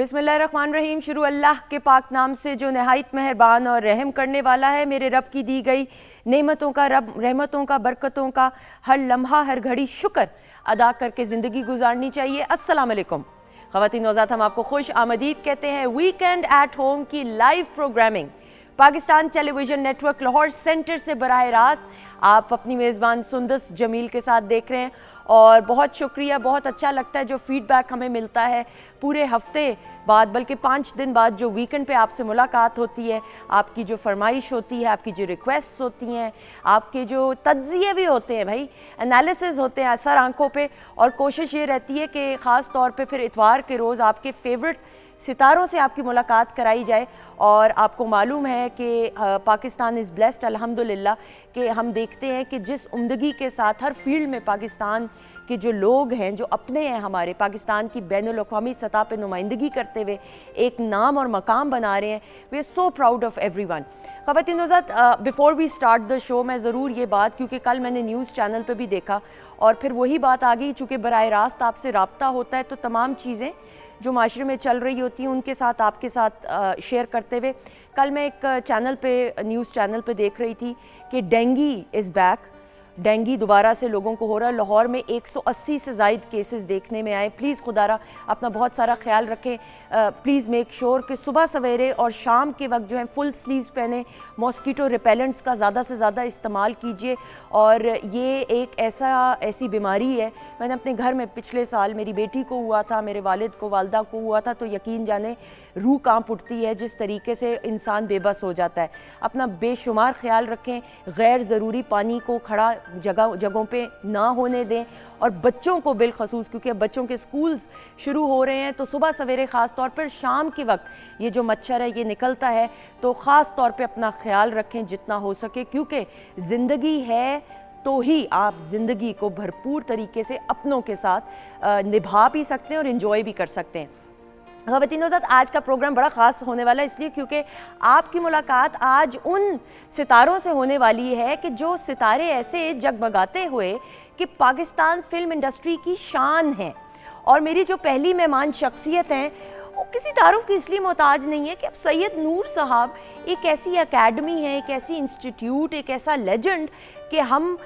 बिस्मिल्लाहिर्रहमानिर्रहीम। शुरू अल्लाह के पाक नाम से जो नहायत मेहरबान और रहम करने वाला है। मेरे रब की दी गई नेमतों का, रब रहमतों का, बरकतों का हर लम्हा हर घड़ी शुक्र अदा करके ज़िंदगी गुजारनी चाहिए। अस्सलाम वालेकुम ख़वातीन नौज़ात, हम आपको खुश आमदीद कहते हैं। वीकेंड एट होम की live programming Pakistan television network Lahore centre से बराह रास्त आप अपनी मेज़बान सुंदस जमील के साथ देख रहे हैं और बहुत शुक्रिया। बहुत अच्छा लगता है जो फीडबैक हमें मिलता है पूरे हफ्ते बाद, बल्कि 5 दिन बाद जो वीकेंड पे आपसे मुलाकात होती है, आपकी जो फरमाइश होती है, आपकी जो रिक्वेस्ट होती हैं, आपके जो तज्ज़िये भी होते हैं, भाई एनालिसिस होते हैं असर आंखों पे, और कोशिश ये रहती है कि ख़ास तौर पे फिर इतवार के रोज़ आपके फेवरेट सितारों से आपकी मुलाकात कराई जाए। और आपको मालूम है कि पाकिस्तान इज़ ब्लेस्ड अल्हम्दुलिल्लाह कि हम देखते हैं कि जिस उम्दगी के साथ हर फील्ड में पाकिस्तान के जो लोग हैं, जो अपने हैं, हमारे पाकिस्तान की बैनुल अक़वामी सतह पे नुमाइंदगी करते हुए एक नाम और मकाम बना रहे हैं। We are so proud of everyone. ख़वातीन नौज़ात, before we start the show मैं ज़रूर ये बात, क्योंकि कल मैंने न्यूज़ चैनल पे भी देखा और फिर वही बात आ गई, चूँकि बराह रास्त आपसे रब्ता होता है तो तमाम चीज़ें जो माशरे में चल रही होती हैं उनके साथ आपके साथ शेयर करते हुए, कल मैं एक चैनल पे, न्यूज़ चैनल पे देख रही थी कि डेंगी इज़ बैक। डेंगी दोबारा से लोगों को हो रहा है। लाहौर में 180 से ज़ायद केसेस देखने में आए। प्लीज़ खुदारा अपना बहुत सारा ख्याल रखें। प्लीज़ मेक श्योर कि सुबह सवेरे और शाम के वक्त जो है फुल स्लीव्स पहने, मॉस्किटो रिपेलेंट्स का ज़्यादा से ज़्यादा इस्तेमाल कीजिए। और ये एक ऐसी बीमारी है, मैंने अपने घर में पिछले साल मेरी बेटी को हुआ था, मेरे वालिद को, वालदा को हुआ था, तो यकीन जाने रूह कांप उठती है जिस तरीके से इंसान बेबस हो जाता है। अपना बेशुमार ख्याल रखें, गैर ज़रूरी पानी को खड़ा जगहों पे ना होने दें, और बच्चों को बिलखसूस, क्योंकि अब बच्चों के स्कूल्स शुरू हो रहे हैं, तो सुबह सवेरे ख़ास तौर पर, शाम के वक्त ये जो मच्छर है ये निकलता है, तो ख़ास तौर पे अपना ख्याल रखें जितना हो सके, क्योंकि ज़िंदगी है तो ही आप ज़िंदगी को भरपूर तरीके से अपनों के साथ निभा भी सकते हैं और इन्जॉय भी कर सकते हैं। ख़वातीन नौज़ात, आज का प्रोग्राम बड़ा ख़ास होने वाला है, इसलिए क्योंकि आपकी मुलाकात आज उन सितारों से होने वाली है कि जो सितारे ऐसे जगमगाते हुए कि पाकिस्तान फ़िल्म इंडस्ट्री की शान हैं। और मेरी जो पहली मेहमान शख्सियत हैं वो किसी तारुफ की इसलिए मोहताज नहीं है कि अब सैयद नूर साहब एक ऐसी एकेडमी है, एक ऐसी इंस्टीट्यूट, एक ऐसा लेजेंड कि हम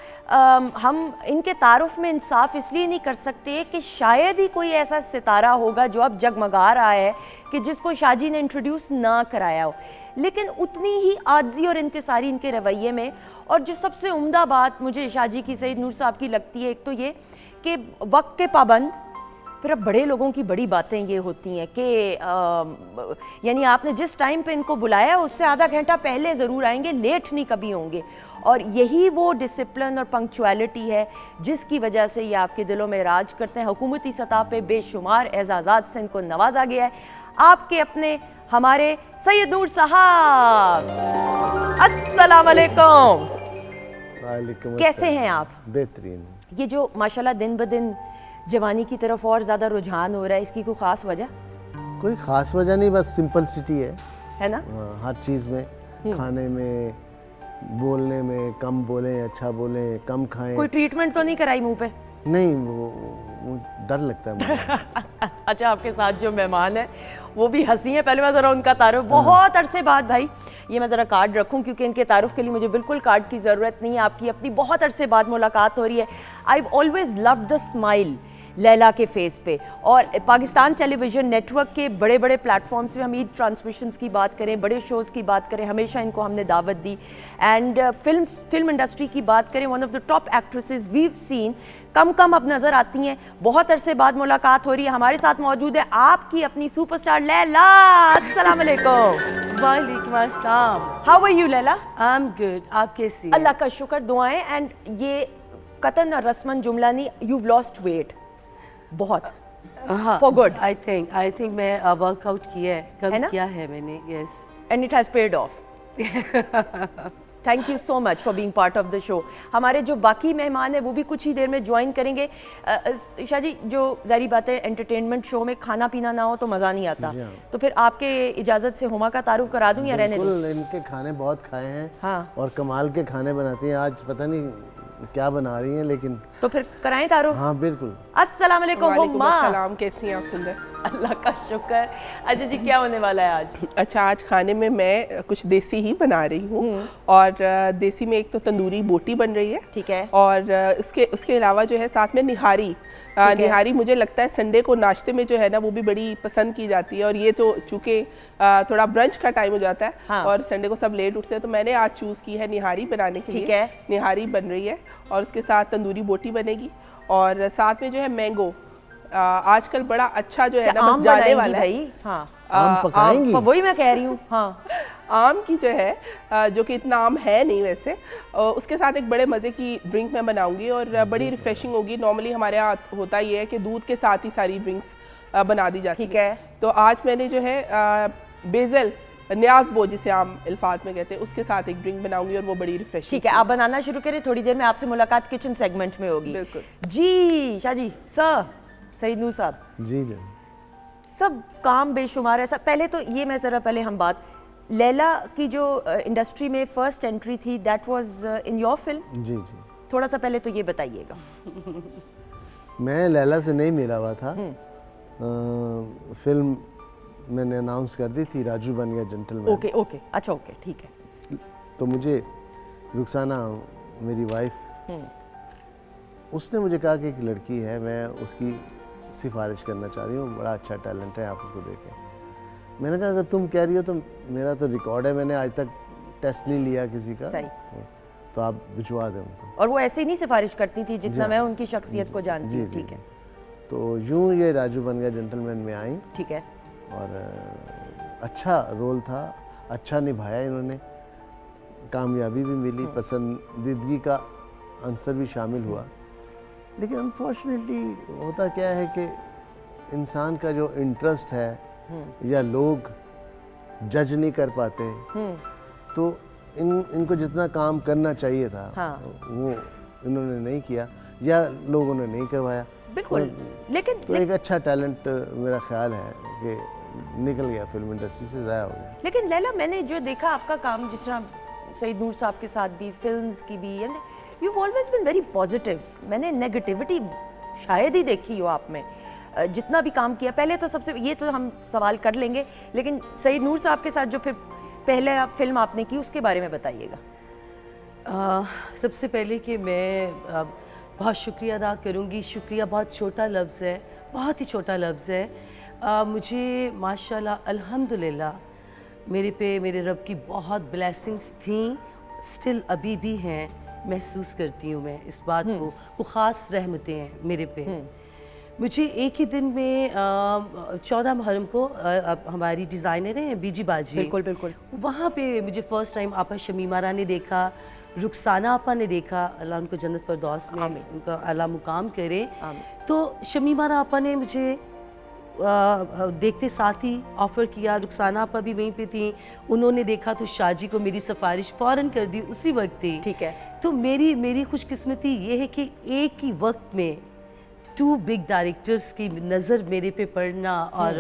इनके तारुफ में इंसाफ इसलिए नहीं कर सकते कि शायद ही कोई ऐसा सितारा होगा जो अब जगमगा रहा है कि जिसको शाहजी ने इंट्रोड्यूस ना कराया हो। लेकिन उतनी ही आजी और इनकिसारी इनके रवैये में, और जो सबसे उम्दा बात मुझे शाहजी की, सैयद नूर साहब की लगती है, एक तो ये कि वक्त के पाबंद, फिर अब बड़े लोगों की बड़ी बातें ये होती हैं कि यानी आपने जिस टाइम पे इनको बुलाया उससे आधा घंटा पहले ज़रूर आएंगे, लेट नहीं कभी होंगे। और यही वो डिसिप्लिन और पंक्चुअलिटी है जिसकी वजह से ये आपके दिलों में राज करते हैं। हुकूमती सतह पे बेशुमार एजाज़ात से इनको नवाजा गया है। आपके अपने हमारे सैयद नूर साहब, अस्सलाम वालेकुम। वालेकुम। कैसे हैं आप? बेहतरीन। ये जो माशाल्लाह दिन ब दिन जवानी की तरफ और ज़्यादा रुझान हो रहा है, इसकी कोई ख़ास वजह? कोई ख़ास वजह नहीं, बस सिंपलिसिटी है ना? हर चीज़ में, खाने में, बोलने में, कम बोलें, अच्छा बोलें, कम खाएं। कोई ट्रीटमेंट तो नहीं कराई मुंह पे? नहीं, वो डर लगता है मुझे। अच्छा, आपके साथ जो मेहमान है वो भी हंसी है। पहले मैं ज़रा उनका तारुफ, बहुत अरसे बाद, भाई ये मैं ज़रा कार्ड रखूं क्योंकि इनके तारुफ के लिए मुझे बिल्कुल कार्ड की ज़रूरत नहीं है। आपकी अपनी बहुत अरसे बाद मुलाकात हो रही है। I always love the smile Laila के फेस पे। और पाकिस्तान टेलीविज़न नेटवर्क के बड़े बड़े प्लेटफॉर्म्स पे हम ईद ट्रांसमिशंस की बात करें, बड़े शोज़ की बात करें, हमेशा इनको हमने दावत दी। एंड फिल्म इंडस्ट्री की बात करें, one of the top actresses we've seen, कम अब नज़र आती हैं। बहुत अरसे बाद मुलाकात हो रही है। हमारे साथ मौजूद है आपकी अपनी सुपरस्टार लैला। अस्सलाम वालेकुम। वालेकुम अस्सलाम। How are you Laila? I am good. आप कैसी हैं? अल्लाह का शुक्र, दुआएं। एंड ये कतन रस्मन जुमला नहीं, you've lost weight बहुत, for good. आई थिंक मैं वर्कआउट किया है, कम किया है मैंने। Yes, and it has paid off. Thank you so much for being part of the show. हमारे जो बाकी मेहमान हैं वो भी कुछ ही देर में ज्वाइन करेंगे। शाह जी, जो ज़ाहिर बात है एंटरटेनमेंट शो में खाना पीना ना हो तो मज़ा नहीं आता, तो फिर आपके इजाज़त से हुमा का तारुफ करा दूं या रहने दूं? इनके खाने बहुत खाए हैं। हाँ। और कमाल के खाने बनाती हैं। आज पता नहीं क्या बना रही हैं, लेकिन तो फिर कराएं तारुफ? हाँ बिल्कुल। अस्सलाम वालेकुम वालेकुम हुम्मा। अस्सलाम, कैसी हैं आप? सुंदर, अल्लाह का शुक्र। अच्छा जी, क्या होने वाला है आज? अच्छा, आज खाने में मैं कुछ देसी ही बना रही हूँ और देसी में एक तो तंदूरी बोटी बन रही है, ठीक है, और उसके अलावा जो है साथ में निहारी। निहारी मुझे लगता है संडे को नाश्ते में जो है ना वो भी बड़ी पसंद की जाती है, और ये तो चूँकि थोड़ा ब्रंच का टाइम हो जाता है, हाँ। और संडे को सब लेट उठते हैं, तो मैंने आज चूज़ की है निहारी बनाने के ठीक लिए। है। निहारी बन रही है और उसके साथ तंदूरी बोटी बनेगी, और साथ में जो है मैंगो आजकल बड़ा अच्छा जो है ना आम बस जाने बनाएंगी वाला है। भाई? हाँ, आम पकाएंगी? वही मैं कह रही हूँ। हाँ, आम की जो है जो कि इतना आम है नहीं वैसे, उसके साथ एक बड़े मज़े की ड्रिंक मैं बनाऊंगी और बड़ी रिफ्रेशिंग होगी। नॉर्मली हमारे यहाँ होता ये है कि दूध के साथ ही सारी ड्रिंक्स बना दी जाती ठीक है। तो आज मैंने जो है बेजल न्याज़बो जिसे आम अल्फाज में कहते हैं उसके साथ एक ड्रिंक बनाऊंगी, और वो बड़ी रिफ्रेशिंग। ठीक है, आप बनाना शुरू करें, थोड़ी देर में आपसे मुलाकात किचन सेगमेंट में होगी। बिल्कुल जी शाहजी सर, सईद नूर साहब, जी जी। सब काम बेशुमार है। सब पहले तो ये मैं ज़रा पहले हम बात, लैला की जो इंडस्ट्री में फर्स्ट एंट्री थी, that was in your film. जी जी। थोड़ा सा पहले तो ये बताइएगा। मैं लैला से नहीं मिला हुआ था। फिल्म मैंने अनाउंस कर दी थी, राजू बन गया जेंटलमैन। ओके ओके, अच्छा ओके, ठीक है। तो मुझे रुखसाना मेरी वाइफ, उसने मुझे कहा कि एक लड़की है, मैं उसकी सिफारिश करना चाह रही हूँ, बड़ा अच्छा टैलेंट है, आप उसको देखें। मैंने कहा अगर तुम कह रही हो तो मेरा तो रिकॉर्ड है, मैंने आज तक टेस्ट नहीं लिया किसी का, सही। तो आप भिजवा दें उनको। और वो ऐसे ही नहीं सिफारिश करती थी जितना जी, मैं उनकी शख्सियत को जानती जी हूँ। जी ठीक जी। है, तो यूँ ये राजू बन गया जेंटलमैन में आई, ठीक है। और अच्छा रोल था, अच्छा निभाया इन्होंने, कामयाबी भी मिली, पसंदीदगी का आंसर भी शामिल हुआ। लेकिन अनफॉर्चुनेटली होता क्या है कि इंसान का जो इंटरेस्ट है या लोग जज नहीं कर पाते, तो इनको जितना काम करना चाहिए था, हाँ। वो इन्होंने नहीं किया या लोगों ने नहीं करवाया। बिल्कुल, लेकिन तो एक अच्छा टैलेंट मेरा ख्याल है कि निकल गया फिल्म इंडस्ट्री से, ज़ाया हो गया। लेकिन लैला, मैंने जो देखा आपका काम, जिस तरह सईद नूर साहब के साथ भी, फिल्म्स की भी, and you always been very positive. मैंने नेगेटिविटी शायद ही देखी हो आप में, जितना भी काम किया। पहले तो सबसे ये तो हम सवाल कर लेंगे, लेकिन सईद नूर साहब के साथ जो फिर पहले फिल्म आपने की, उसके बारे में बताइएगा। सबसे पहले कि मैं बहुत शुक्रिया अदा करूँगी। शुक्रिया बहुत छोटा लफ्ज़ है, बहुत ही छोटा लफ्ज़ है। मुझे माशाल्लाह अल्हम्दुलिल्लाह मेरे रब की बहुत ब्लेसिंग्स थी, स्टिल अभी भी हैं। महसूस करती हूँ मैं इस बात को ख़ास रहमतें हैं मेरे पे। मुझे एक ही दिन में 14 मुहर्रम को हमारी डिज़ाइनर हैं बीजी बाजी, बिल्कुल बिल्कुल, वहाँ पे मुझे फ़र्स्ट टाइम आपा शमीमा रा ने देखा, रुखसाना आपा ने देखा, अल्लाह उनको जन्नत फरदौस में उनका अल्लाह मुकाम करे। तो शमीमा रा आपा ने मुझे देखते साथ ही ऑफ़र किया, रुखसाना आपा भी वहीं पे थी, उन्होंने देखा तो शाहजी को मेरी सिफारिश फ़ौरन कर दी उसी वक्त ही। ठीक है। तो मेरी खुशकिस्मती ये है कि एक ही वक्त में 2 बिग डायरेक्टर्स की नज़र मेरे पे पड़ना और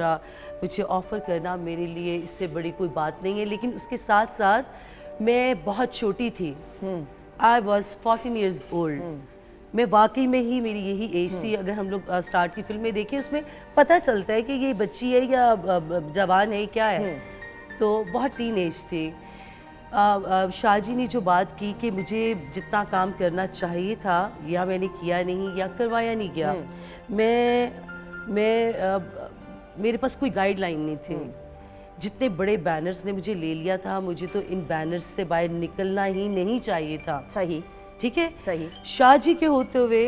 मुझे ऑफ़र करना, मेरे लिए इससे बड़ी कोई बात नहीं है। लेकिन उसके साथ साथ मैं बहुत छोटी थी, आई वॉज 14 ईयर्स ओल्ड। मैं वाकई में ही मेरी यही एज थी। अगर हम लोग स्टार्ट की फिल्म में देखें, उसमें पता चलता है कि ये बच्ची है या जवान है, क्या है। तो बहुत टीन एज थी। शाहजी ने जो बात की कि मुझे जितना काम करना चाहिए था या मैंने किया नहीं या करवाया नहीं गया, मेरे पास कोई गाइडलाइन नहीं थी। जितने बड़े बैनर्स ने मुझे ले लिया था, मुझे तो इन बैनर्स से बाहर निकलना ही नहीं चाहिए था। सही, ठीक है, सही। शाहजी के होते हुए,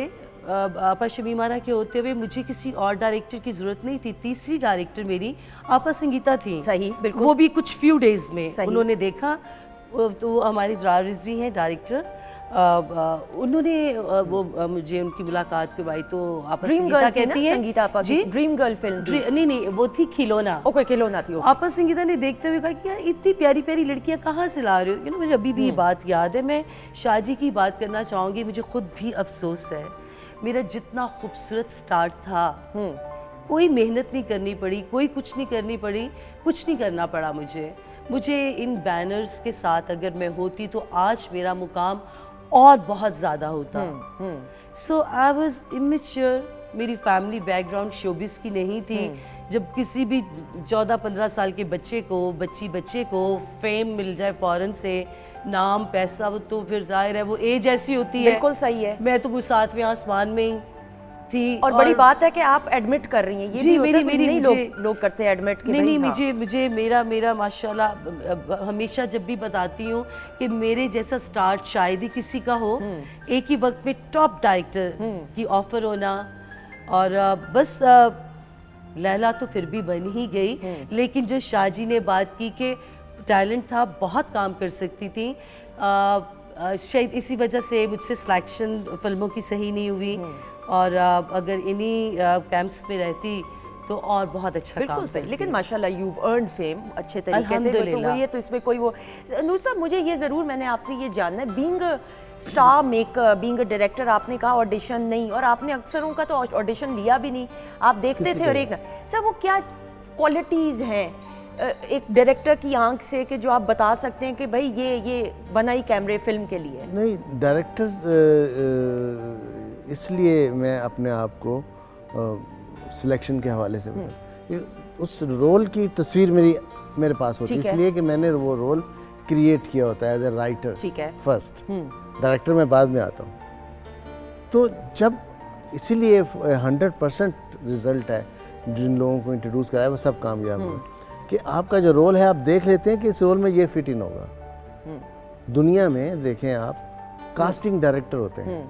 आपा शमीमारा के होते हुए मुझे किसी और डायरेक्टर की ज़रूरत नहीं थी। तीसरी डायरेक्टर मेरी आपा संगीता थी। सही, बिल्कुल। वो भी कुछ फ्यू डेज में सही। उन्होंने देखा। तो वो हमारी रिजवी हैं डायरेक्टर, उन्होंने मुझे उनकी मुलाकात करवाई। तो आपा ड्रीम संगीता गर्ल थी ना कहती है संगीता आपा की, ड्रीम गर्ल फिल्म। नहीं, वो थी खिलौना। ओके, खिलौना थी। आपा संगीता ने देखते हुए कहा कि यार इतनी प्यारी प्यारी लड़कियां कहाँ से ला रहे हो। मुझे अभी भी ये बात याद है। मैं शाहजी की बात करना चाहूँगी। मुझे खुद भी अफसोस है, मेरा जितना खूबसूरत स्टार्ट था, कोई मेहनत नहीं करनी पड़ी, कोई कुछ नहीं करनी पड़ी, कुछ नहीं करना पड़ा मुझे इन बैनर्स के साथ अगर मैं होती तो आज मेरा मुकाम और बहुत ज़्यादा होता। सो आई वॉज इमेच्योर, मेरी फैमिली बैकग्राउंड शोबिस की नहीं थी। जब किसी भी 14-15 साल के बच्चे को फेम मिल जाए फौरन से, नाम पैसा, वो तो फिर जाहिर है वो एज ऐसी होती है। बिल्कुल सही है। मैं तो कुछ 7वें आसमान में ही थी। और बड़ी बात है कि आप एडमिट कर रही हैं, ये जी, भी होता है, मेरी नहीं मुझे- लोग करते हैं एडमिट कि नहीं, भाई हाँ। मुझे मेरा माशाल्लाह हमेशा जब भी बताती हूँ कि मेरे जैसा स्टार्ट शायद ही किसी का हो, एक ही वक्त में टॉप डायरेक्टर की ऑफर होना। और बस लैला तो फिर भी बन ही गई, लेकिन जो शाहजी ने बात की कि टैलेंट था, बहुत काम कर सकती थी, शायद इसी वजह से मुझसे सिलेक्शन फिल्मों की सही नहीं हुई। और अगर इन्हीं कैंप्स में रहती तो और बहुत अच्छा काम बिल्कुल सही। करती। लेकिन माशाल्लाह you've earned fame अच्छे तरीके से, अल्हम्दुलिल्लाह। तो ये तो इसमें कोई वो नूर साहब, मुझे ये ज़रूर मैंने आपसे ये जानना है, being star maker, being a director, आपने कहा ऑडिशन नहीं, और आपने अक्सरों का तो ऑडिशन लिया भी नहीं, आप देखते किसी थे का और एक सर वो क्या क्वालिटीज़ हैं एक डायरेक्टर की आंख से कि जो आप बता सकते हैं कि भाई ये बनाई कैमरे फिल्म के लिए? नहीं, डायरेक्टर्स इसलिए मैं अपने आप को सिलेक्शन के हवाले से बता, उस रोल की तस्वीर मेरे पास होती है, ठीक है। इसलिए कि मैंने वो रोल क्रिएट किया होता है एज ए राइटर ठीक है। फर्स्ट, डायरेक्टर मैं बाद में आता हूँ। तो जब इसीलिए 100% रिजल्ट है, जिन लोगों को इंट्रोड्यूस कराया वो सब कामयाब हुए, कि आपका जो रोल है आप देख लेते हैं कि इस रोल में ये फिट इन होगा। दुनिया में देखें आप, कास्टिंग डायरेक्टर होते हैं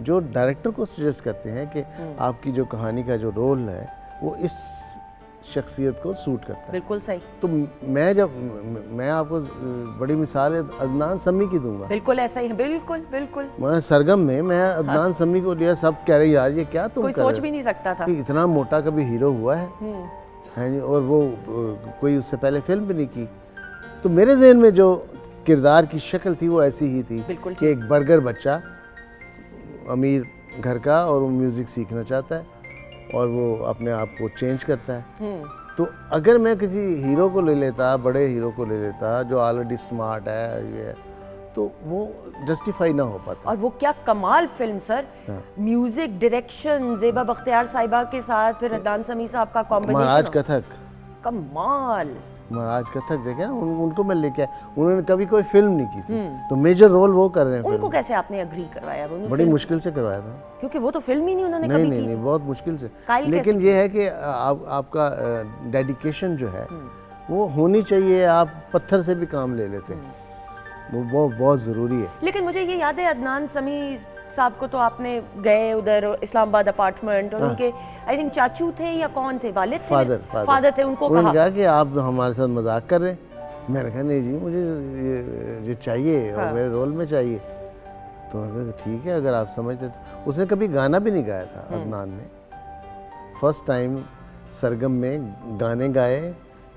जो डायरेक्टर को सजेस्ट करते हैं कि आपकी जो कहानी का जो रोल है वो इस शख्सियत को सूट करता है। बिल्कुल सही। तो मैं आपको बड़ी मिसाल अदनान समी की दूंगा। बिल्कुल ऐसा ही है, बिल्कुल बिल्कुल। मैं सरगम में मैं अदनान समी को लिया, सब कह रहे यार ये क्या तुम कोई कर रहे सोच हो? भी नहीं सकता था। कि इतना मोटा कभी हीरो हुआ है हैं जी, और वो कोई उससे पहले फिल्म भी नहीं की। तो मेरे जहन में जो किरदार की शक्ल थी वो ऐसी ही थी बिल्कुल कि एक बर्गर बच्चा अमीर घर का, और वो म्यूज़िक सीखना चाहता है और वो अपने आप को चेंज करता है। तो अगर मैं किसी हीरो को ले लेता, बड़े हीरो को ले लेता जो ऑलरेडी स्मार्ट है, ये तो वो जस्टिफाई ना हो पाता। और वो क्या कमाल film sir, music direction, Zeba Bakhtiyar साहिबा के साथ फिर अदनान समी साहब का महाराज कॉम्बिनेशन, कथक, कमाल। महाराज कथक देखे ना, उनको मैं लेके आया, उन्होंने कभी कोई फिल्म नहीं की थी, तो मेजर रोल वो कर रहे हैं उनको फिल्म। कैसे आपने एग्री करवाया? वो बड़ी मुश्किल से करवाया था। क्योंकि वो तो फिल्म ही नहीं उन्होंने नहीं कभी नहीं की नहीं, थी। बहुत मुश्किल से। काइल लेकिन कैसे ये है कि आपका डेडिकेशन जो है वो होनी चाहिए। आप पत्थर से भी काम ले लेते हैं, वो बहुत ज़रूरी है। लेकिन मुझे ये याद है अदनान समी साहब को तो आपने गए उधर इस्लामाबाद अपार्टमेंट, और उनके आई थिंक चाचू थे या कौन थे, वालिद थे, फादर थे, उनको उन्होंने कहा कहा कि आप हमारे साथ मजाक कर रहे हैं। मैंने कहा नहीं जी, मुझे ये चाहिए और मेरे रोल में चाहिए। तो उन्होंने कहा ठीक है अगर आप समझते। तो उसने कभी गाना भी नहीं गाया था अदनान ने, फर्स्ट टाइम सरगम में गाने गाए,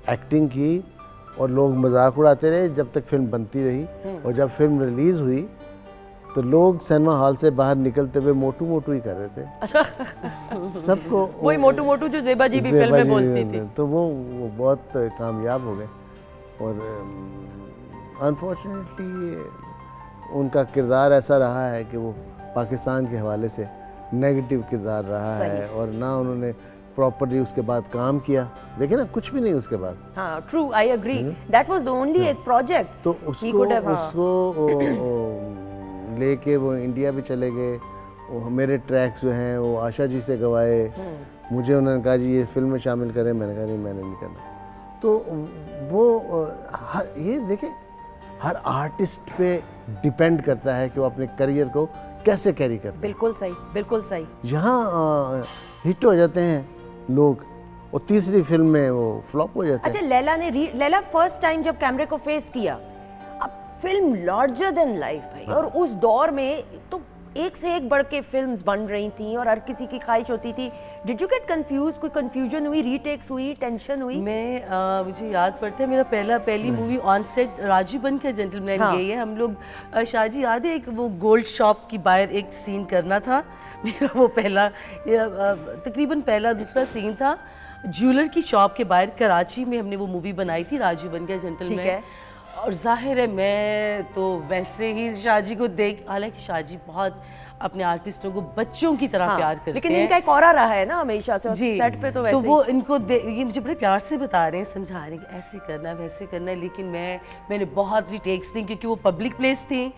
एक्टिंग की, और लोग मजाक उड़ाते रहे जब तक फिल्म बनती रही। और जब फिल्म रिलीज़ हुई तो लोग सिनेमा हॉल से बाहर निकलते हुए मोटू मोटू ही कर रहे थे सबको। वही मोटू मोटू जो ज़ेबा जी भी फिल्म में बोलती थी। तो वो बहुत कामयाब हो गए। और अनफॉर्चुनेटली उनका किरदार ऐसा रहा है कि वो पाकिस्तान के हवाले से नेगेटिव किरदार रहा है, और ना उन्होंने प्रॉपर्ली उसके बाद काम किया। देखिए ना, कुछ भी नहीं उसके बाद। हाँ, true, I agree, that was the only एक प्रोजेक्ट। तो उसको लेके वो इंडिया भी चले गए। मेरे ट्रैक्स जो हैं वो आशा जी से गवाए, मुझे उन्होंने कहा जी ये फिल्म में शामिल करें, मैंने कहा नहीं मैंने नहीं करना। तो वो ये देखें, हर आर्टिस्ट पे डिपेंड करता है कि वो अपने करियर को कैसे कैरी करते हैं। बिल्कुल सही, बिल्कुल सही। यहाँ हिट हो जाते हैं लोग और तीसरी फिल्म में वो फ्लॉप हो जाते हैं। अच्छा, लैला फर्स्ट टाइम जब कैमरे को फेस किया, अब फिल्म लार्जर देन लाइफ भाई, और उस दौर में तो एक से एक बढ़ के फिल्म्स बन रही थी और हर किसी की ख्वाहिश होती थी। Did you get confuse? कोई कंफ्यूजन हुई, रीटेक्स हुई, टेंशन हुई? मुझे याद पड़ता है मेरा पहली मूवी ऑन सेट राजू बन के जेंटलमैन गई है। हम लोग शाहजी याद है, एक वो गोल्ड शॉप की बाहर एक सीन करना था मेरा, वो तकरीबन पहला दूसरा सीन था। ज्वेलर की शॉप के बाहर कराची में हमने वो मूवी बनाई थी राजू बन के जेंटलमैन। और जाहिर है मैं तो वैसे ही शाहजी को देख, हालांकि शाहजी बहुत अपने आर्टिस्टों को बच्चों की तरह प्यार करते लेकिन हैं। इनका एक ऑरा रहा है ना हमेशा से, और जी, सेट पे तो वैसे वो इनको ये मुझे बड़े प्यार से बता रहे हैं, समझा रहे हैं कि ऐसे करना है वैसे करना है, लेकिन मैंने बहुत रीटेक्स दी क्योंकि वो पब्लिक प्लेस थी,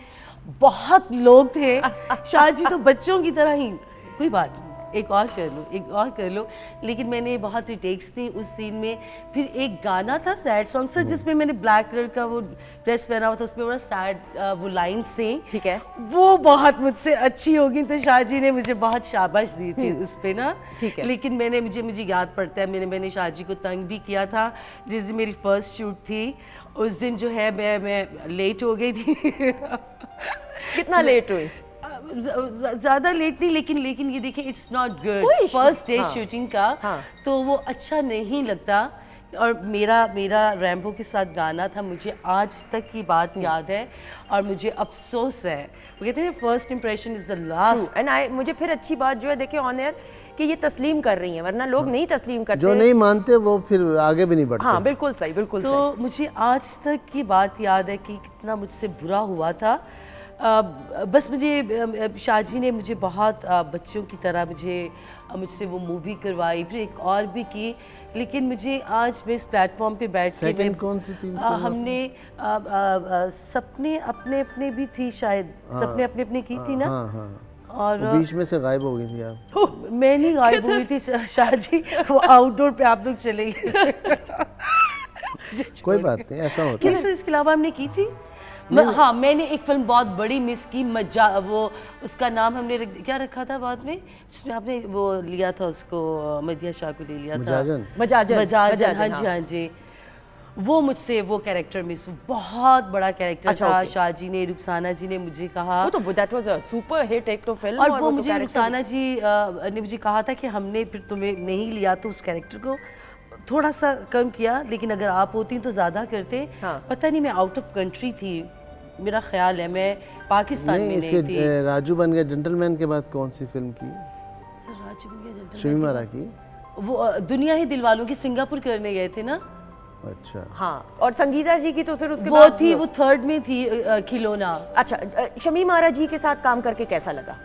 बहुत लोग थे। शाहजी तो बच्चों की तरह ही, कोई बात नहीं, एक और कर लो, एक और कर लो, लेकिन मैंने बहुत रिटेक्स दी उस सीन में। फिर एक गाना था सैड सॉन्ग सर, जिसमें मैंने ब्लैक कलर का वो ड्रेस पहना हुआ था, उसमें बड़ा सैड वो लाइन्स थी, ठीक है, वो बहुत मुझसे अच्छी होगी, तो शाहजी ने मुझे बहुत शाबाश दी थी उस पे ना। ठीक है। लेकिन मुझे याद पड़ता है, मैंने शाहजी को तंग भी किया था। जिस दिन मेरी फर्स्ट शूट थी उस दिन जो है मैं लेट हो गई थी। कितना लेट हुई? ज़्यादा लेट नहीं, लेकिन ये देखिए इट्स नॉट गुड कोई फर्स्ट डे हाँ, शूटिंग का, हाँ। तो वो अच्छा नहीं लगता। और मेरा रैम्बो के साथ गाना था, मुझे आज तक की बात याद है और मुझे अफसोस है। वो कहते हैं first impression is the last. And मुझे फिर अच्छी बात जो है देखिए ऑन एयर कि ये तस्लीम कर रही हैं, वरना लोग नहीं तस्लीम करते। जो नहीं मानते वो फिर आगे भी नहीं बढ़ते। हाँ बिल्कुल सही, बिल्कुल सही। तो मुझे आज तक की बात याद है कि कितना मुझसे बुरा हुआ था। बस मुझे शाहजी ने मुझे बहुत बच्चों की तरह मुझसे वो मूवी करवाई, फिर एक और भी की, लेकिन मुझे आज मैं इस प्लेटफॉर्म पे बैठ के सेकंड कौन सी थी? हमने सपने अपने अपने भी थी शायद, सपने अपने अपने की थी ना। हाँ हाँ, और वो बीच में से गायब हो गई थी आप। मैं नहीं गायब हुई थी शाहजी, वो आउटडोर पे आप लोग चले गए। कोई बात नहीं, ऐसा होता क्या है। सर इसके अलावा हमने की थी? हाँ, मैंने एक फिल्म बहुत बड़ी मिस की, वो उसका नाम हमने क्या रखा था बाद में, जिसमें आपने वो लिया था उसको, मदिया शाह को ले लिया था, मजाजन। मजाजन। हाँ जी, हाँ जी। वो मुझसे वो कैरेक्टर मिस, बहुत बड़ा कैरेक्टर अच्छा, था। okay. शाहजी ने, रुखसाना जी ने मुझे कहा, वो तो that was a super hit एक तो फिल्म, और वो तो मुझे character रुखसाना जी ने मुझे कहा था कि हमने फिर तुम्हें नहीं लिया तो उस कैरेक्टर को थोड़ा सा कम किया, लेकिन अगर आप होती तो ज़्यादा करते। हाँ। पता नहीं, मैं आउट ऑफ कंट्री थी, मेरा ख्याल है मैं पाकिस्तान में नहीं थी। राजू बन गया जेंटलमैन के बाद कौन सी फिल्म की? सर राजू बन गया जेंटलमैन शमी मारा की? वो दुनिया ही दिलवालों की सिंगापुर करने गए थे ना। अच्छा हाँ, और संगीता जी की तो फिर उसके वो बाद थी, वो थर्ड में थी, खिलौना। अच्छा, शमी मारा जी के साथ काम करके कैसा लगा?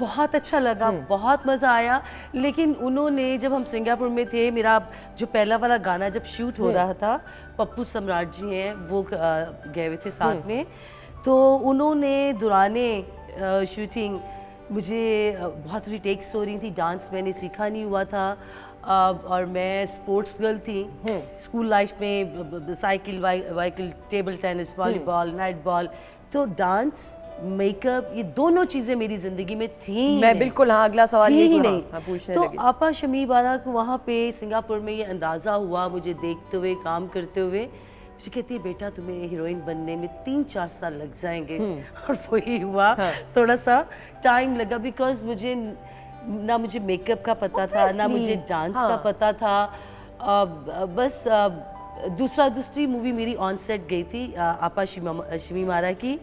बहुत अच्छा लगा, बहुत मज़ा आया। लेकिन उन्होंने, जब हम सिंगापुर में थे, मेरा जो पहला वाला गाना जब शूट हो रहा था, पप्पू सम्राट जी हैं वो गए हुए थे साथ में, तो उन्होंने दौराने शूटिंग मुझे बहुत रिटेक्स हो रही थी, डांस मैंने सीखा नहीं हुआ था, और मैं स्पोर्ट्स गर्ल थी स्कूल लाइफ में, साइकिल वाइकिल, table tennis, volleyball, netball, तो डांस, मेकअप, ये दोनों चीजें मेरी जिंदगी में थी। मैं बिल्कुल, हाँ, अगला सवाल थी ये ही हाँ, नहीं। हाँ, पूछने तो लगी। आपा शमी वाला को वहाँ पे सिंगापुर में ये अंदाज़ा हुआ मुझे देखते हुए, काम करते हुए, मुझे कहती है बेटा तुम्हें हीरोइन बनने में 3-4 साल लग जाएंगे। और वही हुआ। हाँ। थोड़ा सा टाइम लगा, बिकॉज मुझे ना मुझे मेकअप का पता था, ना Obviously, मुझे डांस हाँ। का पता था। बस दूसरी मूवी मेरी ऑन सेट गई थी, आपा शमी मारा की,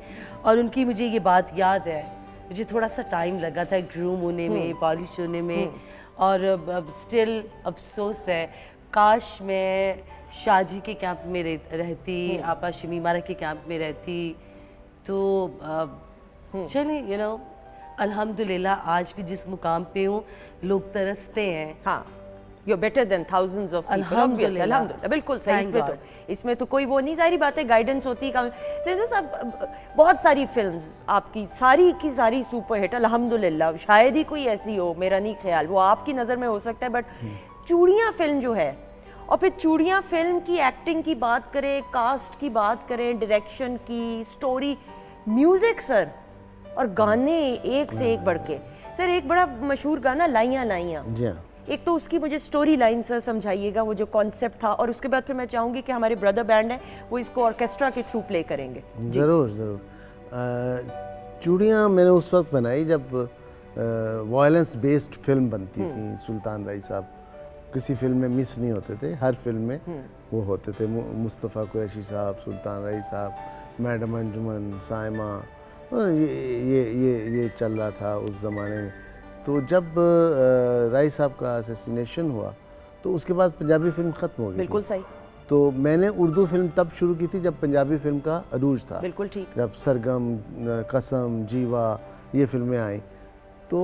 और उनकी मुझे ये बात याद है, मुझे थोड़ा सा टाइम लगा था ग्रूम होने में, पॉलिश होने में, और स्टिल अफसोस है, काश मैं शाहजी के कैंप में रहती, आपा शमी मारा के कैंप में रहती, तो चले अल्हम्दुलिल्लाह आज भी जिस मुकाम पे हूँ, लोग तरसते हैं। हाँ, you're better than thousands of people, अल्हम्दुलिल्लाह। obviously, अल्हम्दुलिल्लाह, बिल्कुल सही। Thank इसमें तो कोई वो नहीं, सारी बातें गाइडेंस होती है। सब बहुत सारी फिल्म्स आपकी सारी की सारी सुपर हिट, अल्हम्दुलिल्लाह। शायद ही कोई ऐसी हो, मेरा नहीं ख्याल, वो आपकी नज़र में हो सकता है, बट चूड़ियाँ फिल्म जो है, और फिर चूड़ियाँ फिल्म की एक्टिंग की बात करें, कास्ट की बात करें, डायरेक्शन की, स्टोरी, म्यूजिक सर, और गाने एक से एक बढ़ के। सर एक बड़ा मशहूर गाना लाइयाँ लाइयाँ, जी हाँ, एक तो उसकी मुझे स्टोरी लाइन सर समझाइएगा, वो जो कॉन्सेप्ट था, और उसके बाद फिर मैं चाहूँगी कि हमारे ब्रदर बैंड है वो इसको ऑर्केस्ट्रा के थ्रू प्ले करेंगे। ज़रूर ज़रूर। चूड़ियाँ मैंने उस वक्त बनाई जब वायलेंस बेस्ड फिल्म बनती थी। सुल्तान राय साहब किसी फिल्म में मिस नहीं होते थे, हर फिल्म में वो होते थे। मुस्तफ़ा कुरैशी साहब, सुल्तान राय साहब, मैडम अंजुमन, साइमा, ये चल रहा था उस ज़माने में। तो जब राय साहब का असैसिनेशन हुआ तो उसके बाद पंजाबी फिल्म ख़त्म हो गई। बिल्कुल सही। तो मैंने उर्दू फिल्म तब शुरू की थी जब पंजाबी फिल्म का अरूज था, बिल्कुल ठीक। जब सरगम, कसम, जीवा ये फिल्में आई। तो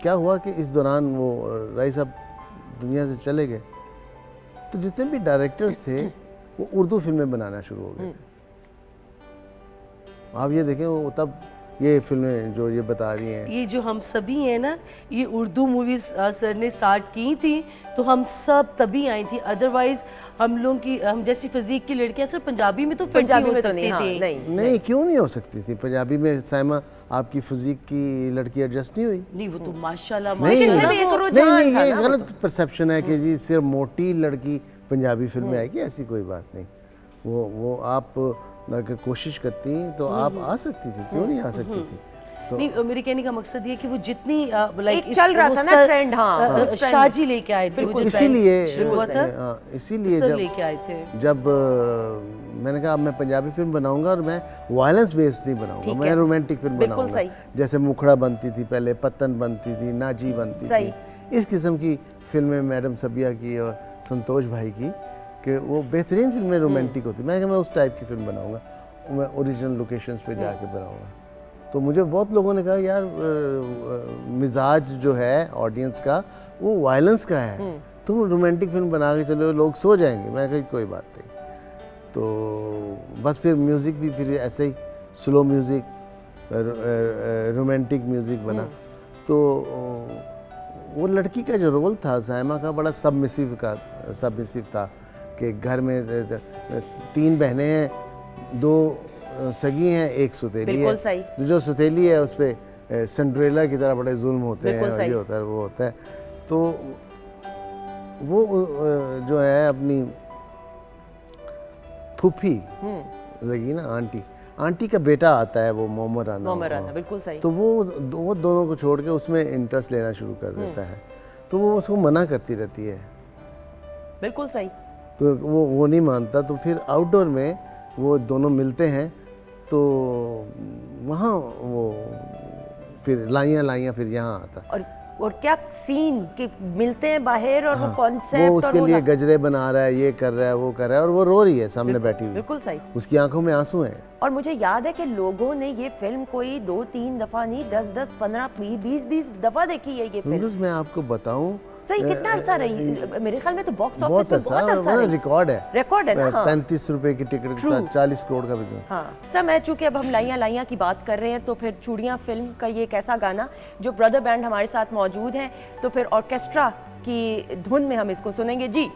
क्या हुआ कि इस दौरान वो राय साहब दुनिया से चले गए, तो जितने भी डायरेक्टर्स थे वो उर्दू फिल्में बनाना शुरू हो गए थे। आप ये देखें, वो तब ये फिल्में जो ये बता रही हैं, ये जो हम सभी हैं ना, ये उर्दू मूवीज सर ने स्टार्ट की थी तो हम सब तभी आई थी। अदरवाइज हम लोग की, हम जैसी फिजिक की लड़कियां सिर्फ पंजाबी में तो फिट पंजाबी नहीं हो में तो सकती नहीं, हाँ, थी। नहीं क्यों नहीं हो सकती थी पंजाबी में? साइमा, आपकी फिजिक की लड़की एडजस्ट नहीं हुई? नहीं, वो तो माशाल्लाह नहीं फिर भी एक माशाल्लाह। रुझान नहीं, था ये ना वो गलत परसेप्शन है कि जी सिर्फ मोटी लड़की पंजाबी फिल्म में आएगी, ऐसी कोई बात नहीं। वो आप अगर कोशिश करती तो आप आ सकती थी, क्यों नहीं आ सकती थी? तो नहीं, मेरे कहने का मकसद ये कि वो जितनी एक चल रहा था ना ट्रेंड, हाँ, उस trend शाहजी लेके आए थे, वो जो इसीलिए trend शुरू हुआ था, इसीलिए सर जब लेके आए थे। जब मैंने कहा अब मैं पंजाबी फिल्म बनाऊंगा और मैं वायलेंस बेस्ड नहीं बनाऊंगा, ठीक मैं है। रोमांटिक फिल्म बिल्कुल बनाऊंगा। सही। जैसे मुखड़ा बनती थी पहले, पत्तन बनती थी, नाजी बनती सही। थी, इस किस्म की फिल्में मैडम सबिया की और संतोष भाई की, कि वो बेहतरीन फिल्में रोमांटिक होती। मैंने कहा मैं उस टाइप की फिल्म बनाऊंगा, मैं ओरिजिनल लोकेशंस पे जाके बनाऊंगा। तो मुझे बहुत लोगों ने कहा यार मिजाज जो है ऑडियंस का वो वायलेंस का है, तुम रोमांटिक फिल्म बना के चलो, लोग सो जाएंगे। मैं कहा कोई बात नहीं। तो बस फिर म्यूज़िक भी फिर ऐसे ही स्लो म्यूज़िक, रोमांटिक म्यूज़िक बना। तो वो लड़की का जो रोल था साइमा का, बड़ा सबमिसिव था कि घर में 3 बहनें हैं, 2 सगी हैं, 1 सुतेली है। बिल्कुल सही। जो सुतेली है उस पर सिंड्रेला की तरह बड़े जुल्म होते हैं, बिल्कुल और सही। ये होता है वो होता है। तो वो जो है अपनी फूफी लगी ना, आंटी का बेटा आता है, वो मोहम्मद राना, बिल्कुल सही। तो वो दोनों को छोड़ के उसमें इंटरेस्ट लेना शुरू कर देता है। तो वो उसको मना करती रहती है, बिल्कुल सही। तो वो नहीं मानता। तो फिर आउटडोर में वो दोनों मिलते हैं, तो वहाँ वो फिर लाइयाँ फिर यहाँ आता। और क्या सीन कि मिलते हैं बाहर और वो कॉन्सेप्ट, वो उसके लिए गजरे बना रहा है, ये कर रहा है, वो कर रहा है, और वो रो रही है सामने बैठी हुई, बिल्कुल सही। उसकी आंखों में आंसू हैं। और मुझे याद है कि लोगों ने ये फिल्म कोई 2-3 दफा नहीं, 10-10, 15, 20-20 दफा देखी है ये फिल्म। हिंदुस मैं आपको बताऊं, सही, कितना अरसा रही? मेरे ख्याल में तो बॉक्स ऑफिस बहुत में बहुत अरसा अरसा रही। रिकॉर्ड है, रिकॉर्ड है ना, हाँ। 35 रुपए की टिकट के साथ 40 करोड़ का बिजनेस। हाँ सर, मैं चूंकि अब हम लाइयाँ की बात कर रहे हैं, तो फिर चूड़ियाँ फिल्म का ये एक ऐसा गाना जो ब्रदर बैंड हमारे साथ मौजूद हैं, तो फिर ऑर्केस्ट्रा की धुन में हम इसको सुनेंगे जी।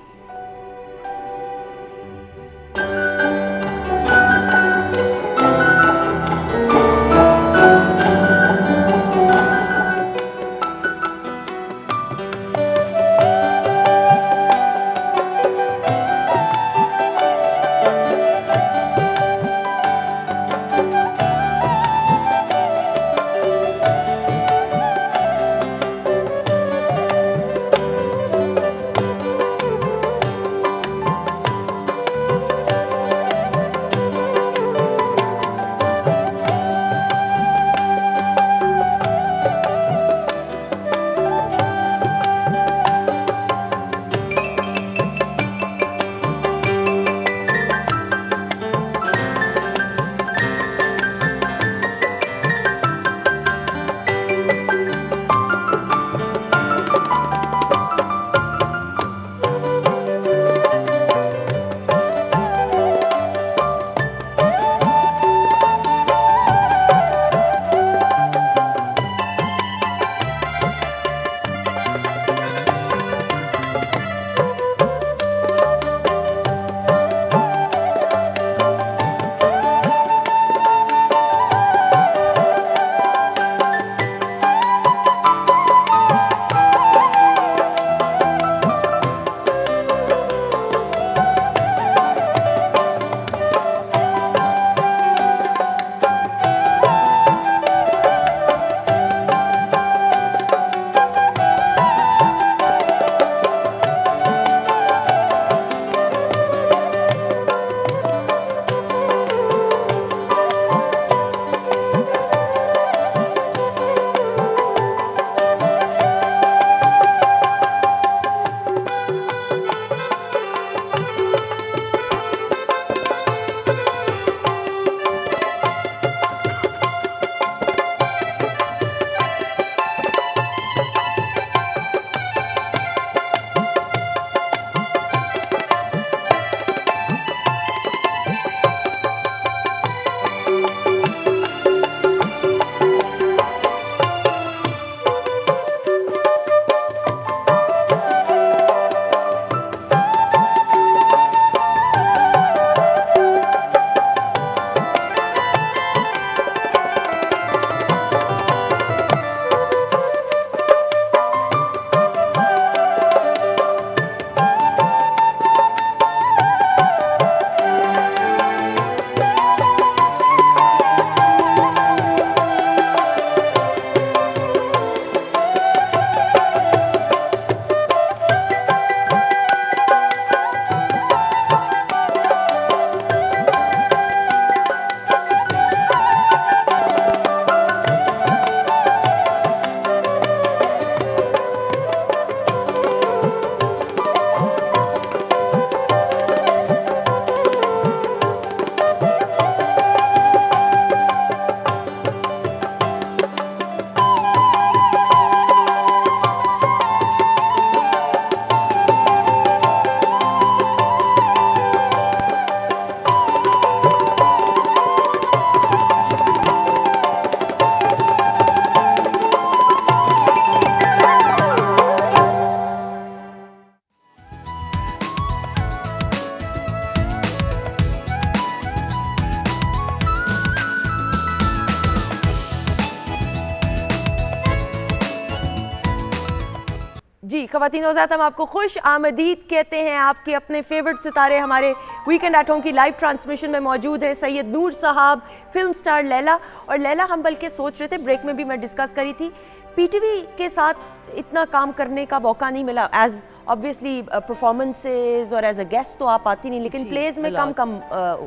ख़वातीन हज़रात, हम आपको खुश आमदीद कहते हैं। आपके अपने फेवरेट सितारे हमारे वीकेंड एट होम की लाइव ट्रांसमिशन में मौजूद है। सैयद नूर साहब, फिल्म स्टार लैला। और लैला, हम बल्कि सोच रहे थे, ब्रेक में भी मैं डिस्कस करी थी, पीटीवी के साथ इतना काम करने का मौका नहीं मिला। एज ऑब्वियसली परफॉर्मेंसेज और एज अ गेस्ट तो आप आती नहीं, लेकिन प्लेज में कम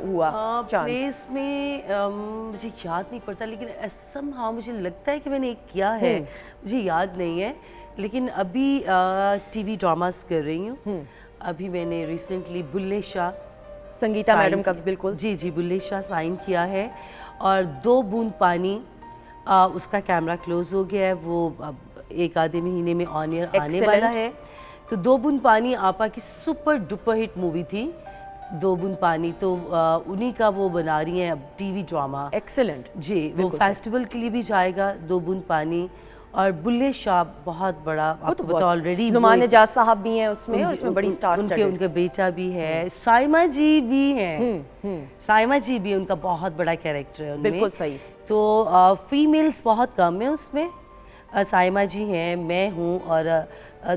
हुआ चांस। प्लेस में मुझे याद नहीं पड़ता, लेकिन असम हाँ मुझे लगता है कि मैंने एक किया है, मुझे याद नहीं है। लेकिन अभी टीवी ड्रामास कर रही हूँ। अभी मैंने रिसेंटली बुल्ले शाह, संगीता मैडम का भी बिल्कुल जी बुल्ले शाह साइन किया है। और 2 बूंद पानी, उसका कैमरा क्लोज हो गया है, वो अब एक आधे महीने में ऑन एयर आने वाला है। तो 2 बूंद पानी आपा की सुपर डुपर हिट मूवी थी 2 बूंद पानी, तो उन्हीं का वो बना रही हैं अब टीवी ड्रामा। एक्सेलेंट जी, वो फेस्टिवल के लिए भी जाएगा 2 बूंद पानी। और बुल्ले शाह बहुत बड़ा, आपको पता ऑलरेडी नुमान एजाज साहब भी हैं उसमें, और उसमें बड़ी स्टार उनका बेटा भी है, साइमा जी भी हैं। साइमा जी भी, उनका बहुत बड़ा कैरेक्टर है उनमें। बिल्कुल सही। तो फीमेल्स बहुत कम है उसमें। साइमा जी हैं, मैं हूँ, और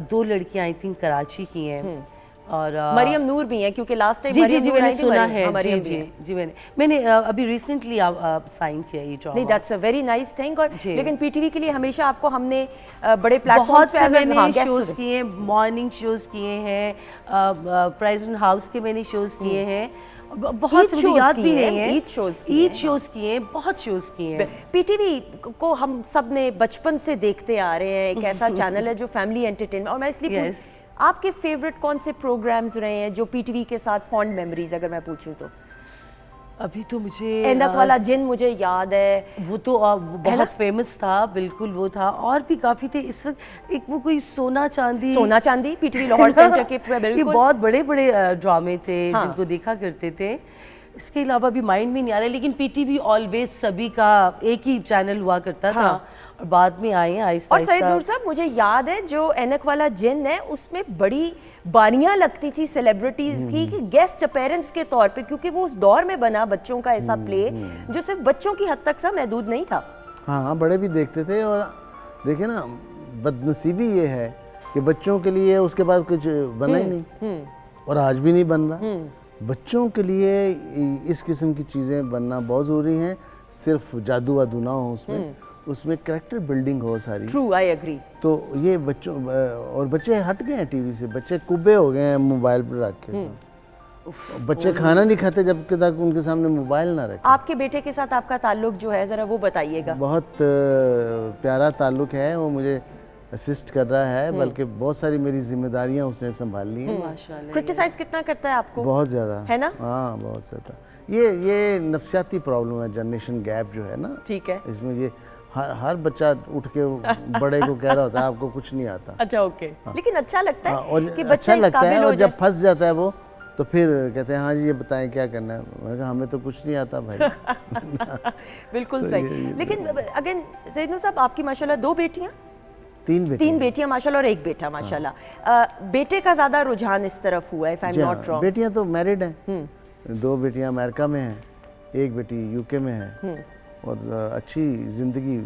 2 लड़कियाँ आई थिंक कराची की हैं, और मरियम नूर भी हैं, क्योंकि लास्ट टाइम जी मैंने सुना है। जी मैंने अभी रिसेंटली साइन किया ये ड्रामा। नहीं, that's a very nice thing. और लेकिन पीटीवी के लिए हमेशा आपको हमने बड़े प्लेटफॉर्म्स बहुत पे से मैंने गेस्ट शोज किए हैं, मॉर्निंग शोज किए हैं, प्रेसिडेंट हाउस के मैंने शोज किए हैं, बहुत से मुझे याद भी नहीं है। ईद शोज किए हैं, बहुत शोज किए हैं। पीटीवी को हम सब ने बचपन से देखते आ रहे हैं, एक ऐसा चैनल है जो फैमिली एंटरटेनमेंट। और मैं इसलिए आपके फेवरेट कौन से प्रोग्राम्स रहे हैं जो पीटीवी के साथ फॉन्ड मेमोरीज अगर मैं पूछूं तो? अभी तो मुझे ऐनक वाला जिन मुझे याद है, वो तो बहुत फेमस था, बिल्कुल वो था। और भी काफी थे इस वक्त, एक वो कोई सोना चांदी पीटीवी लाहौर सेंटर के ये बहुत बड़े ड्रामे थे जिनको देखा करते थे। इसके अलावा भी माइंड में नहीं आ रहा, लेकिन पीटीवी ऑलवेज सभी का एक ही चैनल हुआ करता था, और बाद में आए हैं आहिस्ता आहिस्ता। और सैयद नूर साहब, मुझे याद है जो ऐनक वाला जिन है उसमें बड़ी बानियां लगती थी सेलिब्रिटीज की कि गेस्ट अपीयरेंस के तौर पे, क्योंकि वो उस दौर में बना बच्चों का ऐसा प्ले जो सिर्फ बच्चों की हद तक सा महदूद नहीं था। हाँ, बड़े भी देखते थे। और देखिए ना, बदनसीबी ये है कि बच्चों के लिए उसके बाद कुछ बना ही नहीं, और आज भी नहीं बन रहा। बच्चों के लिए इस किस्म की चीज़ें बनना बहुत ज़रूरी हैं। सिर्फ जादू वादू ना हो उसमें कैरेक्टर बिल्डिंग हो सारी। True, I agree. तो ये बच्चों, और बच्चे हट गए हैं टीवी से, बच्चे कुब्बे हो गए हैं मोबाइल पर रख के। बच्चे खाना नहीं खाते जब तक उनके सामने मोबाइल ना रखे। आपके बेटे के साथ आपका ताल्लुक जो है, जरा वो बताइएगा। बहुत प्यारा ताल्लुक है, वो मुझे असिस्ट कर रहा है, बल्कि बहुत सारी मेरी जिम्मेदारियां उसने संभाल ली हैं। माशाल्लाह। क्रिटिसाइज कितना करता है आपको? बहुत ज़्यादा है ना? हाँ, बहुत ज़्यादा। ये नफ्सियाती प्रॉब्लम है, जनरेशन गैप जो है ना, ठीक है, इसमें ये हर बच्चा उठ के बड़े को कह रहा होता है आपको कुछ नहीं आता। अच्छा, ओके। लेकिन अच्छा लगता है और कि अच्छा लगता है, और जब फंस जाता है वो तो फिर कहते हैं हाँ जी ये बताएं क्या करना है। मैंने कहा हमें तो कुछ नहीं आता भाई। बिल्कुल सही। लेकिन अगेन सैयद नूर साहब, आपकी माशाल्लाह 2 बेटियां? 3 बेटियां माशाल्लाह, और 1 बेटा माशाल्लाह। बेटे का ज्यादा रुझान इस तरफ हुआ है, if I am not wrong. बेटियां तो मैरिड हैं, 2 बेटियां अमेरिका में हैं, 1 बेटी यूके में है, और अच्छी जिंदगी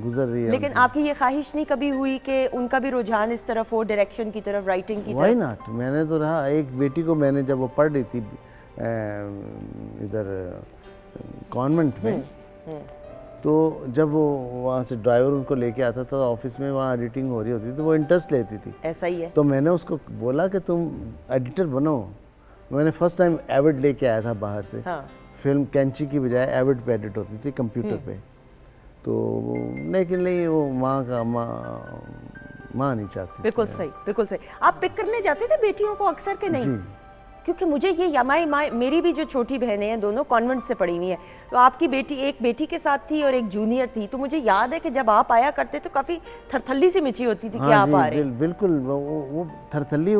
गुजर रही है। लेकिन आपकी ये ख्वाहिश नहीं कभी हुई कि उनका भी रुझान इस तरफ हो, डायरेक्शन की तरफ, राइटिंग की तरफ? Why not. मैंने तो रहा, एक बेटी को मैंने जब वो पढ़ रही थी इधर कॉन्वेंट में, तो जब वो वहाँ से ड्राइवर उनको लेके आता था ऑफिस में, वहाँ एडिटिंग हो रही होती थी, तो वो इंटरेस्ट लेती थी। ऐसा ही है। तो मैंने उसको बोला कि तुम एडिटर बनो। मैंने फर्स्ट टाइम एविड लेके आया था बाहर से। फिल्म कैंची की बजाय एविड पे एडिट होती थी कंप्यूटर पे। तो लेकिन नहीं, वो माँ नहीं चाहती। बिल्कुल सही, बिल्कुल सही। आप पिक करने जाते थे बेटियों को अक्सर के नहीं? जी। क्योंकि मुझे ये मेरी भी जो छोटी बहनें हैं दोनों कॉन्वेंट से पढ़ी हुई हैं, तो आपकी बेटी एक बेटी के साथ थी और एक जूनियर थी, तो मुझे याद है कि जब आप आया करते तो काफ़ी थरथल्ली सी मची होती थी कि आप आ रहे हैं। बिल्कुल, वो थरथल्ली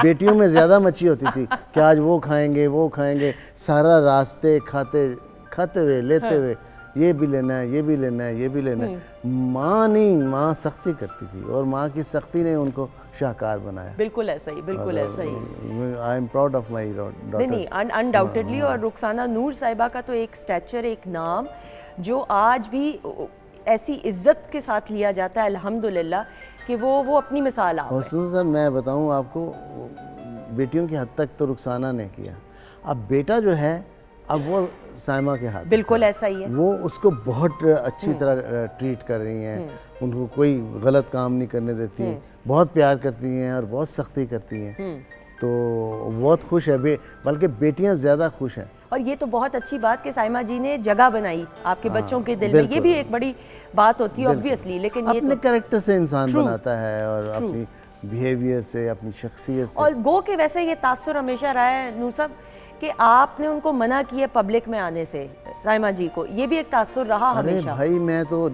बेटियों में ज़्यादा मची होती थी कि आज वो खाएंगे, सारा रास्ते खाते हुए लेते हुए ये भी लेना है, ये भी लेना है, ये भी लेना है। माँ नहीं, माँ सख्ती करती थी, और माँ की सख्ती ने उनको शाहकार बनाया। बिल्कुल ऐसा ही, बिल्कुल ऐसा ही। I am proud of my daughter. नहीं, अनडाउटेडली। और रुखसाना नूर साहिबा का तो एक स्टैचर, एक नाम जो आज भी ऐसी इज्जत के साथ लिया जाता है, अल्हम्दुलिल्लाह। कि वो अपनी मिसाल आप और हैं। सुनो सर, मैं बताऊं आपको, बेटियों की हद तक तो रुखसाना ने किया। अब बेटा जो है, अब वो साइमा के हाथ, बिल्कुल ऐसा ही है। वो उसको बहुत अच्छी तरह ट्रीट कर रही हैं, उनको कोई गलत काम नहीं करने देती, बहुत प्यार करती हैं और बहुत सख्ती करती हैं, तो बहुत खुश है। बल्कि बेटियां ज़्यादा खुश हैं। और ये तो बहुत अच्छी बात कि साइमा जी ने जगह बनाई आपके बच्चों के दिल में, ये बिल्कुल। भी एक बड़ी बात होती है ऑब्वियसली। लेकिन ये अपने तो कैरेक्टर से इंसान True. बनाता है और अपनी बिहेवियर से, अपनी शख्सियत से। और गो के वैसे ये तासुर हमेशा रहा है नूर साहब कि आपने उनको मना किया पब्लिक में आने से, साइमा जी को, ये भी एक तासुर रहा अरे हमेशा भाई, मैं तो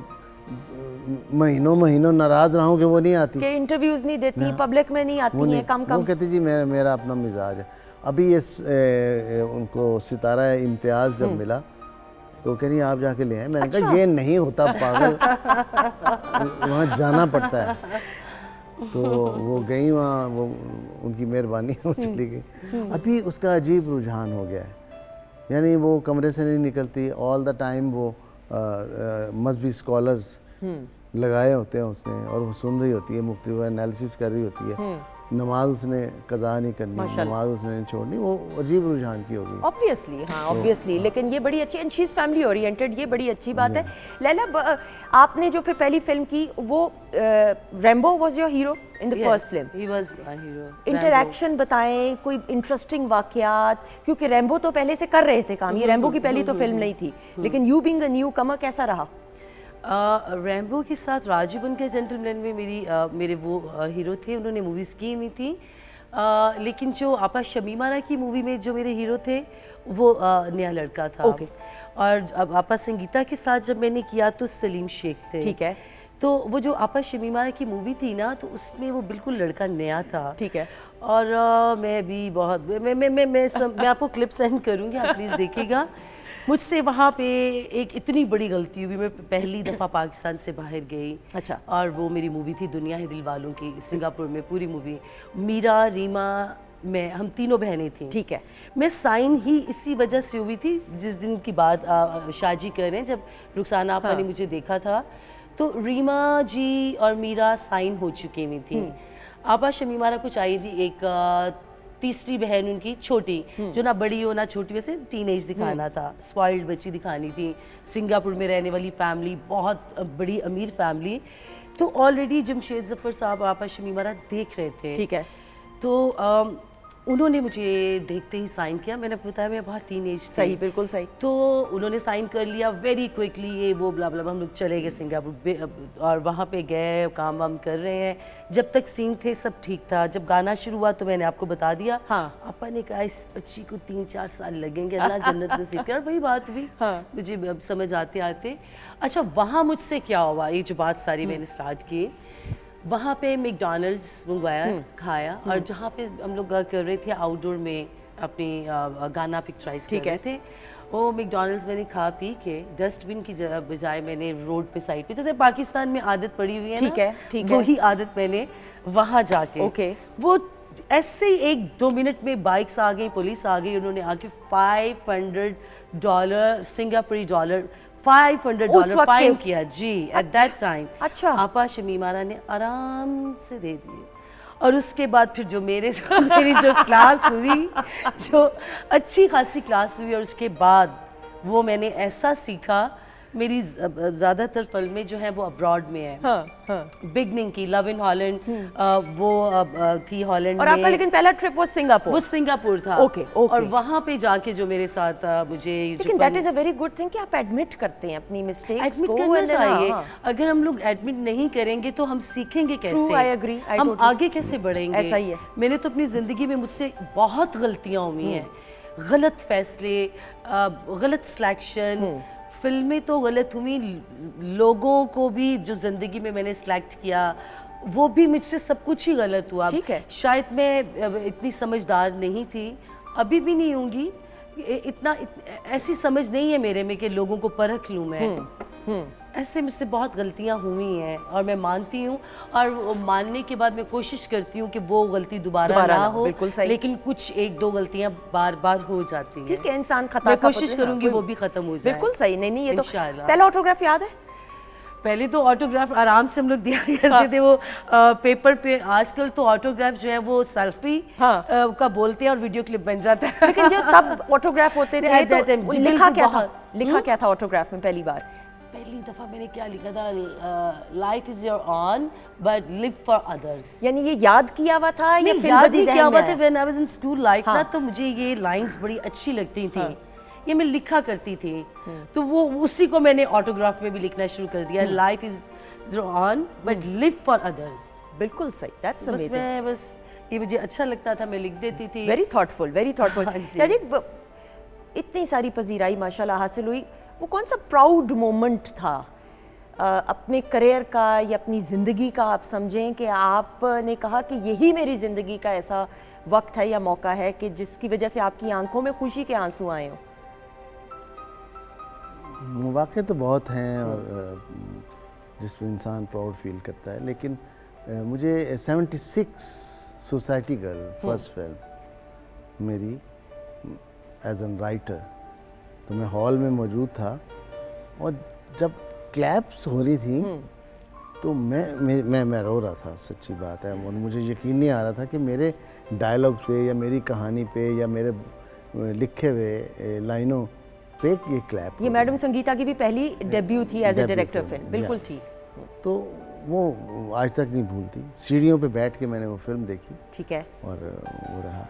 महीनों महीनों नाराज रहा हूँ कि वो नहीं आती, कि इंटरव्यूज नहीं देती, पब्लिक में नहीं वो आती हैं, कम वो कम। कहती जी मेरा अपना मिजाज है। अभी ये उनको सितारा इम्तियाज़ जब मिला तो कह रही आप जाके ले आए। मैंने कहा ये नहीं होता पागल, वहाँ जाना पड़ता है। तो वो गई वहाँ, वो उनकी मेहरबानी वो चली गई। अभी उसका अजीब रुझान हो गया है, यानी वो कमरे से नहीं निकलती, ऑल द टाइम वो मस्ट बी स्कॉलर्स लगाए होते हैं उसने, और वो सुन रही होती है, मुख्तलिफ एनालिसिस कर रही होती है। नमाज उसने कज़ा नहीं करनी, नमाज उसने नहीं छोड़नी, वो अजीब रुझान की होगी। ऑब्वियसली, हाँ ऑब्वियसली। लेकिन ये बड़ी अच्छी, and she is family oriented, ये बड़ी अच्छी बात है। लैला, आपने जो फिर पहली फिल्म की, वो Rambo was your hero in the first film. He was my hero. Interaction बताएं, कोई इंटरेस्टिंग वाकयात, क्योंकि रैम्बो तो पहले से कर रहे थे काम, ये रैम्बो की पहली तो फिल्म नहीं थी, लेकिन यू बीइंग अ न्यू कमर कैसा रहा? रैम्बो के साथ राजू बन के जेंटलमैन में मेरे वो हीरो थे, उन्होंने मूवीज़ की हुई थी। लेकिन जो आपा शमीमारा की मूवी में जो मेरे हीरो थे वो नया लड़का था। Okay. और अब आपा संगीता के साथ जब मैंने किया तो सलीम शेख थे। ठीक है। तो वो जो आपा शमीमारा की मूवी थी ना, तो उसमें वो बिल्कुल लड़का नया था। ठीक है। और मैं भी बहुत मैं आपको क्लिप सेंड करूँगी, आप प्लीज़ देखिएगा। मुझसे वहाँ पे एक इतनी बड़ी गलती हुई, मैं पहली दफ़ा पाकिस्तान से बाहर गई। अच्छा। और वो मेरी मूवी थी दुनिया है दिल वालों की, सिंगापुर में पूरी मूवी। मीरा, रीमा, मैं, हम तीनों बहनें थी। ठीक है। मैं साइन ही इसी वजह से हुई थी, जिस दिन की बात शाजी कर रहे हैं, जब रुखसाना आपा ने मुझे देखा था, तो रीमा जी और मीरा साइन हो चुकी हुई थी। आपा शमीमारा कुछ आई थी, एक तीसरी बहन उनकी छोटी, जो ना बड़ी हो ना छोटी, वैसे टीनेज दिखाना था, स्पॉइल्ड बच्ची दिखानी थी, सिंगापुर में रहने वाली फैमिली, बहुत बड़ी अमीर फैमिली। तो ऑलरेडी जमशेद जफर साहब आपा शमीमारा देख रहे थे। ठीक है। तो उन्होंने मुझे देखते ही साइन किया। मैंने बताया मैं बहुत टीनेज थी। सही, बिल्कुल सही। तो उन्होंने साइन कर लिया वेरी क्विकली, ये वो ब्ला ब्ला। हम लोग चले गए सिंगापुर और वहाँ पे गए, काम वाम कर रहे हैं। जब तक सीन थे सब ठीक था। जब गाना शुरू हुआ तो मैंने आपको बता दिया। हाँ। आपा ने कहा इस बच्ची को 3-4 साल लगेंगे, अल्लाह जन्नत नसीब करे। और वही बात हुई। हाँ। मुझे अब समझ आते आते। अच्छा, वहाँ मुझसे क्या हुआ, ये जो बात सारी मैंने स्टार्ट की, वहाँ पे मैकडॉनल्ड्स मंगवाया, खाया, और जहाँ पे हम लोग कर रहे थे आउटडोर में अपनी गाना पिक्चराइज कर रहे थे, वो मैकडॉनल्ड्स मैंने खा पी के डस्टबिन की बजाय मैंने रोड पे साइड पे, जैसे पाकिस्तान में आदत पड़ी हुई है ठीक ना, है, ठीक है। वही आदत मैंने वहाँ जाके। Okay. वो ऐसे ही 1-2 मिनट में बाइक्स आ गई, पुलिस आ गई, उन्होंने आके $500 सिंगापुरी डॉलर, $500 फाइन किया जी एट दैट टाइम। अच्छा। आपा शमीमारा ने आराम से दे दिए। और उसके बाद फिर जो मेरी जो क्लास हुई, जो अच्छी खासी क्लास हुई, और उसके बाद वो मैंने ऐसा सीखा। मेरी ज़्यादातर फिल्में जो हैं वो अब्रॉड में हैं। हाँ, हाँ। बिगनिंग की लव इन हॉलैंड, वो थी हॉलैंड और में। आपका लेकिन पहला ट्रिप वो सिंगापुर? वो सिंगापुर था। Okay, okay. और वहाँ पे जाके जो मेरे साथ मुझे लेकिन that is a very good thing कि आप एडमिट करते हैं अपनी मिस्टेक्स एडमिट को। करना and then, चाहिए। हाँ, अगर हम लोग एडमिट नहीं करेंगे तो हम सीखेंगे कैसे? True, I agree, I हम totally- आगे कैसे बढ़ेंगे? ऐसा ही है। मैंने तो अपनी ज़िंदगी में, मुझसे बहुत गलतियाँ हुई हैं, गलत फैसले, गलत सिलेक्शन, फिल्में तो गलत हुई, लोगों को भी जो ज़िंदगी में मैंने सिलेक्ट किया वो भी मुझसे सब कुछ ही गलत हुआ। ठीक है। शायद मैं इतनी समझदार नहीं थी, अभी भी नहीं होंगी, ऐसी समझ नहीं है मेरे में कि लोगों को परख लूँ मैं। ऐसे मुझसे बहुत गलतियाँ हुई हैं और मैं मानती हूँ, और वो मानने के बाद मैं कोशिश करती हूँ कि वो गलती दोबारा ना हो। बिल्कुल सही। लेकिन कुछ 1-2 गलतियाँ बार बार हो जाती हैं। ठीक है, इंसान खता मैं का कोशिश पुतला, करूँगी हाँ, वो भी खत्म हो जाए। बिल्कुल सही। नहीं, ये तो इंशाल्लाह। पहला ऑटोग्राफ याद है? पहले तो ऑटोग्राफ आराम से हम लोग दिया करते थे वो पेपर पे। आजकल तो ऑटोग्राफ जो है वो सेल्फी का बोलते हैं और वीडियो क्लिप बन जाता है। लेकिन जो तब ऑटोग्राफ होते थे At that तो time, जी, लिखा बिल्कुल क्या था? बहुत। लिखा क्या था ऑटोग्राफ में पहली बार? पहली दफा मैंने क्या लिखा था, life is your on but live for others. यानी ये याद किया हुआ था या नहीं, फिर याद बदी नहीं ज़हन क्या में हुआ था। आया? When I was in school life हाँ। ना, तो मुझे ये लाइंस बड़ी अच्छी लगती थी। ये मैं लिखा करती थी, तो वो उसी को मैंने ऑटोग्राफ में भी लिखना शुरू कर दिया। Life is your on but live for others. बिल्कुल सही, दैट्स बस अमेजिंग, मैं बस ये मुझे अच्छा लगता था, मैं लिख देती थी। Very thoughtful, very thoughtful. हाँ जी। यानी इतनी सारी पजीराई माशाल्लाह हासिल हुई, वो कौन सा प्राउड मोमेंट था अपने करियर का या अपनी ज़िंदगी का, आप समझें कि आपने कहा कि यही मेरी ज़िंदगी का ऐसा वक्त है या मौका है कि जिसकी वजह से आपकी आंखों में खुशी के आंसू आए हों? मौके तो बहुत हैं और जिसमें इंसान प्राउड फील करता है, लेकिन मुझे 76 सोसाइटी गर्ल फर्स्ट फिल्म मेरी एज एन राइटर, तो मैं हॉल में मौजूद था और जब क्लैप्स हो रही थी तो मैं रो रहा था, सच्ची बात है। और मुझे यकीन नहीं आ रहा था कि मेरे डायलॉग पे या मेरी कहानी पे या मेरे लिखे हुए लाइनों पे ये क्लैप। ये मैडम संगीता की भी पहली डेब्यू थी एज ए डायरेक्टर फिल्म, बिल्कुल ठीक। तो वो आज तक नहीं भूलती। सीढ़ियों पे बैठ के मैंने वो फिल्म देखी, ठीक है। और वो रहा।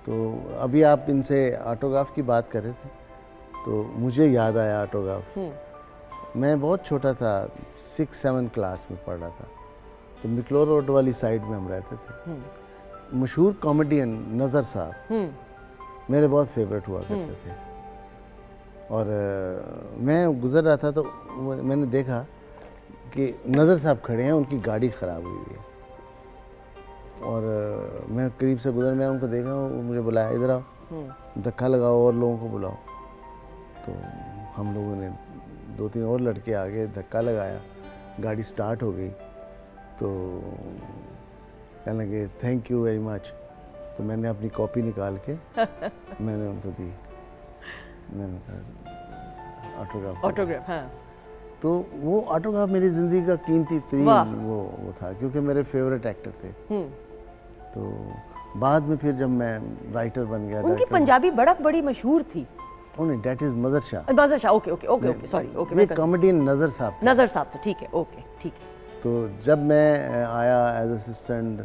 तो अभी आप इनसे ऑटोग्राफ की बात कर रहे थे तो मुझे याद आया ऑटोग्राफ। मैं बहुत छोटा था, 6-7 क्लास में पढ़ रहा था, तो मिकलोर रोड वाली साइड में हम रहते थे। मशहूर कॉमेडियन नज़र साहब मेरे बहुत फेवरेट हुआ करते थे, और मैं गुज़र रहा था तो मैंने देखा कि नज़र साहब खड़े हैं, उनकी गाड़ी ख़राब हुई है, और मैं करीब से गुज़र, मैं उनको देखा, वो मुझे बुलाया, इधर आओ, धक्का लगाओ और लोगों को बुलाओ। तो हम लोगों ने 2-3 और लड़के आ गए, धक्का लगाया, गाड़ी स्टार्ट हो गई। तो कहने लगे थैंक यू वेरी मच। तो मैंने अपनी कॉपी निकाल के मैंने उनको दी, मैंने कहा ऑटोग्राफ। ऑटोग्राफ, हाँ। तो वो ऑटोग्राफ मेरी ज़िंदगी का कीमती तरीन वो था, क्योंकि मेरे फेवरेट एक्टर थे। तो बाद में फिर जब मैं राइटर बन गया, उनकी पंजाबी बड़क बड़ी मशहूर थी। नहीं, डेट इज मजर शाह। मजर Shah, okay okay okay okay, sorry, okay. ये कॉमेडियन नज़र साहब थे। नज़र साहब थे, ठीक है, ओके, ठीक है। तो जब मैं आया एज असिस्टेंट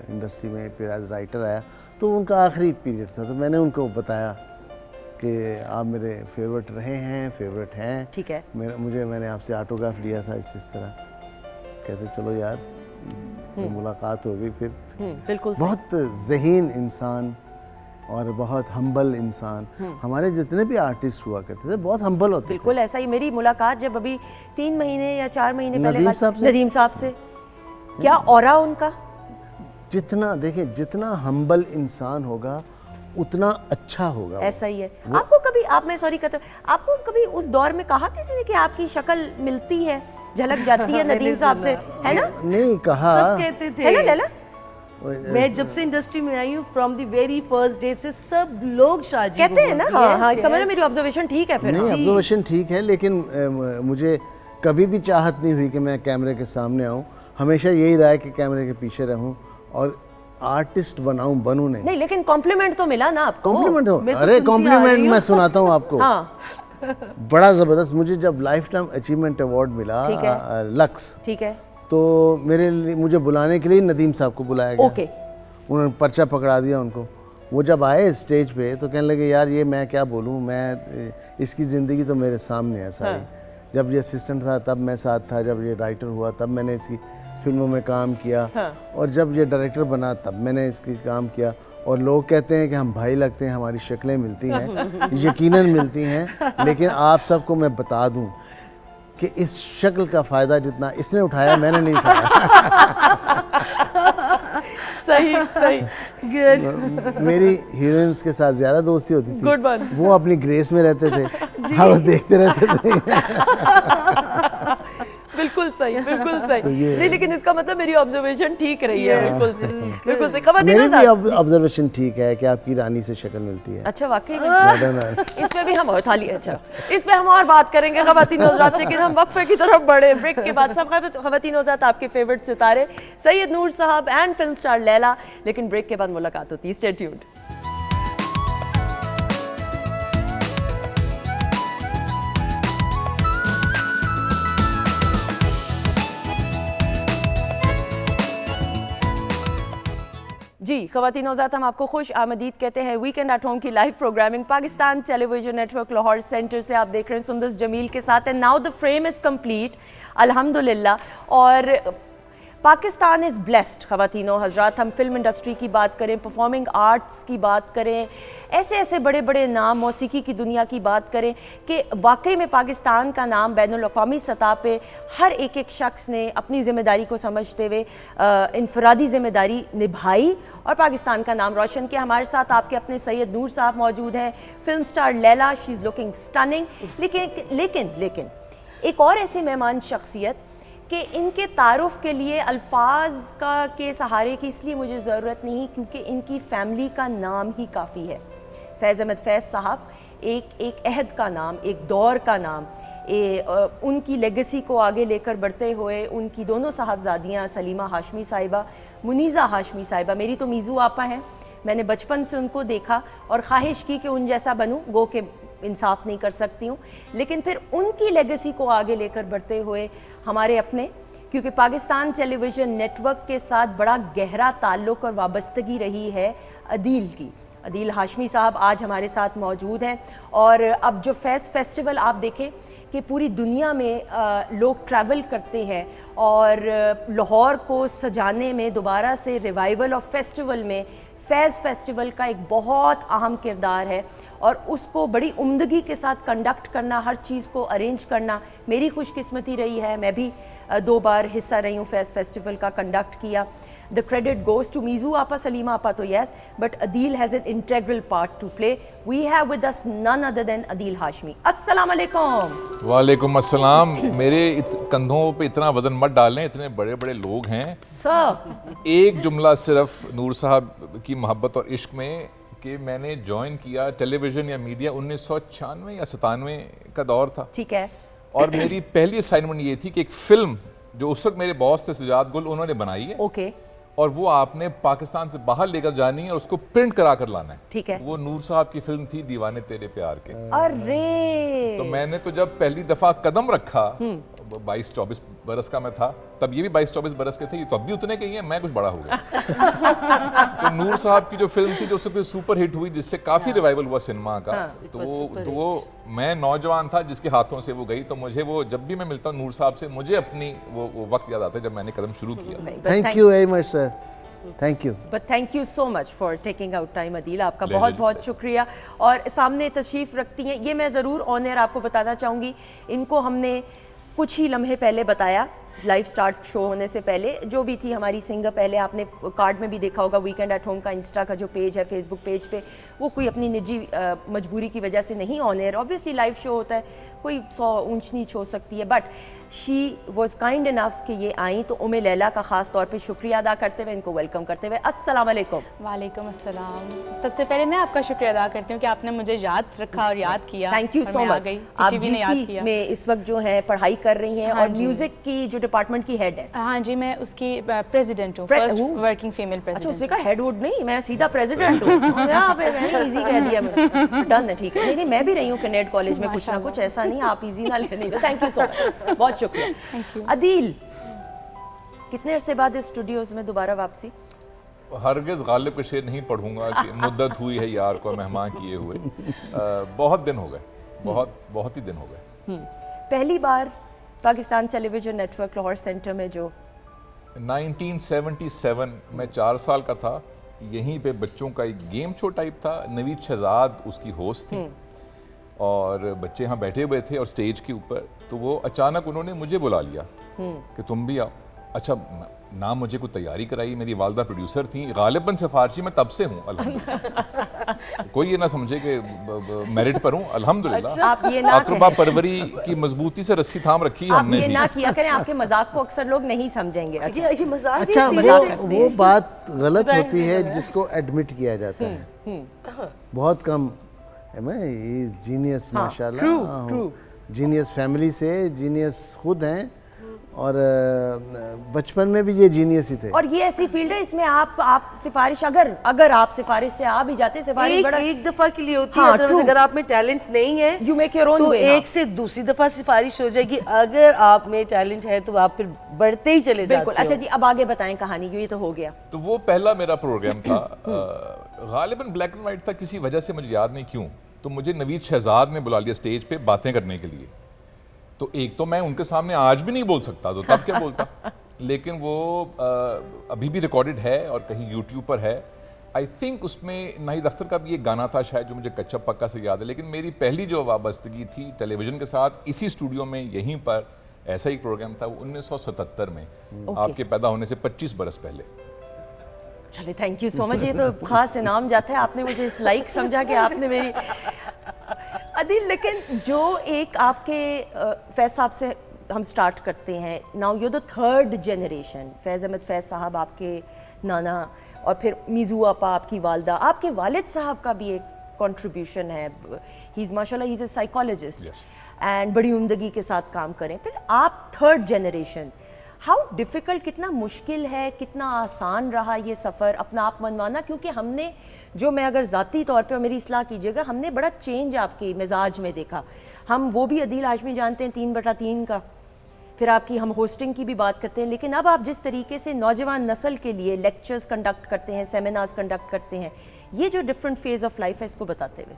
इंडस्ट्री में, फिर एज राइटर आया, तो उनका आखिरी पीरियड था, तो मैंने उनको बताया कि आप मेरे फेवरेट रहे हैं, फेवरेट हैं, ठीक है। मैंने आपसे ऑटोग्राफ लिया था इस तरह। कहते चलो यार, मुलाकात हो गई फिर। बिल्कुल बहुत ज़हीन इंसान और बहुत हम्बल इंसान। हमारे जितने भी आर्टिस्ट हुआ करते थे बहुत हम्बल होते थे। बिल्कुल ऐसा ही। मेरी मुलाकात जब अभी 3 महीने या 4 महीने पहले नदीम साहब से। नदीम साहब से, क्या ऑरा उनका, जितना देखें, जितना हम्बल इंसान होगा उतना अच्छा होगा। ऐसा ही है। आपको कभी, आप, मैं सॉरी कहता हूँ, आपको कभी उस दौर में कहा किसी ने कि आपकी शक्ल मिलती है, झलक जाती है नदीम साहब से, है ना? नहीं कहा, सब कहते थे, है ना लैला? मैं जब से इंडस्ट्री में आई हूँ, from the very first day से सब लोग शाजी कहते हैं ना। हाँ हाँ, इसका मतलब मेरी ऑब्जर्वेशन ठीक है फिर। नहीं, ऑब्जर्वेशन ठीक है, लेकिन मुझे कभी भी चाहत नहीं हुई कि मैं कैमरे के सामने आऊँ। हमेशा यही रहा है कि कैमरे के पीछे रहूँ और आर्टिस्ट बनूँ नहीं। लेकिन कॉम्प्लीमेंट तो मिला ना आपको। कॉम्प्लीमेंट हो, मैं तो अरे सुनती आ कॉम्प्लीमेंट रही हूँ। मैं सुनाता हूँ आपको। हाँ, बड़ा ज़बरदस्त। मुझे जब लाइफ टाइम अचीवमेंट अवार्ड मिला लक्स, ठीक है, तो मुझे बुलाने के लिए नदीम साहब को बुलाया गया। ओके। उन्होंने पर्चा पकड़ा दिया उनको। वो जब आए स्टेज पे तो कहने लगे यार ये मैं क्या बोलूँ, मैं इसकी ज़िंदगी तो मेरे सामने है सारी। जब ये असिस्टेंट था तब मैं साथ था, जब ये राइटर हुआ तब मैंने इसकी फिल्मों में काम किया, और जब ये डायरेक्टर बना तब मैंने इसकी काम किया। और लोग कहते हैं कि हम भाई लगते हैं, हमारी शक्लें मिलती हैं, यकीनन मिलती हैं, लेकिन आप सबको मैं बता दूं कि इस शक्ल का फ़ायदा जितना इसने उठाया मैंने नहीं उठाया। सही सही, गुड। मेरी हीरोइंस के साथ ज़्यादा दोस्ती होती थी, Good one. वो अपनी ग्रेस में रहते थे, हाँ वो देखते रहते थे। बिल्कुल सही, बिल्कुल सही। ये- नहीं, लेकिन इसका मतलब मेरी ऑब्जर्वेशन ठीक रही है। बिल्कुल सही, बिल्कुल सही। खवातीन मेरी भी हज़रात, ऑब्जर्वेशन ठीक है कि आपकी रानी से शक्ल मिलती है। अच्छा वाकई में मॉडर्न है। इसमें भी हम और थाली, अच्छा इसमें हम और बात करेंगे खवातीन हज़रात, लेकिन हम वक्फे की तरफ बढ़े। ब्रेक के बाद सब खवातीन हज़रात आपके फेवरेट सितारे सैयद नूर साहब एंड फिल्म स्टार लैला, लेकिन ब्रेक के बाद मुलाकात होती है। Stay tuned. जी खवातीन हज़रात, हम आपको खुश आमदीद कहते हैं वीकेंड एट होम की live programming Pakistan television network Lahore centre से आप देख रहे हैं सुंदस जमील के साथ। And now the frame is complete अल्हम्दुलिल्लाह। और पाकिस्तान इज़ ब्लेस्ड खवातीनों हज़रात। हम फिल्म इंडस्ट्री की बात करें, परफॉर्मिंग आर्ट्स की बात करें, ऐसे ऐसे बड़े बड़े नाम, मौसीकी की दुनिया की बात करें कि वाकई में पाकिस्तान का नाम बैनुल-अक़वामी सतह पे हर एक एक शख्स ने अपनी ज़िम्मेदारी को समझते हुए इनफरादी ज़िम्मेदारी निभाई और पाकिस्तान का नाम रोशन किया। हमारे साथ आपके अपने सैयद नूर साहब मौजूद हैं, film star Laila, she is looking stunning. लेकिन एक और ऐसी मेहमान शख्सियत कि इनके तारुफ के लिए अल्फाज के सहारे की इसलिए मुझे ज़रूरत नहीं, क्योंकि इनकी फैमिली का नाम ही काफ़ी है। फैज़ अहमद फैज़ साहब एक अहद का नाम, एक दौर का नाम, उनकी लेगेसी को आगे लेकर बढ़ते हुए उनकी दोनों साहबजादियाँ सलीमा हाशमी साहिबा, मुनीज़ा हाशमी साहिबा, मेरी तो मीज़ू आपा हैं। मैंने बचपन से उनको देखा और ख्वाहिश की कि उन जैसा बनूं, गो के इंसाफ नहीं कर सकती हूँ, लेकिन फिर उनकी लेगेसी को आगे लेकर बढ़ते हुए हमारे अपने, क्योंकि पाकिस्तान टेलीविज़न नेटवर्क के साथ बड़ा गहरा ताल्लुक़ और वाबस्तगी रही है अदील की। अदील हाशमी साहब आज हमारे साथ मौजूद हैं। और अब जो फैज़ फेस्टिवल आप देखें कि पूरी दुनिया में लोग ट्रैवल करते हैं और लाहौर को सजाने में, दोबारा से रिवाइवल ऑफ फेस्टिवल में फैज़ फेस्टिवल का एक बहुत अहम किरदार है और उसको बड़ी उम्दगी के साथ कंडक्ट करना, हर चीज़ को अरेंज करना मेरी खुशकिस्मती रही है। मैं भी 2 बार हिस्सा रही हूँ फैज़ फेस्टिवल का, कंडक्ट किया। The credit goes to Meezu आपा, सलीमा आपा तो yes, but Adeel has an integral part to play. We have with us none other than Adeel Hashmi. अस्सलाम वालेकुम। वालेकुम अस्सलाम। मेरे कंधों पे इतना वजन मत डालें, इतने बड़े बड़े लोग हैं। सर एक जुमला सिर्फ नूर साहब की मोहब्बत और इश्क में कि मैंने ज्वाइन किया टेलीविज़न या मीडिया 1996 या 97 का दौर था, ठीक है, और मेरी पहली असाइनमेंट ये थी कि एक फ़िल्म जो उस वक्त मेरे बॉस थे सुजात गुल, उन्होंने बनाई है ओके, और वो आपने पाकिस्तान से बाहर लेकर जानी है और उसको प्रिंट करा कर लाना है। ठीक है। वो नूर साहब की फिल्म थी दीवाने तेरे प्यार के। अरे तो मैंने तो जब पहली दफा कदम रखा, 22-24 बरस का मैं था तब, ये भी 22-24 बरस के थे, ये तो अब भी उतने के ही हैं, मैं कुछ बड़ा हो गया। तो नूर साहब की जो फिल्म थी जो उससे सुपर हिट हुई, जिससे काफी रिवाइवल हुआ सिनेमा का, तो वो मैं नौजवान था जिसके हाथों से वो गई। तो मुझे वो, जब भी मैं मिलता हूँ नूर साहब से, मुझे अपनी वो वक्त याद आता है जब मैंने कदम शुरू किया। Thank you very much sir, thank you. But thank you so much for taking out time Adeel, आपका Pleasure, बहुत बहुत शुक्रिया। और सामने तशरीफ़ रखती हैं, ये मैं ज़रूर ऑन एयर आपको बताना चाहूँगी, इनको हमने कुछ ही लम्हे पहले बताया, लाइव स्टार्ट शो होने से पहले, जो भी थी हमारी सिंगर, पहले आपने कार्ड में भी देखा होगा वीकेंड एट होम का इंस्टा का जो पेज है, फेसबुक पेज पे, वो कोई अपनी निजी मजबूरी की वजह से नहीं on air, obviously live show होता है, कोई 100 ऊंच नीच हो सकती है, but she was kind enough कि ये आई। तो उम्मे लैला का ख़ास तौर पे शुक्रिया अदा करते हुए, इनको वेलकम करते हुए, अस्सलाम वालेकुम। वालेकुम अस्सलाम। सबसे पहले मैं आपका शुक्रिया अदा करती हूँ कि आपने मुझे याद रखा और याद किया। थैंक यू और सो मैं आ मच। गई, आप टीवी ने याद जीसी किया। में इस वक्त जो है पढ़ाई कर रही हैं हाँ और जी। म्यूजिक की जो डिपार्टमेंट की हेड है। हाँ जी, मैं उसकी प्रेसिडेंट हूँ, फर्स्ट वर्किंग फीमेल अच्छा, प्रेसिडेंट। उसने कहा हेडवुड नहीं, मैं सीधा प्रेसिडेंट हूँ। यहाँ पे मैंने इजी कह दिया, डन है, ठीक है। नहीं, मैं भी रही हूँ कनेड कॉलेज में, कुछ ना कुछ, ऐसा नहीं आप इजी ना लेने। थैंक यू सो मच, बहुत शुक्रिया। Thank you. अदील, कितने अरसे बाद इस स्टूडियोज में दोबारा वापसी? हरगिज गालिब के शेर नहीं पढ़ूंगा कि मुद्दत हुई है यार को मेहमान किए हुए। बहुत दिन हो गए, बहुत ही दिन हो गए। पहली बार Pakistan television network Lahore centre में जो 1977 में 4 साल का था, यहीं पे बच्चों का एक गेम शो टाइप था, नवीद शहजाद उसकी होस्ट थी और बच्चे यहाँ बैठे हुए थे और स्टेज के ऊपर, तो वो अचानक उन्होंने मुझे बुला लिया कि तुम भी आओ। अच्छा, ना मुझे कोई तैयारी कराई, मेरी वालदा प्रोड्यूसर थी, गालिबन सिफारशी मैं तब से हूँ अल्हम्दुलिल्लाह। कोई ये ना समझे कि मेरिट पर हूँ, अल्हम्दुलिल्लाह। आप ये ना अकरबा परवरी की मजबूती से रस्सी थाम रखी है आप हमने ये भी। ना किया करें, आपके मजाक को अक्सर लोग नहीं समझेंगे। ये मजाक अच्छा, नहीं, वो बात गलत होती है जिसको एडमिट किया जाता है। बहुत कम जीनियस माशाल्लाह, जीनियस फैमिली से, जीनियस खुद हैं और बचपन में भी ये जीनियस ही थे। और ये ऐसी फील्ड है इसमें आप सिफारिश अगर आप सिफारिश से आ भी जाते, सिफारिश बड़ा एक दफा के लिए होती हाँ, है, true. अगर आप में टैलेंट नहीं है You make your own तो way, एक से दूसरी दफा सिफारिश हो जाएगी। अगर आप में टैलेंट है तो आप फिर बढ़ते ही चले जाते बिल्कुल। हो। अच्छा जी, अब आगे बताएं कहानी, ये तो हो गया। तो वो पहला मेरा प्रोग्राम था, गालिबन ब्लैक एंड वाइट था, किसी वजह से मुझे याद नहीं क्यों, तो मुझे नवीद शहजाद ने बुला लिया स्टेज पे बातें करने के लिए। तो एक तो मैं उनके सामने आज भी नहीं बोल सकता, तो तब क्या बोलता, लेकिन वो अभी भी रिकॉर्डेड है और कहीं यूट्यूब पर है। आई थिंक उसमें नाहिद अख्तर का भी एक गाना था शायद, जो मुझे कच्चा पक्का से याद है। लेकिन मेरी पहली जो वाबस्तगी थी टेलीविज़न के साथ, इसी स्टूडियो में यहीं पर ऐसा ही प्रोग्राम था, वो 1977 में, आपके पैदा होने से 25 बरस पहले। चलिए, थैंक यू सो मच। ये तो खास इनाम जाता है, आपने मुझे इस लाइक समझा कि आपने मेरी अदिल। लेकिन जो एक आपके फैज़ साहब से हम स्टार्ट करते हैं, now you the third generation, Faiz Ahmed Faiz Sahab आपके नाना, और फिर मीज़ू आपा आपकी वालदा, आपके वालिद साहब का भी एक कंट्रीब्यूशन है। ही इज़ माशाल्लाह, he is a psychologist and बड़ी उम्दगी के साथ काम करें। फिर आप थर्ड जनरेशन, हाउ डिफ़िकल्ट, कितना मुश्किल है, कितना आसान रहा ये सफ़र अपना आप मनवाना? क्योंकि हमने जो, मैं अगर ज़ाती तौर पे, और मेरी इस्लाह कीजिएगा, हमने बड़ा चेंज आपके मिजाज में देखा। हम वो भी अदील हाशमी जानते हैं 3/3 का, फिर आपकी हम होस्टिंग की भी बात करते हैं, लेकिन अब आप जिस तरीके से नौजवान नस्ल के लिए लेक्चर्स कंडक्ट करते हैं, सेमिनार्स कंडक्ट करते हैं, ये जो डिफरेंट फेज़ ऑफ लाइफ है, इसको बताते हुए।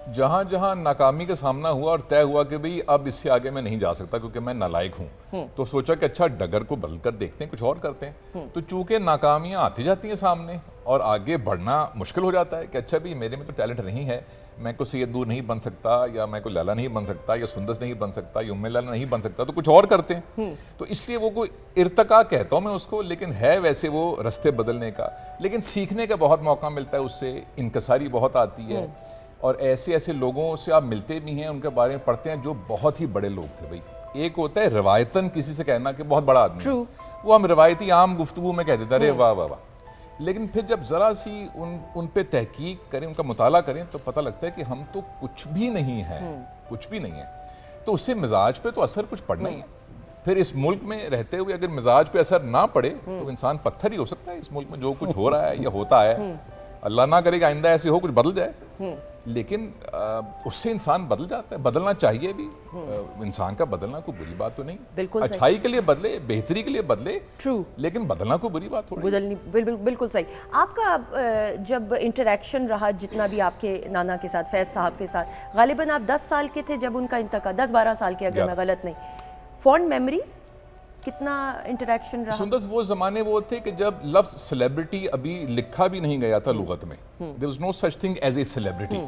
जहाँ जहाँ नाकामी का सामना हुआ और तय हुआ कि भाई अब इससे आगे मैं नहीं जा सकता क्योंकि मैं नालायक हूँ, तो सोचा कि अच्छा डगर को बदल कर देखते हैं, कुछ और करते हैं। तो चूंकि नाकामियाँ आती जाती हैं सामने और आगे बढ़ना मुश्किल हो जाता है कि अच्छा भी मेरे में तो टैलेंट नहीं है, मैं को सैयद नूर नहीं बन सकता, या मैं को लैला नहीं बन सकता, या सुंदस नहीं बन सकता, या उम्मे लैला नहीं बन सकता, तो कुछ और करते हैं। तो इसलिए वो कोई इर्तका कहता हूँ मैं उसको, लेकिन है वैसे वो रास्ते बदलने का। लेकिन सीखने का बहुत मौका मिलता है उससे, इनकसारी बहुत आती है, और ऐसे ऐसे लोगों से आप मिलते भी हैं, उनके बारे में पढ़ते हैं जो बहुत ही बड़े लोग थे। भाई एक होता है रवायतन किसी से कहना कि बहुत बड़ा आदमी है, वो हम रवायती आम गुफ्तगू में कह देते अरे वाह वाह वाह, लेकिन फिर जब ज़रा सी उन पे तहकीक करें, उनका मुताला करें, तो पता लगता है कि हम तो कुछ भी नहीं है, कुछ भी नहीं है। तो उससे मिजाज पे तो असर कुछ पड़ना ही है। फिर इस मुल्क में रहते हुए अगर मिजाज पे असर ना पड़े तो इंसान पत्थर ही हो सकता है। इस मुल्क में जो कुछ हो रहा है या होता है, अल्लाह ना करेगा आइंदा ऐसे हो कुछ बदल जाए, लेकिन उससे इंसान बदल जाता है, बदलना चाहिए भी। इंसान का बदलना कोई बुरी बात तो नहीं, बिल्कुल अच्छाई के लिए बदले, बेहतरी के लिए बदले, ट्रू, लेकिन बदलना कोई बुरी बात थोड़ी। बदलनी बिल्कुल सही। आपका जब इंटरेक्शन रहा जितना भी आपके नाना के साथ, फैज़ साहब के साथ, गालिबन आप 10 साल के थे जब उनका इंतकाल, 10-12 साल के, अगर मैं गलत नहीं, फॉन्ड मेमोरीज, कितना इंटरेक्शन रहा? सुंदस वो जमाने वो थे कि जब लफ्ज सेलिब्रिटी अभी लिखा भी नहीं गया था लुगत में, there was no such thing as a celebrity.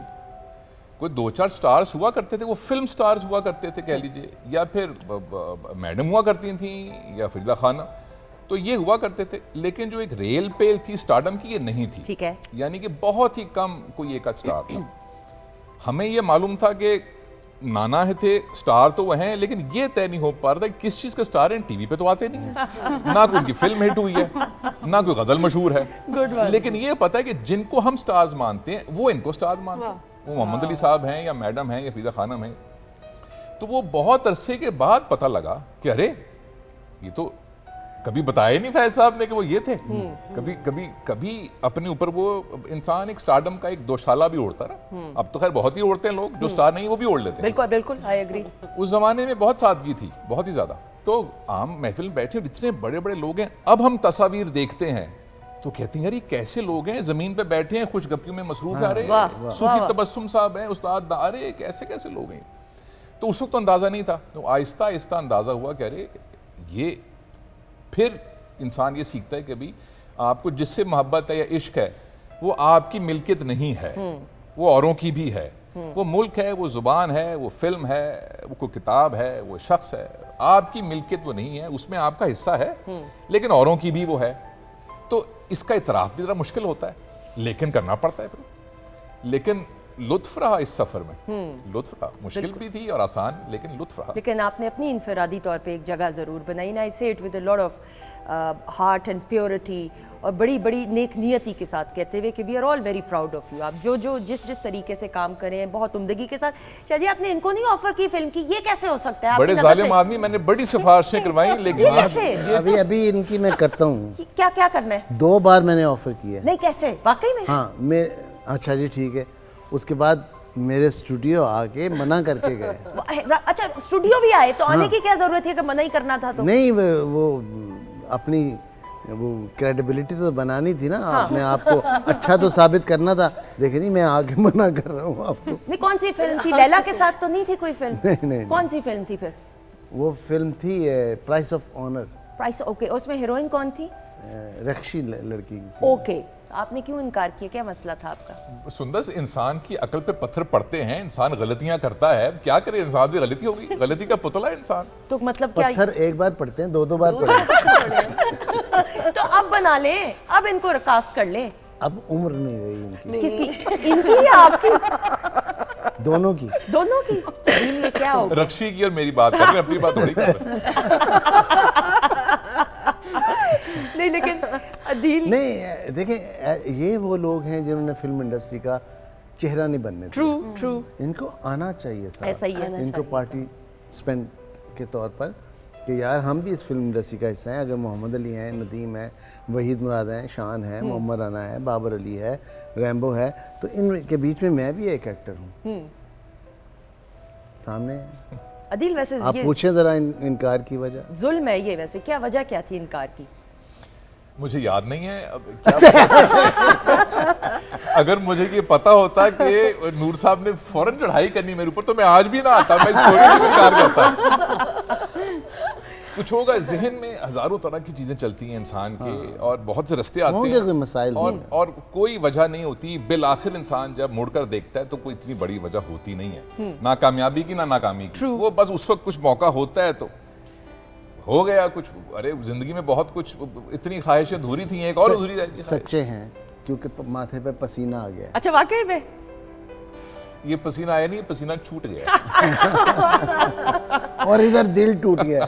कोई 2-4 स्टार्स हुआ करते थे, वो फिल्म स्टार्स हुआ करते थे कह लीजिए, या फिर मैडम हुआ करती थी, या फरीदा खाना, तो ये हुआ करते थे। लेकिन जो एक रेल पेल थी स्टारडम की, ये नहीं थी। ठीक है, यानी कि बहुत ही कम कोई एक स्टार था। हमें ये मालूम था कि नाना है थे, स्टार तो वह हैं, लेकिन ये तय नहीं हो पा रहा था किस चीज़ का स्टार है। टीवी पे तो आते नहीं है, ना कोई उनकी फिल्म हिट हुई है, ना कोई गजल मशहूर है, लेकिन ये पता है कि जिनको हम स्टार्स मानते हैं वो इनको स्टार मानते हैं। वो मोहम्मद अली साहब हैं, या मैडम हैं, या फरीदा खानम हैं। तो वो बहुत अरसे के बाद पता लगा कि अरे ये तो कभी बताया नहीं फैज साहब ने कि वो ये थे। कभी अपने ऊपर वो इंसान एक स्टारडम का एक दोशाला भी ओढ़ता रहा। अब तो खैर बहुत ही ओढ़ते हैं लोग, जो स्टार नहीं वो भी ओढ़ लेते हैं। बिल्कुल बिल्कुल, आई एग्री। उस जमाने में बहुत सादगी थी, बहुत ही ज्यादा। तो आम महफिल में बैठे इतने बड़े बड़े लोग हैं, अब हम तस्वीर देखते हैं तो कहते हैं यार ये कैसे लोग हैं, जमीन पे बैठे हैं, खुशगपियों में मसरूफ है, अरे सूफी तबस्सुम साहब हैं, उस्ताद, अरे कैसे कैसे लोग हैं। तो उस वक्त तो अंदाजा नहीं था, तो आहिस्ता आहिस्ता अंदाजा हुआ कि अरे ये, फिर इंसान ये सीखता है कि भाई आपको जिससे मोहब्बत है या इश्क है वो आपकी मिल्कियत नहीं है, वो औरों की भी है। वो मुल्क है, वो जुबान है, वो फिल्म है, वो कोई किताब है, वो शख्स है, आपकी मिल्कियत वो नहीं है, उसमें आपका हिस्सा है लेकिन औरों की भी वो है। तो इसका इतराफ भी जरा मुश्किल होता है लेकिन करना पड़ता है फिर। लेकिन लुत्फ रहा इस सफर में, लुत्फ रहा, मुश्किल भी थी और आसान, लेकिन लुत्फ रहा। लेकिन आपने अपनी इनफरादी तौर पे एक जगह ज़रूर बनाई ना, आई से it with a lot of heart and purity, और बड़ी बड़ी नेक नियति के साथ कहते हुए कि we are all very proud of you. आप जो जो जिस जिस तरीके से काम कर रहे हैं बहुत उम्दगी के साथ। शाहजी आपने इनको नहीं ऑफर की फिल्म की, ये कैसे हो सकता है? आपकी बड़े नज़र जालिम से- आदमी, मैंने बड़ी सिफारिशें करवाई लेकिन ये आज कैसे? अभी अभी इनकी मैं करता हूँ, क्या क्या करना है? 2 बार मैंने ऑफर किया है। नहीं कैसे वाकई में? हाँ मैं, अच्छा जी ठीक है। उसके बाद मेरे स्टूडियो आके मना करके गए। अच्छा स्टूडियो भी आए तो आने की क्या जरूरत है कि मना ही करना था? तो नहीं वो अपनी वो क्रेडिबिलिटी तो बनानी थी ना, अपने आप को अच्छा तो साबित करना था। देखे नहीं मैं आगे मना कर रहा हूँ आपको। नहीं कौन सी फिल्म थी? लैला के साथ तो नहीं थी कोई फिल्म? नहीं। कौन सी फिल्म थी फिर? वो फिल्म थी price of honour, price, okay. उसमें हीरोइन कौन थी? रक्षी लड़की थी। ओके, आपने क्यों इनकार किया? क्या मसला था आपका? सुंदर, इंसान की अकल पे पत्थर पड़ते हैं, इंसान गलतियां करता है, क्या करे, इंसान से गलती होगी, गलती का पुतला है इंसान। तो मतलब क्या? पत्थर एक बार पड़ते हैं, 2 बार पड़े। तो अब बना ले, अब इनको कास्ट कर ले। अब उम्र नहीं रही इनकी, किसकी? इनकी या आपकी? दोनों की। दोनों की? दिल में क्या होगा? रक्षी की और मेरी बात कर रहे हैं, अपनी बात थोड़ी कर रहे हैं। नहीं लेकिन अदील, नहीं देखें, ये वो लोग हैं जिन्होंने फिल्म इंडस्ट्री का चेहरा नहीं बनने दिया। ट्रू, इनको आना चाहिए था, ऐसा ही है। इनको पार्टिसिपेंट के तौर पर कि यार हम भी इस फिल्म इंडस्ट्री का हिस्सा हैं। अगर मोहम्मद अली हैं, नदीम है, वहीद मुराद हैं, शान है, मोहम्मद राना है, बाबर अली है, रैम्बो है, तो इनके बीच में मैं भी एक एक्टर हूँ सामने। अदील वैसे आप ये पूछें जरा इनकार की वजह। जुल्म है ये, वैसे क्या वजह क्या थी इनकार की? मुझे याद नहीं है अब क्या अगर मुझे ये पता होता कि नूर साहब ने फौरन चढ़ाई करनी मेरे ऊपर तो मैं आज भी ना आता, मैं इस प्रोग्राम में इनकार करता। कुछ होगा जहन में, हजारों तरह की चीजें चलती हैं इंसान के, और बहुत से रास्ते आते होंगे हैं, कोई मसाइल होंगे। और कोई वजह नहीं होती। बिल इंसान जब मुड़कर देखता है तो कोई इतनी बड़ी वजह होती नहीं है, ना कामयाबी की ना नाकामी की। वो बस उस वक्त कुछ मौका होता है तो हो गया कुछ। अरे जिंदगी में बहुत कुछ, इतनी ख्वाहिशें अधूरी थी, एक और अधूरी रह गई। सच्चे हैं क्योंकि माथे पे पसीना आ गया। अच्छा वाकई में? ये पसीना आया नहीं, पसीना छूट गया। और इधर दिल टूट गया।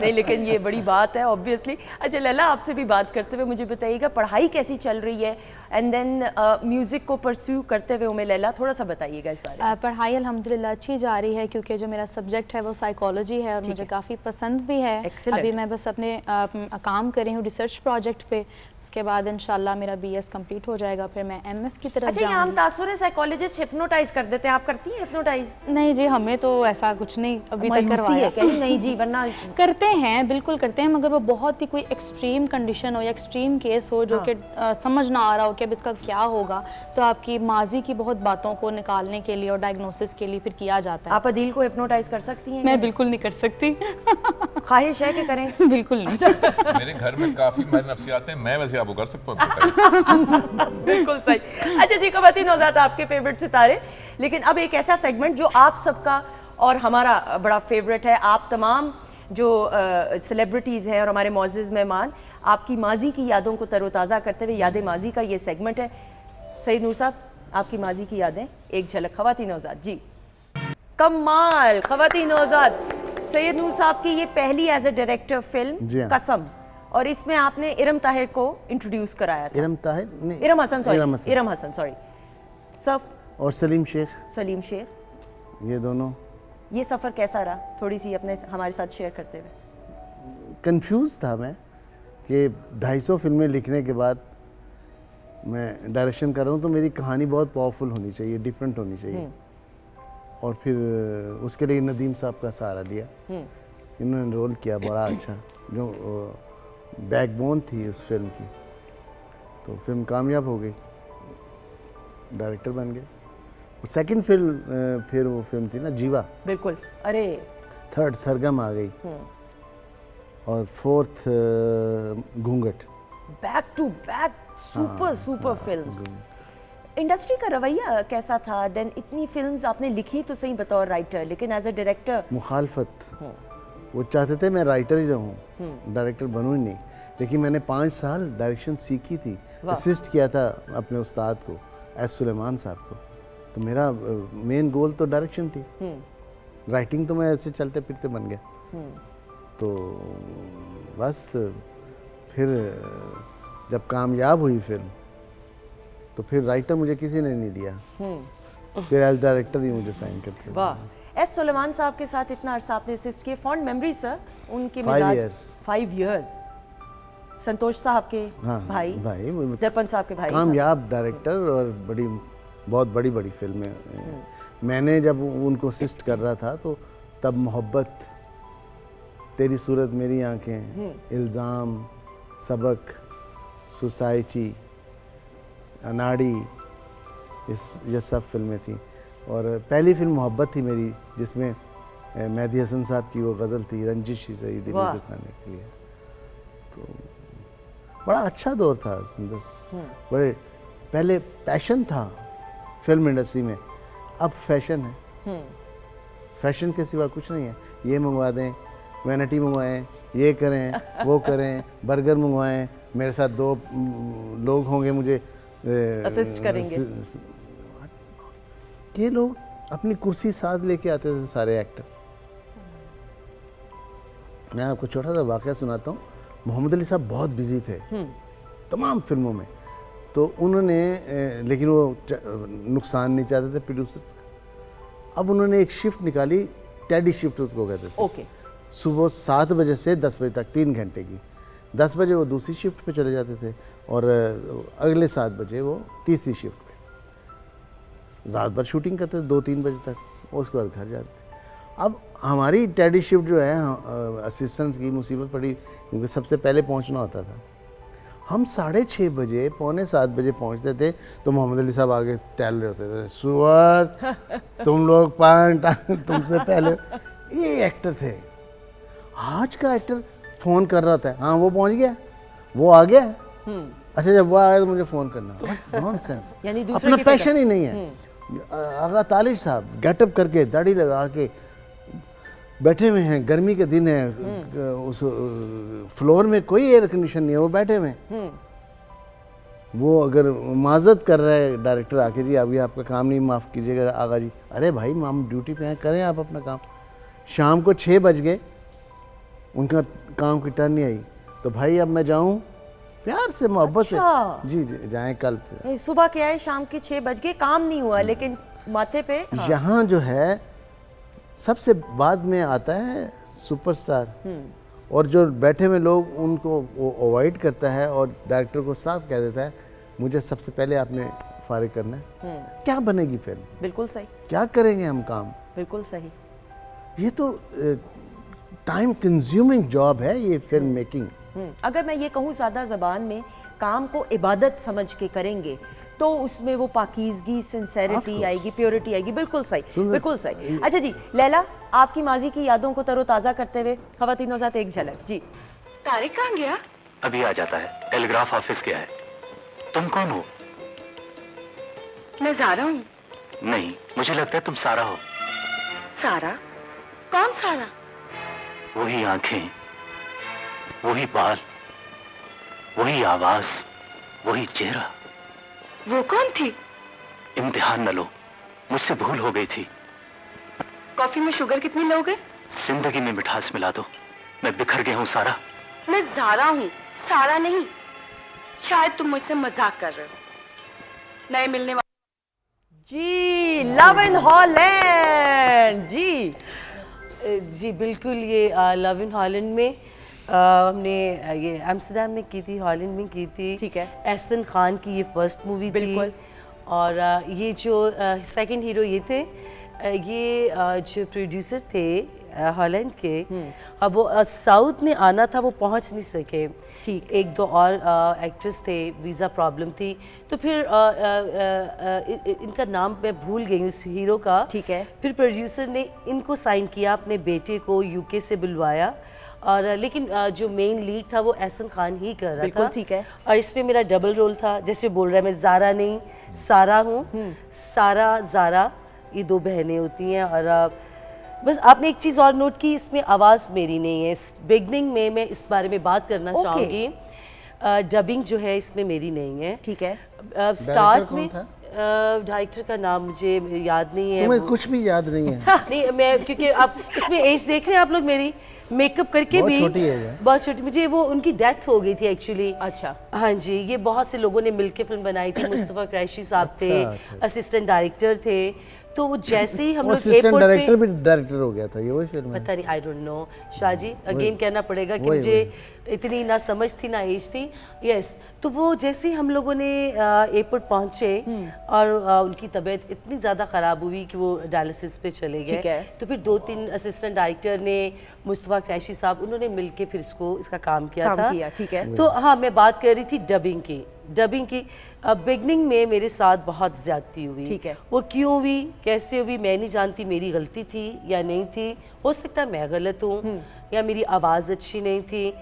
नहीं लेकिन ये बड़ी बात है ऑब्वियसली। अच्छा लैला, आपसे भी बात करते हुए मुझे बताइएगा पढ़ाई कैसी चल रही है, एंड देन म्यूजिक को परस्यू करते हुए उमें लैला थोड़ा सा बताइएगा इस बारे में। पढ़ाई अल्हम्दुलिल्लाह अच्छी जा रही है, क्योंकि जो मेरा सब्जेक्ट है वो साइकोलॉजी है और मुझे काफ़ी पसंद भी है। Excellent. अभी मैं बस अपने काम कर रही हूँ रिसर्च प्रोजेक्ट पे, उसके बाद इंशाल्लाह मेरा BS कंप्लीट हो जाएगा, फिर मैं MS की तरफ अच्छा, ये आम जाऊँगी। तासुर है साइकोलॉजिस्ट हिप्नोटाइज कर देते हैं, आप करती हैं हिप्नोटाइज? नहीं जी, हमें तो ऐसा कुछ नहीं अभी तक मायूसी करवाया। है क्या? नहीं जी, वरना करते हैं, बिल्कुल करते हैं, मगर वो बहुत ही कोई एक्सट्रीम कंडीशन हो या एक्सट्रीम केस हो जो कि समझ ना आ रहा हो कि अब इसका क्या होगा, तो आपकी माजी की बहुत बातों को निकालने के लिए और डायग्नोसिस के लिए फिर किया जाता है। आप अदील को हिप्नोटाइज कर सकती हैं? मैं बिल्कुल नहीं कर सकती। ख्वाहिश है कि करें? बिल्कुल नहीं। मेरे घर में काफी माहिर नफ्सियात हैं, मैं वैसे आपको कर सकता हूँ। बिल्कुल सही। अच्छा जी, ख़वातीन नौज़ात आपके फेवरेट सितारे, लेकिन अब एक ऐसा सेगमेंट जो आप सबका और हमारा बड़ा फेवरेट है। आप तमाम जो सेलिब्रिटीज़ हैं और हमारे मुअज़्ज़िज़ मेहमान, आपकी माजी की यादों को तरोताज़ा करते हुए याद माजी का ये सेगमेंट है। सईद नूर साहब, आपकी माजी की यादें, एक झलक। ख़वातीन नौज़ात जी, कमाल। ख़वातीन नौज़ात, सैयद नूर साहब की ये पहली एज ए डायरेक्टर जी फिल्म हाँ। कसम, और इसमें आपने इरम ताहिर को इंट्रोड्यूस कराया था। इरम ताहिर नहीं, इरम हसन, सॉरी, इरम हसन। इरम हसन, सॉरी। सफ और सलीम शेख, सलीम शेख, ये दोनों। ये सफ़र कैसा रहा? थोड़ी सी अपने हमारे साथ शेयर करते हुए। कंफ्यूज था मैं कि 250 फिल्में लिखने के बाद मैं डायरेक्शन कर रहा हूँ, तो मेरी कहानी बहुत पावरफुल होनी चाहिए, डिफरेंट होनी चाहिए। और फिर उसके लिए नदीम साहब का सहारा लिया। इन्होंने रोल किया बड़ा अच्छा, जो बैकबोन थी उस फिल्म की, तो फिल्म कामयाब हो गई, डायरेक्टर बन गए। और सेकंड फिल्म फिर वो फिल्म थी ना जीवा, बिल्कुल। अरे थर्ड सरगम आ गई, और fourth Ghunghat. Back to back super super films. Industry का रवैया कैसा था देन? इतनी फिल्म्स आपने लिखी तो सही बतौर राइटर, लेकिन एज अ डायरेक्टर मुखालफत, वो चाहते थे मैं राइटर ही रहूं, डायरेक्टर बनूं ही नहीं। लेकिन मैंने 5 साल डायरेक्शन सीखी थी, असिस्ट किया था अपने उस्ताद को, एस सुलेमान साहब को। तो मेरा मेन गोल तो डायरेक्शन थी, राइटिंग तो मैं ऐसे चलते फिरते बन गया। तो बस फिर जब कामयाब हुई फिल्म तो फिर राइटर मुझे किसी ने नहीं लिया, फिर एज डायरेक्टर ही मुझे साइन करते। वाह, एस सुलेमान साहब के साथ इतना अरसा आपने असिस्ट किए, फॉन्ड मेमोरी सर उनके 5 years। 5 years। संतोष साहब के हाँ, भाई वो दर्पण साहब के भाई। कामयाब डायरेक्टर और बहुत बड़ी बड़ी फिल्में। मैंने जब उनको असिस्ट कर रहा था तो तब मोहब्बत, तेरी सूरत मेरी आंखें, इल्ज़ाम, सबक, सोसाइटी, अनाड़ी, ये सब फिल्में थी। और पहली फिल्म मोहब्बत थी मेरी, जिसमें मेहदी हसन साहब की वो गज़ल थी, रंजिश ही सही दिल दुखाने के लिए। तो बड़ा अच्छा दौर था। बड़े पहले पैशन था फिल्म इंडस्ट्री में, अब फैशन है। फैशन के सिवा कुछ नहीं है। ये मंगवा दें, वैनिटी मंगवाएं, ये करें, वो करें, बर्गर मंगवाएं, मेरे साथ 2 लोग होंगे मुझे असिस्ट करेंगे। ये लोग अपनी कुर्सी साथ लेके आते थे सारे एक्टर। मैं आपको छोटा सा वाकया सुनाता हूँ। मोहम्मद अली साहब बहुत बिजी थे तमाम फिल्मों में, तो उन्होंने लेकिन वो नुकसान नहीं चाहते थे प्रोड्यूसर्स का। अब उन्होंने एक शिफ्ट निकाली, टेडी शिफ्ट उसको कहते थे। ओके। सुबह 7 बजे से 10 बजे तक 3 घंटे की। 10 बजे वो दूसरी शिफ्ट पे चले जाते थे और अगले 7 बजे वो तीसरी शिफ्ट पे। रात भर शूटिंग करते थे 2-3 बजे तक, और उसके बाद घर जाते थे। अब हमारी टेडी शिफ्ट जो है असिस्टेंट्स की मुसीबत पड़ी, क्योंकि सबसे पहले पहुंचना होता था। हम 6:30 बजे, पौने 7 बजे पहुंचते थे तो मोहम्मद अली साहब आगे टहल रहे होते थे, सुअर तुम लोग तुमसे पहले। ये एक्टर थे। आज का एक्टर फ़ोन कर रहा था, हाँ वो पहुंच गया, वो आ गया, अच्छा जब वो आया तो मुझे फ़ोन करना। नॉनसेंस। यानी दूसरे अपना की पैशन ही नहीं है। आगा तालिश साहब गेटअप करके, दाढ़ी लगा के बैठे हुए हैं, गर्मी के दिन है, उस फ्लोर में कोई एयर कंडीशन नहीं है, वो बैठे हुए हैं। वो अगर माजत कर रहा है डायरेक्टर आके, जी अभी आपका काम नहीं, माफ़ कीजिएगा आगा जी। अरे भाई हम ड्यूटी पे हैं, करें आप अपना काम। शाम को 6 बज गए, उनका काम की टर्न नहीं आई, तो भाई अब मैं जाऊं, प्यार से मोहब्बत से, जी जी जाएं कल पे। सुबह के आए, शाम के 6 बज गए, काम नहीं हुआ, लेकिन माथे पे यहाँ जो है सबसे बाद में आता है सुपरस्टार, और जो बैठे हुए लोग उनको वो अवॉइड करता है और डायरेक्टर को साफ कह देता है मुझे सबसे पहले आपने फारिग करना है। क्या बनेगी फिल्म? बिल्कुल सही। क्या करेंगे हम काम? बिल्कुल सही। ये तो टाइम कंज्यूमिंग जॉब है ये फिल्म मेकिंग। अगर मैं ये कहूँ सादा ज़बान में, काम को इबादत समझ के करेंगे तो उसमें वो पाकीज़गी, सिंसेरिटी आएगी, प्योरिटी आएगी। बिल्कुल सही, बिल्कुल सही। अच्छा जी, लैला, आपकी माजी की यादों को तरोताज़ा करते हुए ख़वातीनों साथ एक झलक। जी। तारिक कहाँ गया? अभी आ जाता है, टेलीग्राफ ऑफिस गया है। तुम कौन हो? मैं ज़ारा हूँ। नहीं, मुझे लगता है तुम सारा हो। सारा? कौन सारा? वही आंखें, वही बाल, वही आवाज, वही चेहरा। वो कौन थी? इम्तिहान न लो, मुझसे भूल हो गई थी। कॉफी में शुगर कितनी लोगे? जिंदगी में मिठास मिला दो, मैं बिखर गया हूँ सारा। मैं ज़ारा हूँ, सारा नहीं। शायद तुम मुझसे मजाक कर रहे हो। नए मिलने वाले जी, लव इन हॉलैंड। जी जी बिल्कुल, ये लव इन हॉलैंड में हमने ये एम्स्टर्डम में की थी, हॉलैंड में की थी। ठीक है। एहसन खान की ये फर्स्ट मूवी थी। बिल्कुल। और ये जो सेकंड हीरो ये थे, ये जो प्रोड्यूसर थे हॉलैंड के, अब वो साउथ में आना था, वो पहुंच नहीं सके। ठीक। 1-2 और एक्ट्रेस थे, वीज़ा प्रॉब्लम थी, तो फिर इनका नाम मैं भूल गई उस हीरो का। ठीक है। फिर प्रोड्यूसर ने इनको साइन किया, अपने बेटे को यूके से बुलवाया और लेकिन जो मेन लीड था वो एहसन खान ही कर रहा बिल्कुल था। ठीक है। और इसमें मेरा डबल रोल था, जैसे बोल रहा है मैं ज़ारा नहीं सारा हूँ। सारा ज़ारा ये दो बहनें होती हैं। और बस आपने एक चीज़ और नोट की, इसमें आवाज़ मेरी नहीं है। बिगनिंग में मैं इस बारे में बात करना Okay. चाहूँगी, डबिंग जो है इसमें मेरी नहीं है। ठीक है। स्टार्ट कौन में था? डायरेक्टर का नाम मुझे याद नहीं है। तुम्हें कुछ भी याद नहीं है? नहीं मैं, क्योंकि आप इसमें एज देख रहे हैं आप लोग मेरी, मेकअप करके बहुत भी छोटी है ये। बहुत छोटी। मुझे वो उनकी डेथ हो गई थी एक्चुअली। अच्छा। हाँ जी, ये बहुत से लोगों ने मिलके फिल्म बनाई थी। मुस्तफ़ा कुरैशी साहब थे, अच्छा। असिस्टेंट डायरेक्टर थे। तो वो जैसे ही हम वो लोग असिस्टेंट एयरपोर्ट डायरेक्टर पे, भी डायरेक्टर हो गया था, ये वही फिल्म है। पता नहीं, I don't know Shahji, again कहना पड़ेगा कि वही, मुझे इतनी ना समझ थी ना एज थी। यस, तो वो जैसे ही हम लोगों ने एयरपोर्ट पहुंचे और उनकी तबीयत इतनी ज़्यादा ख़राब हुई कि वो डायलिसिस पे चले ठीक गए। है। तो फिर 2-3 असिस्टेंट डायरेक्टर ने, मुस्तफ़ा कुरैशी साहब, उन्होंने मिलके फिर इसका काम किया काम था। किया, ठीक है। तो हाँ, मैं बात कर रही थी डबिंग की। बिगनिंग में मेरे साथ बहुत ज़्यादती हुई। ठीक है। वो क्यों हुई, कैसे हुई, मैं नहीं जानती। मेरी गलती थी या नहीं थी, हो सकता है मैं गलत हूँ या मेरी आवाज़ अच्छी नहीं थी।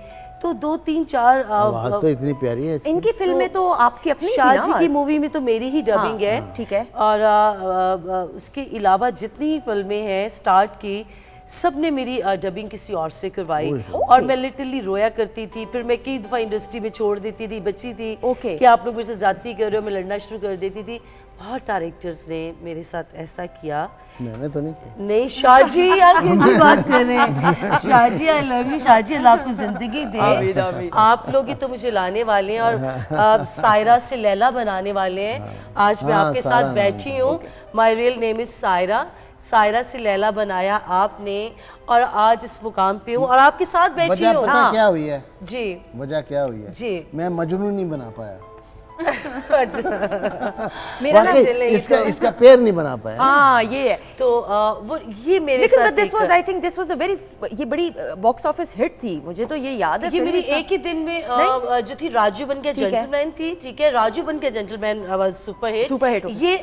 तो 2-3-4 आवाज तो इतनी प्यारी है इसकी। इनकी फिल्म में तो आपकी अपनी थी ना शाहजी की आवाज़? मूवी में तो मेरी ही डबिंग है। ठीक है। और उसके अलावा जितनी फिल्में हैं स्टार्ट की, सब ने मेरी डबिंग किसी और से करवाई। और मैं लिटरली रोया करती थी। फिर मैं कई दफ़ा इंडस्ट्री में छोड़ देती थी, बच्ची थी Okay. कि आप लोग मेरे से ज़्यादती कर रहे हो, मैं लड़ना शुरू कर देती थी। बहुत डायरेक्टर्स ने मेरे साथ ऐसा किया। मैंने तो नहीं किया। नहीं शाहजी, आप कैसी बात कर रहे हैं? Shahji I love you. Shahji Allah आपको जिंदगी दे। आप लोग ही तो मुझे लाने वाले हैं और सायरा से लैला बनाने वाले हैं। आज मैं हाँ, आपके सायरा साथ बैठी हूँ। My real name is Saira. Saira से लैला बनाया आपने और आज इस मुकाम पे हूँ और आपके साथ बैठी वजह हूँ। पता क्या हुई है? जी वजह क्या हुई है? जी। मैं मजनू नहीं बना पाया। मेरा ना वाकई इसका पैर नहीं बना पाया। हाँ ये है। तो वो ये मेरे लेकिन साथ this was, I think this was a very, ये बड़ी बॉक्स ऑफिस हिट थी, मुझे तो ये याद है। ये फिल्म मेरी इसका। एक ही दिन में जो थी राजू बन के ठीक है। जेंटलमैन थी। ठीक है, राजू बन के gentleman was super hit. Super hit हो। ये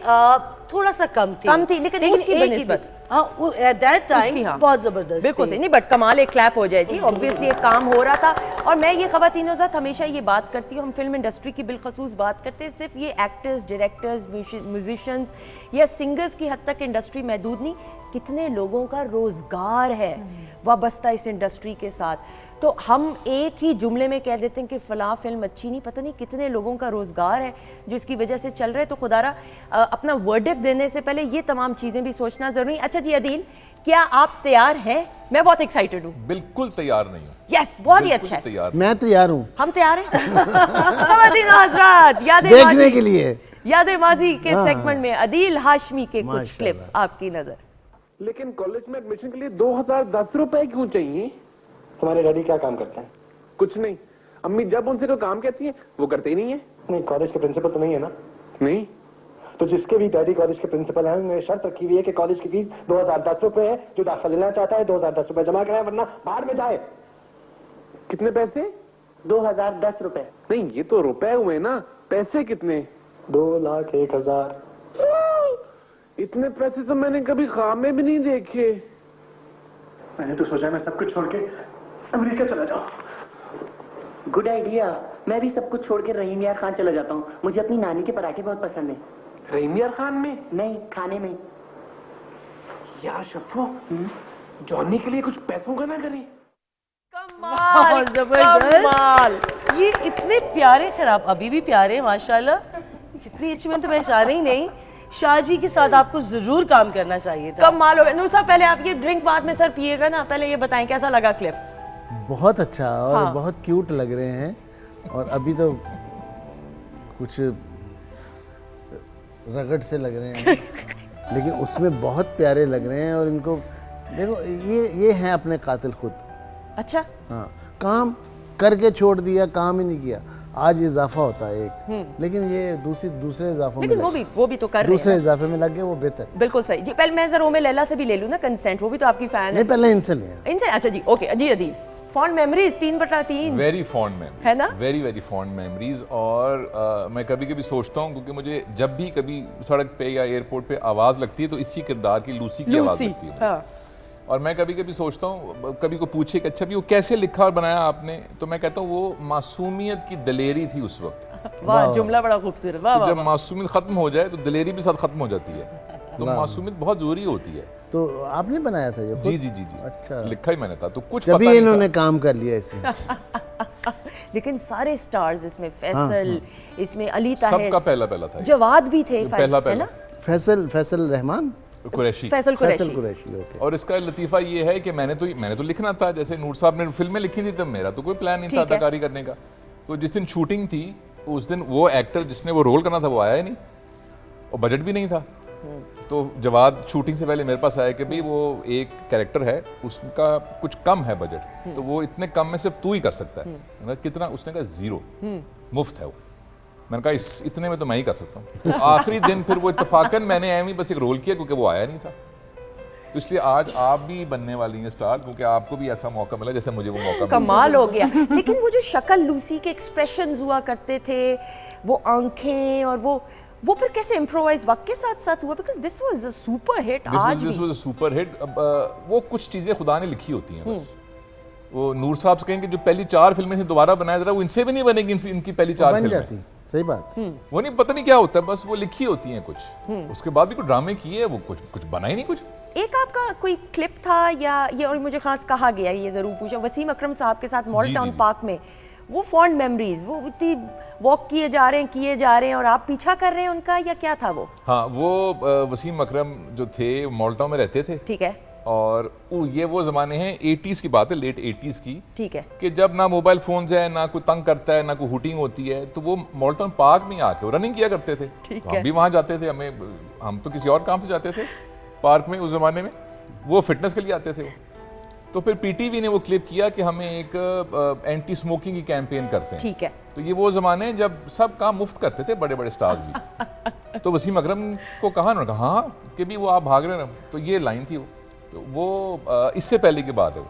थोड़ा सा कम थी लेकिन उसकी एक ही बनिस्बत। दिन- हाँ, वो एट दैट उसकी, टाइम हाँ। बहुत जबरदस्त बिल्कुल थी। सही। नहीं बट कमाल, एक क्लैप हो जाए जी। ऑब्वियसली एक काम हो रहा था। और मैं ये ख़वातीनों साथ हमेशा ये बात करती हूँ, हम फिल्म इंडस्ट्री की बिलखसूस बात करते हैं, सिर्फ ये एक्टर्स, डायरेक्टर्स, म्यूजिशियंस या सिंगर्स की हद तक इंडस्ट्री महदूद नहीं, कितने लोगों का रोज़गार है वाबस्ता इस इंडस्ट्री के साथ। तो हम एक ही जुमले में कह देते हैं कि फ़लाँ फिल्म अच्छी नहीं, पता नहीं कितने लोगों का रोज़गार है जो इसकी वजह से चल रहा है। तो खुदारा अपना वर्डिक्ट देने से पहले ये तमाम चीज़ें भी सोचना ज़रूरी। अच्छा जी अदील, क्या आप तैयार हैं? मैं बहुत एक्साइटेड हूँ। बिल्कुल तैयार नहीं हूँ। यस, बहुत ही बिल्कुल अच्छा है। तैयार। मैं तैयार हूँ हम तैयार हैं। ख़वातीन और हज़रात, यादें देखने माजी- के लिए। यादें माजी के हाँ, सेगमेंट में अदील हाशमी के कुछ माशाल्लाह। क्लिप्स आपकी नजर। लेकिन कॉलेज में एडमिशन के लिए 2010 रुपए क्यों चाहिए? तुम्हारे डैडी क्या काम करते हैं? कुछ नहीं, अम्मी जब उनसे कोई काम कहती है वो करते ही नहीं है। नहीं, कॉलेज के प्रिंसिपल तो नहीं है ना? नहीं तो जिसके भी डैडी कॉलेज के प्रिंसिपल हैं, उन्होंने शर्त रखी हुई है कि कॉलेज की फीस 2010 रुपए है। जो दाखिला लेना चाहता है 2010 रुपए जमा कराए, वरना बाहर में जाए। कितने पैसे? 2010 रुपए। नहीं, ये तो रुपए हुए ना, पैसे कितने? 2,01,000। इतने पैसे तो मैंने कभी ख्वाब में भी नहीं देखे। मैंने तो सोचा मैं सब कुछ छोड़ के अमेरिका चला जाऊं। Good idea. मैं भी सब कुछ छोड़ के रहीम यार खान चला जाता हूँ। मुझे अपनी नानी के पराठे बहुत पसंद है। रहीम यार खान में? नहीं, खाने में। यार शफ्फो, जॉनी के लिए कुछ पैसों का ना करें। बहुत जबरदस्त। ये इतने प्यारे, खराब अभी भी प्यारे माशाल्लाह, कितनी अच्छी, मैंने तो पहचाने ही नहीं। शाहजी के साथ आपको जरूर काम करना चाहिए था। कमाल हो गया। नूसा, पहले आप ये ड्रिंक बाद में सर पिएगा ना, पहले ये बताएं कैसा लगा क्लिप? बहुत अच्छा और हाँ। बहुत क्यूट लग रहे हैं। और अभी तो कुछ रगड़ से लग रहे हैं लेकिन उसमें बहुत प्यारे लग रहे हैं। और इनको देखो, ये हैं अपने कातिल खुद। अच्छा। हाँ, काम करके छोड़ दिया, काम ही नहीं किया। आज इजाफा होता है एक, लेकिन ये दूसरे इजाफों में लेकिन वो भी तो कर रहे हैं दूसरे इजाफे में लग गए, वो बेहतर। बिल्कुल सही जी। पहले मैं जरा लैला से भी ले लूँ ना कंसेंट, वो भी तो आपकी फैन नहीं, है। पहले इनसे लिया। इनसे? अच्छा जी, ओके जी Adeel. Fond memories 3/3 very fond memories है ना? Very very fond memories. और मैं कभी कभी सोचता हूँ, क्योंकि मुझे जब भी कभी सड़क पे या एयरपोर्ट पे आवाज़ लगती है तो इसी किरदार की लूसी की आवाज़ लगती है। हाँ। और मैं कभी कभी सोचता हूँ, कभी को पूछे कि अच्छा भी वो कैसे लिखा और बनाया आपने, तो मैं कहता हूँ वो मासूमियत की दलेरी थी उस वक्त। वाह, जुमला बड़ा खूबसूरत। वाह तो वाह जब वाह। मासूमियत खत्म हो जाए तो दलेरी भी साथ खत्म हो जाती है, तो मासूमियत बहुत जरूरी होती है। तो आपने बनाया था ये खुद? जी जी जी जी, अच्छा, लिखा ही मैंने था, तो कुछ पता तभी नहीं इन्होंने था। काम कर लिया इसमें। लेकिन सारे स्टार्स इसमें, फैसल, इसमें अली ताहिर, सबका पहला पहला था ये। जवाद भी थे, पहला है पहला ना? फैसल रहमान कुरैशी। फैसल कुरैशी। कुरैशी, ओके। और इसका लतीफ़ा ये है कि मैंने तो लिखना था, जैसे नूर साहब ने फिल्में लिखी थी, तब मेरा तो कोई प्लान नहीं था ठीक है। अदाकारी करने का। तो जिस दिन शूटिंग थी उस दिन वो एक्टर जिसने वो रोल करना था वो आया ही नहीं, और बजट भी नहीं था। तो जवाद शूटिंग से पहले मेरे पास आया कि भाई वो एक कैरेक्टर है, उसका कुछ कम है बजट, तो वो इतने कम में सिर्फ तू ही कर सकता है। मैंने कहा कितना? उसने कहा 0, मुफ्त है वो। मैंने कहा इतने में तो मैं ही कर सकता हूँ। तो आखिरी दिन फिर वो इत्तेफाकन मैंने एम ही बस एक रोल किया क्योंकि वो आया नहीं था। तो इसलिए आज आप भी बनने वाली हैं स्टार, क्योंकि आपको भी ऐसा मौका मिला जैसे मुझे वो मौका मिला। कमाल हो गया। लेकिन वो जो शक्ल लूसी के एक्सप्रेशंस हुआ करते थे, वो आंखें, और वो फिर कैसे इम्प्रोवाइज वक्त के साथ साथ हुआ? Because this was a super hit. आज this was a super hit. अब वो कुछ चीजें खुदा ने लिखी होती हैं बस। वो नूर साहब से कहेंगे जो पहली 4 फिल्में थी दोबारा बनाया जरा, वो इनसे भी नहीं बनेगी, इनकी पहली 4 बन फिल्में। जाती, सही बात। वो नहीं, पता नहीं क्या होता है, बस वो लिखी होती हैं कुछ। उसके बाद भी कुछ ड्रामे किए, वो कुछ बना ही नहीं कुछ। एक आपका कोई क्लिप था या ये, और मुझे खास कहा गया, ये जरूर पूछा, वसीम अकरम साहब के साथ मॉडल जी, टाउन जी। पार्क में, वो फॉन्ड मेमोरीज, वो इतनी वॉक किए जा रहे हैं और आप पीछा कर रहे हैं उनका, या क्या था वो? हाँ, वो वसीम अकरम जो थे मॉल्टा में रहते थे। ठीक है। और ये वो ज़माने हैं 80s की बात है, लेट 80s की। ठीक है। कि जब ना मोबाइल फोन्स है, ना कोई तंग करता है, ना कोई हुटिंग होती है, तो वो मॉल्टन पार्क में आके वो रनिंग किया करते थे। ठीक तो है। हम भी वहाँ जाते थे, हम तो किसी और काम से जाते थे पार्क में उस ज़माने में, वो फिटनेस के लिए आते थे वो। तो फिर पीटीवी ने वो क्लिप किया कि हमें एक एंटी स्मोकिंग की कैंपेन करते हैं। ठीक है। तो ये वो ज़माने जब सब काम मुफ्त करते थे, बड़े बड़े स्टार्स भी। तो वसीम अकरम को कहा, उन्होंने कहा हाँ कि भी वो आप भाग रहे हैं, तो ये लाइन थी वो। तो वो इससे पहले की बात है वो।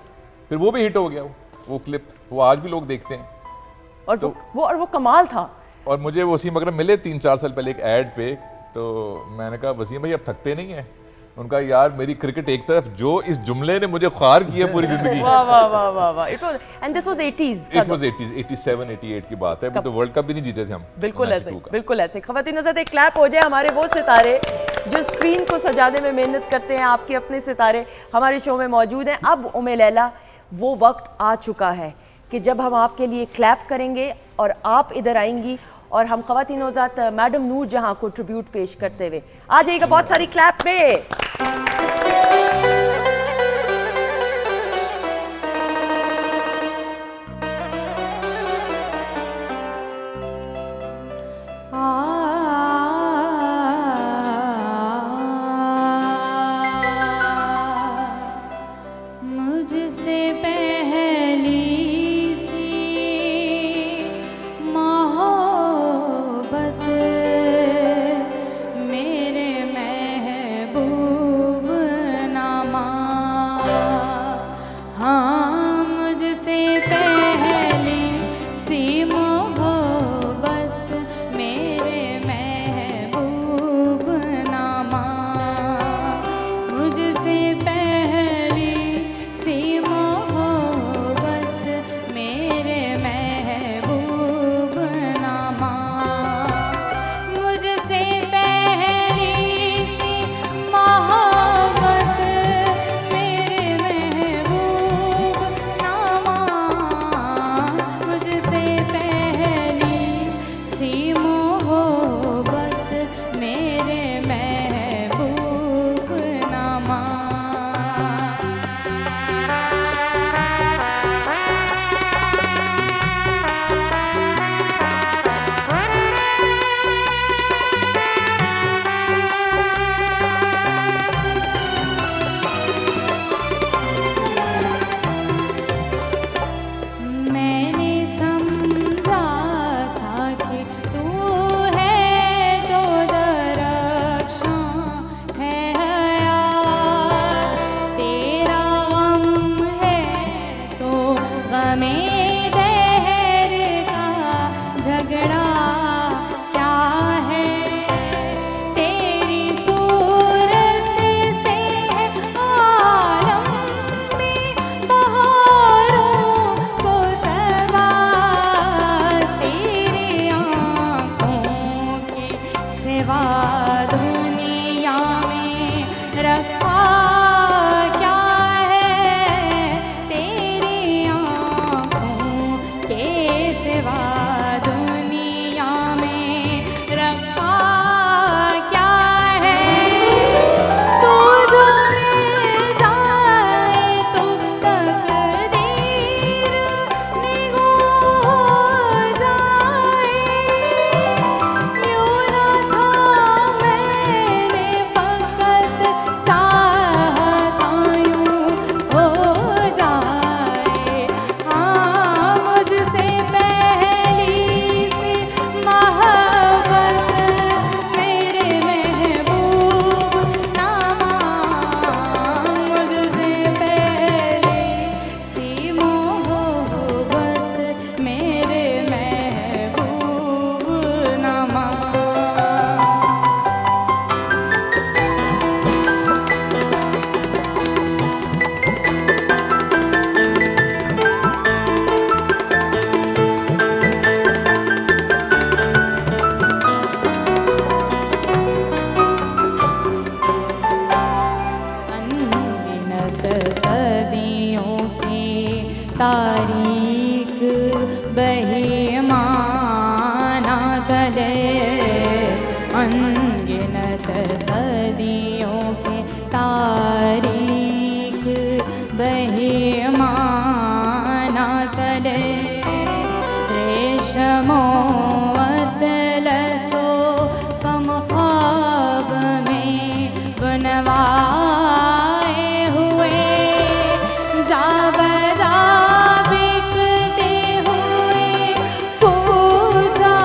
फिर वो भी हिट हो गया वो क्लिप, वो आज भी लोग देखते हैं। और तो वो कमाल था। और मुझे वसीम अकरम मिले 3-4 साल पहले एक एड पे, तो मैंने कहा वसीम भाई अब थकते नहीं हैं? उनका यार मेरी क्रिकेट एक तरफ, जो इस जुमले ने मुझे ख्वार किया पूरी जिंदगी। वाह वाह वाह वाह वाह। It was, and this was 80s। It was 80s, 87 88 की बात है। अभी तो वर्ल्ड कप भी नहीं जीते थे हम। बिल्कुल ऐसे, 92 का। बिल्कुल ऐसे। ख़वातीन नज़र एक क्लैप हो जाए हमारे वो सितारे जो स्क्रीन को सजाने में मेहनत करते हैं। आपके अपने सितारे हमारे शो में मौजूद हैं। अब उम्मे लैला, वो वक्त आ चुका है कि जब हम आपके लिए क्लैप करेंगे और आप इधर आएंगी और हम ख़वातीन नौज़ात मैडम नूर जहां को ट्रिब्यूट पेश करते हुए आ जाइएगा बहुत सारी क्लैप पे। मुझसे पहली सी मोहब्बत मेरे महबूब नामा, हाँ मुझसे पहली सी मोहब्बत मेरे महबूब नामा, मुझसे पहली सी मोहब्बत मेरे महबूब नामा, मुझसे पहली सी मोहब्बत मेरे महबूब नामा, मुझसे पहली सी मोहब्बत मेरे महबूब नामा। मैंने समझा था कि तू है तो दरख्शां है हयात, तेरा गम है तो गमे दहर का झगड़ा क्या है, तेरी सूरत से है आलम तारीख बहिमाना तले अनगिनत सदियों के तारीख बहिमाना तले रेशमो अतलसो कम ख्वाब में बनवाए हुए जा बजा बिकते हुए पूजा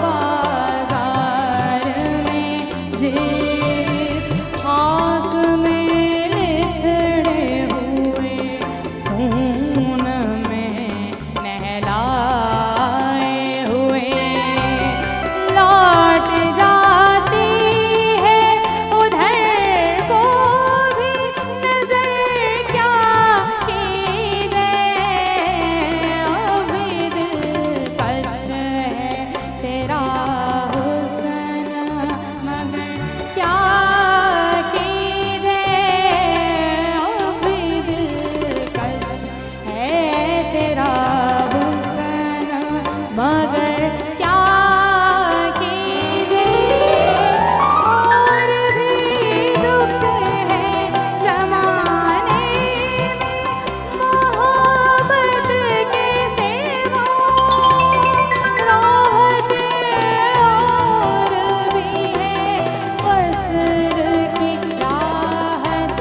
बाजार में जिस खाक में लिखड़े हुए खून में नहलाए हुए लौट जाती है उधर को भी नजर क्या की दे अभी दिलकश है तेरा हुस्न मगर क्या की दे अभी दिलकश है तेरा हुस्न मगर क्या कीजिए और भी दुख है ज़माने में मोहब्बत के सिवा राहतें और भी है वस्र की राहत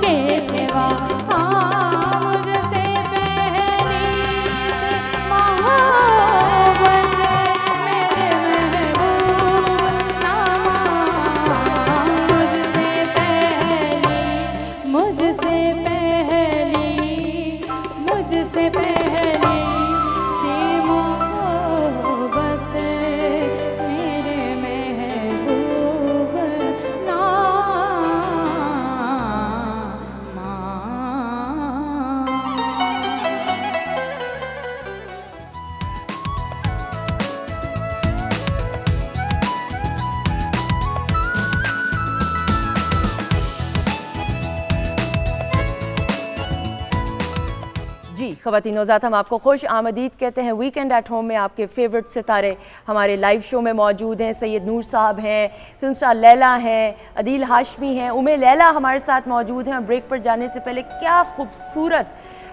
के सिवा हाँ मुझसे पहली सी मोहब्बत मेरे महबूब नामा मुझसे पहली सी मोहब्बत मेरे महबूब नामा जी ख़वातीन नौज़ात, हम आपको खुश आमदीद कहते हैं। वीकेंड एट होम में आपके फेवरेट सितारे हमारे लाइव शो में मौजूद हैं। सैयद नूर साहब हैं, फिल्म स्टार लैला हैं, अदील हाशमी हैं, उमे लैला हमारे साथ मौजूद हैं। ब्रेक पर जाने से पहले क्या खूबसूरत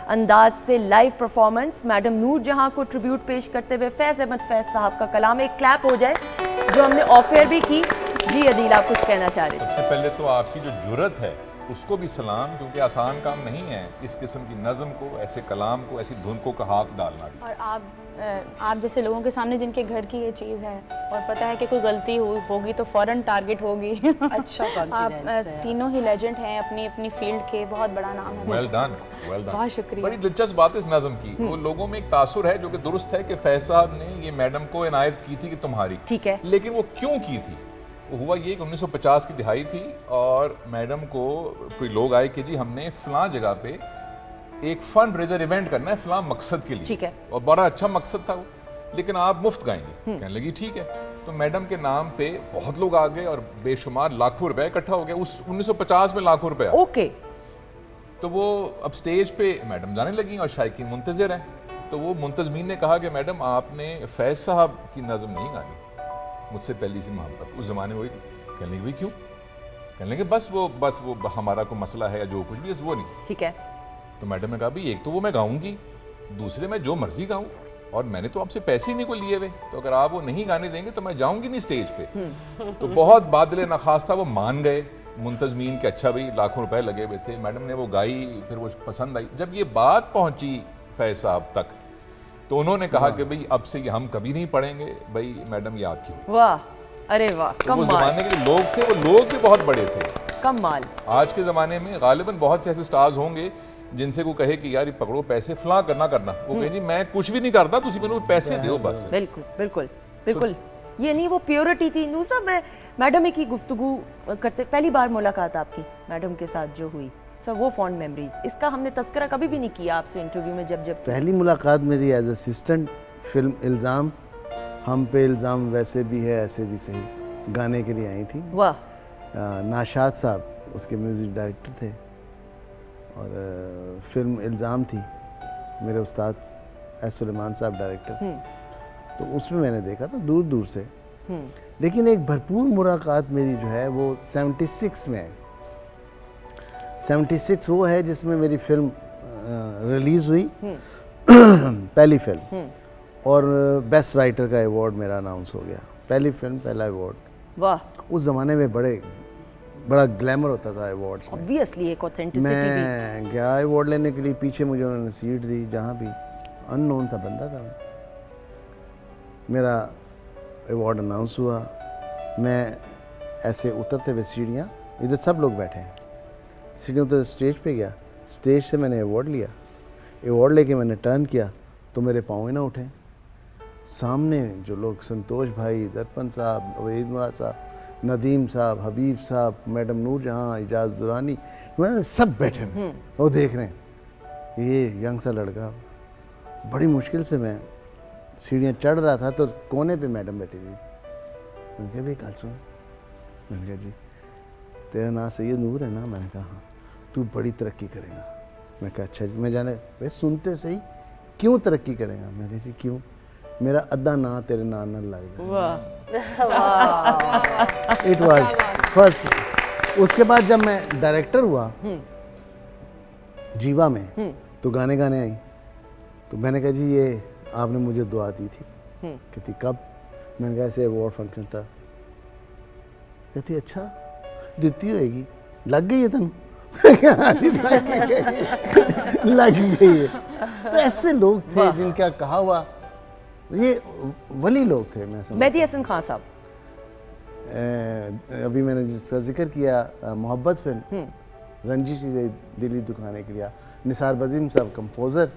अंदाज से लाइव परफॉर्मेंस मैडम नूर जहाँ को ट्रिब्यूट पेश करते हुए फैज़ अहमद फैज़ साहब का कलाम। एक क्लैप हो जाए जो हमने ऑफ एयर भी की। जी अदील, आप कुछ कहना चाह रहे थे? सबसे पहले तो आपकी जो जुर्रत है उसको भी सलाम, क्योंकि आसान काम नहीं है इस किस्म की नज़म को, ऐसे कलाम को, ऐसी धुन को हाथ डालना भी। और आप जैसे लोगों के सामने जिनके घर की ये चीज़ है और पता है कि कोई गलती होगी तो फ़ौरन टारगेट होगी। अच्छा आप कॉन्फिडेंस है। तीनों ही लेजेंड हैं, अपनी अपनी फील्ड के, बहुत बड़ा नाम है। Well done, well done. बहुत शुक्रिया। बड़ी दिलचस्प बात इस नज़म की, वो लोगों में एक तासुर है जो कि दुरुस्त है कि फैज़ साहब ने ये मैडम को इनायत की थी कि तुम्हारी, ठीक है, लेकिन वो क्यों की थी? हुआ ये कि 1950 की दिहाई थी और मैडम को कोई लोग आए कि जी हमने फ़लाँ जगह पे एक फंड रेजर इवेंट करना है फ़लाँ मकसद के लिए, ठीक है, और बड़ा अच्छा मकसद था वो, लेकिन आप मुफ्त गाएंगे। कहने लगी ठीक है। तो मैडम के नाम पे बहुत लोग आ गए और बेशुमार लाखों रुपए इकट्ठा हो गया। उस 1950 में लाखों रुपया। ओके। तो वो अब स्टेज पे मैडम जाने लगी और शायकीन मुंतज़िर हैं। तो वो मुंतज़मीन ने कहा कि मैडम आपने फैज़ साहब की नज़म नहीं गानी, मुझसे पहली सी मोहब्बत उस ज़माने हुई थी। कहने लगी भाई क्यों? कहने लगे बस वो हमारा कोई मसला है या जो कुछ भी है वो नहीं। ठीक है। तो मैडम ने कहा भाई एक तो वो मैं गाऊंगी, दूसरे मैं जो मर्जी गाऊं, और मैंने तो आपसे पैसे ही नहीं को लिए हुए, तो अगर आप वो नहीं गाने देंगे तो मैं जाऊंगी नहीं स्टेज पे। तो बहुत बादल नखास था, वो मान गए मुंतज़मीन के, अच्छा भाई लाखों रुपए लगे हुए थे। मैडम ने वो गाई, फिर वो पसंद आई। जब ये बात पहुंची फैज़ साहब तक तो उन्होंने कहा कि भाई अब से ये हम कभी नहीं पढ़ेंगे, भाई मैडम ये आपकी। वाह, अरे वाह, तो वो ज़माने के लोग थे, वो लोग भी बहुत बड़े थे, कमाल। आज के ज़माने में गालिबन बहुत से ऐसे स्टार्स होंगे जिनसे को कहे कि यार ये पकड़ो पैसे फलां करना, वो कहे जी मैं कुछ भी नहीं करता, तुसी मेरे को पैसे दो बस। बिल्कुल बिल्कुल बिल्कुल, ये नहीं वो प्योरिटी थी। नू साहब, मैं मैडम की गुफ्तगू करते, पहली बार मुलाकात आपकी मैडम के साथ जो हुई सर, वो फॉन्ड मेमोरीज, इसका हमने तस्करा कभी भी नहीं किया आपसे इंटरव्यू में। जब पहली मुलाकात मेरी एज असिस्टेंट फिल्म इल्ज़ाम, हम पे इल्ज़ाम वैसे भी है ऐसे भी सही, गाने के लिए आई थी। वाह। नाशाद साहब उसके म्यूज़िक डायरेक्टर थे और फिल्म इल्ज़ाम थी। मेरे उस्ताद एस सुलेमान साहब डायरेक्टर, तो उसमें मैंने देखा था दूर दूर से। लेकिन एक भरपूर मुलाकात मेरी जो है वो 76 में है। 76 वो है जिसमें मेरी फिल्म रिलीज़ हुई पहली फिल्म, और बेस्ट राइटर का अवार्ड मेरा अनाउंस हो गया। पहली फिल्म पहला अवार्ड। वाह, उस ज़माने में बड़ा ग्लैमर होता था अवार्ड्स में। ऑब्वियसली एक ऑथेंटिसिटी भी। मैं गया अवार्ड लेने के लिए, पीछे मुझे उन्होंने सीट दी, जहाँ भी अननोन सा बंदा था मैं। मेरा अवार्ड अनाउंस हुआ, मैं ऐसे उतरते हुए सीढ़ियाँ, इधर सब लोग बैठे हैं, सीढ़ियों उतर स्टेज पे गया, स्टेज से मैंने अवार्ड लिया। अवार्ड लेके मैंने टर्न किया तो मेरे पाँव ही ना उठे। सामने जो लोग, संतोष भाई, दर्पण साहब, वहीद मुराद साहब, नदीम साहब, हबीब साहब, मैडम नूर जहाँ, इजाज़ दुरानी, मैं सब बैठे हुए वो देख रहे हैं। ये यंग सा लड़का, बड़ी मुश्किल से मैं सीढ़ियाँ चढ़ रहा था तो कोने पे मैडम बैठी थी। मैंने कहा भाई कल सुन, मैंने कहा जी तेरा नाम सैयद नूर है ना? मैंने कहा हाँ। तू बड़ी तरक्की करेगा। मैं कहा अच्छा जी। मैं जाने भाई सुनते सही, क्यों तरक्की करेगा? मैं कहा जी क्यों? मेरा अद्धा ना तेरे नाम न लगता। It was first. उसके बाद जब मैं डायरेक्टर हुआ जीवा में, तो गाने आई, तो मैंने कहा जी ये आपने मुझे दुआ दी थी। कहती कब? मैंने कहा ऐसे अवार्ड फंक्शन था। कहती अच्छा देती होएगी, लग गई है तुम? लग गई है। तो ऐसे लोग थे जिनका कहा हुआ, ये वली लोग थे। मैं मेहदी हसन खान साहब, अभी मैंने जिसका जिक्र किया मोहब्बत फिल्म, रंजिश दिली दुखाने के लिए, निसार वजीम साहब कंपोज़र,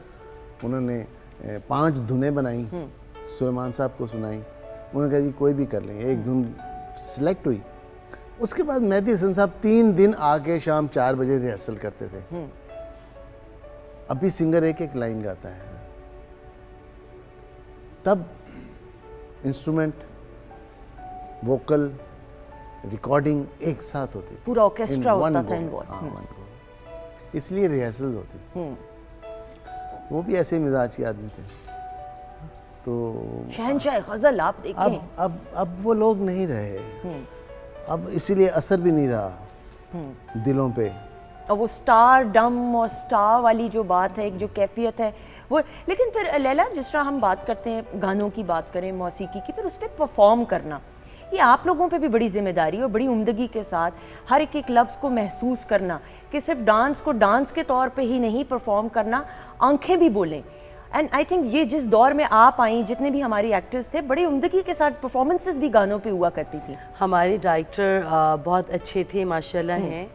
उन्होंने 5 धुनें बनाई, सुलेमान साहब को सुनाई। उन्होंने कहा जी कोई भी कर लेंगे। एक धुन सिलेक्ट हुई। उसके बाद मेहदी हसन साहब 3 दिन आके शाम 4 बजे रिहर्सल करते थे। अभी सिंगर एक एक लाइन गाता है। तब इंस्ट्रूमेंट, वोकल, रिकॉर्डिंग एक साथ होती थी, पूरा ऑर्केस्ट्रा होता था इन्वॉल्व। इसलिए रिहर्सल्स होती थी। वो भी ऐसे मिजाज के आदमी थे। तो शहंशाह गजल आप देखें, अब वो लोग नहीं रहे। अब इसीलिए असर भी नहीं रहा दिलों पे। और वो स्टार डम और स्टार वाली जो बात है, एक जो कैफियत है वो। लेकिन फिर लैला, जिस तरह हम बात करते हैं, गानों की बात करें, मौसीकी की, फिर उस पर परफॉर्म करना, ये आप लोगों पे भी बड़ी जिम्मेदारी और बड़ी उम्दगी के साथ हर एक लफ्ज़ को महसूस करना कि सिर्फ डांस को डांस के तौर पे ही नहीं परफॉर्म करना, आंखें भी बोलें। एंड आई थिंक ये जिस दौर में आप आई, जितने भी हमारी एक्टर्स थे, बड़ी उम्दगी के साथ परफॉर्मेंसेस भी गानों पे हुआ करती थी। हमारे डायरेक्टर बहुत अच्छे थे माशाल्लाह हैं।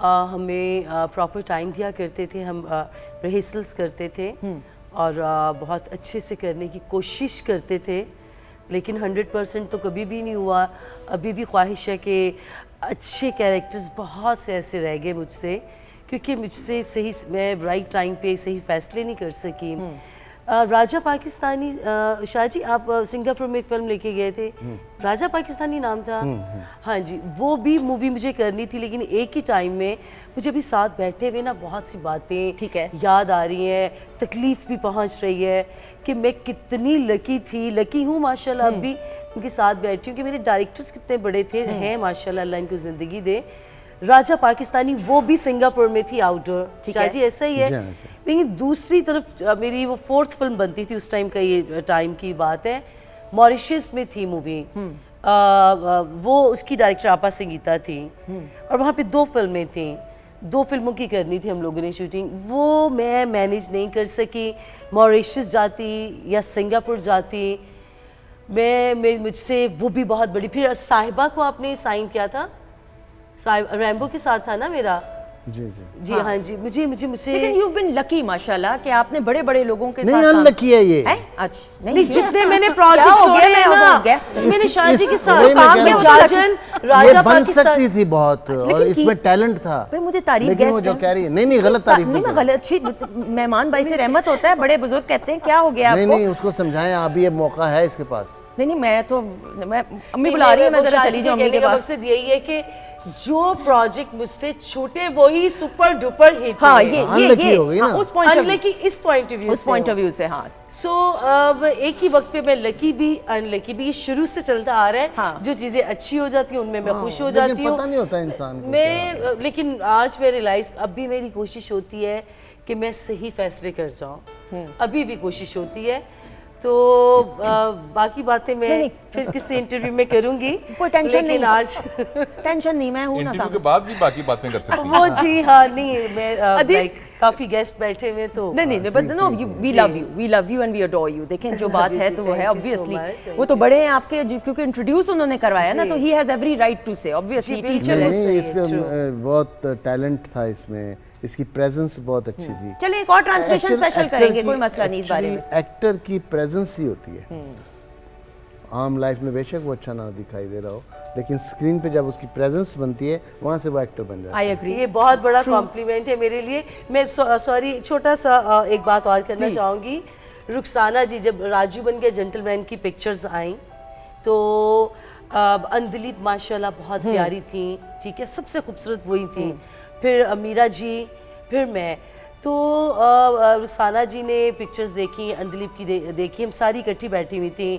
हमें प्रॉपर टाइम दिया करते थे, हम रिहर्सल्स करते थे और बहुत अच्छे से करने की कोशिश करते थे। लेकिन 100% तो कभी भी नहीं हुआ। अभी भी ख्वाहिश है कि अच्छे कैरेक्टर्स बहुत से ऐसे रह गए मुझसे, क्योंकि मुझसे सही, मैं राइट टाइम पे सही फैसले नहीं कर सकी। राजा पाकिस्तानी, शाह जी आप सिंगापुर में एक फिल्म लेके गए थे, राजा पाकिस्तानी नाम था। हाँ जी, वो भी मूवी मुझे करनी थी, लेकिन एक ही टाइम में मुझे अभी साथ बैठे हुए ना बहुत सी बातें ठीक है याद आ रही हैं, तकलीफ भी पहुंच रही है कि मैं कितनी लकी हूँ माशाल्लाह। अब भी उनके साथ बैठी हूँ कि मेरे डायरेक्टर्स कितने बड़े थे, हैं माशाल्लाह, अल्लाह इनको ज़िंदगी दे। राजा पाकिस्तानी वो भी सिंगापुर में थी, आउटडोर। शाह जी ऐसा ही है। लेकिन दूसरी तरफ मेरी वो 4th फिल्म बनती थी उस टाइम का, ये टाइम की बात है, मॉरिशस में थी मूवी। वो उसकी डायरेक्टर आपा संगीता थी और वहाँ पे 2 फिल्में थी, 2 फिल्मों की करनी थी हम लोगों ने शूटिंग। वो मैं मैनेज नहीं कर सकी, मॉरिशस जाती या सिंगापुर जाती। मैं मुझसे वो भी बहुत बड़ी। फिर साहिबा को आपने साइन किया था, रैम्बो के साथ था ना मेरा। जी हाँ जी, मुझे लेकिन you've been lucky माशाल्लाह कि आपने बड़े बड़े लोगों के साथ नहीं, अनलकी है ये। अच्छा नहीं, जितने मैंने प्रोजेक्ट छोड़े हैं ना, मैंने शाह जी के साथ काम में जाजन, राजा बन सकती थी बहुत, और इसमें टैलेंट था। मुझे तारीफ, लेकिन वो जो कह रही है, नहीं गलत तारीफ नहीं, मैं गलत, अच्छी मेहमान भाई से रहमत होता है, बड़े बुजुर्ग कहते हैं क्या हो गया आपको? नहीं, उसको समझाएं, अभी ये मौका है इसके पास। नहीं, मैं अम्मी बुला रही है, मैं जरा चली जाऊं अम्मी के पास। मकसद यही है कि जो प्रोजेक्ट मुझसे छोटे वही सुपर डुपर हिट हाँ, हुए। Unlucky हो गई ना। उस पॉइंट अनलकी इस पॉइंट ऑफ व्यू उस पॉइंट ऑफ व्यू से हाँ सो अब एक ही वक्त पे मैं लकी भी अनलकी भी, ये शुरू से चलता आ रहा है। हाँ। जो चीजें अच्छी हो जाती हैं उनमें मैं खुश हो लेकिन जाती हूँ। पता नहीं होता इंसान को मैं लेकिन आज मैं रियलाइज, अब भी मेरी कोशिश होती है कि मैं सही फैसले कर जाऊं, अभी भी कोशिश होती है। तो बाकी बातें मैं फिर किसी इंटरव्यू में करूंगी, कोई टेंशन लेकिन नहीं। आज टेंशन नहीं, मैं हूँ ना इंटरव्यू के सामने। बाद भी बाकी बातें कर सकती हैं। वो जी हाँ नहीं मैं अदिति- लाइक काफी गेस्ट बैठे हुए तो नहीं but no we love you and we adore you. देखें जो बात है तो वो है Thank you so obviously, much, वो तो बड़े हैं आपके क्योंकि इंट्रोड्यूस उन्होंने करवाया ना, जी। तो he has every right to say obviously जी, बिल्कुल। टीचर नहीं, सही है, इसका true। बहुत टैलेंट था इसमें, इसकी प्रेजेंस बहुत अच्छी थी। चलिए एक और ट्रांसलेशन स्पेशल करेंगे, कोई मसला नहीं इस बारे में। एक्टर की प्रेजेंस ही होती है। आम लाइफ में बेशक वो अच्छा ना दिखाई दे रहा हो, लेकिन स्क्रीन पे जब उसकी प्रेजेंस बनती है वहाँ से वो एक्टर बन जाता है। I agree. ये बहुत बड़ा कॉम्प्लीमेंट है मेरे लिए। मैं सॉरी छोटा सा एक बात और करना चाहूँगी। रुखसाना जी जब राजू बन के जेंटलमैन की पिक्चर्स आई तो अंधलीप माशाल्लाह बहुत प्यारी थी, ठीक है, सबसे खूबसूरत वही थी। फिर अमीरा जी, फिर मैं, तो रुखसाना जी ने पिक्चर्स देखी, अंधलीप की देखी, हम सारी इकट्ठी बैठी हुई थी।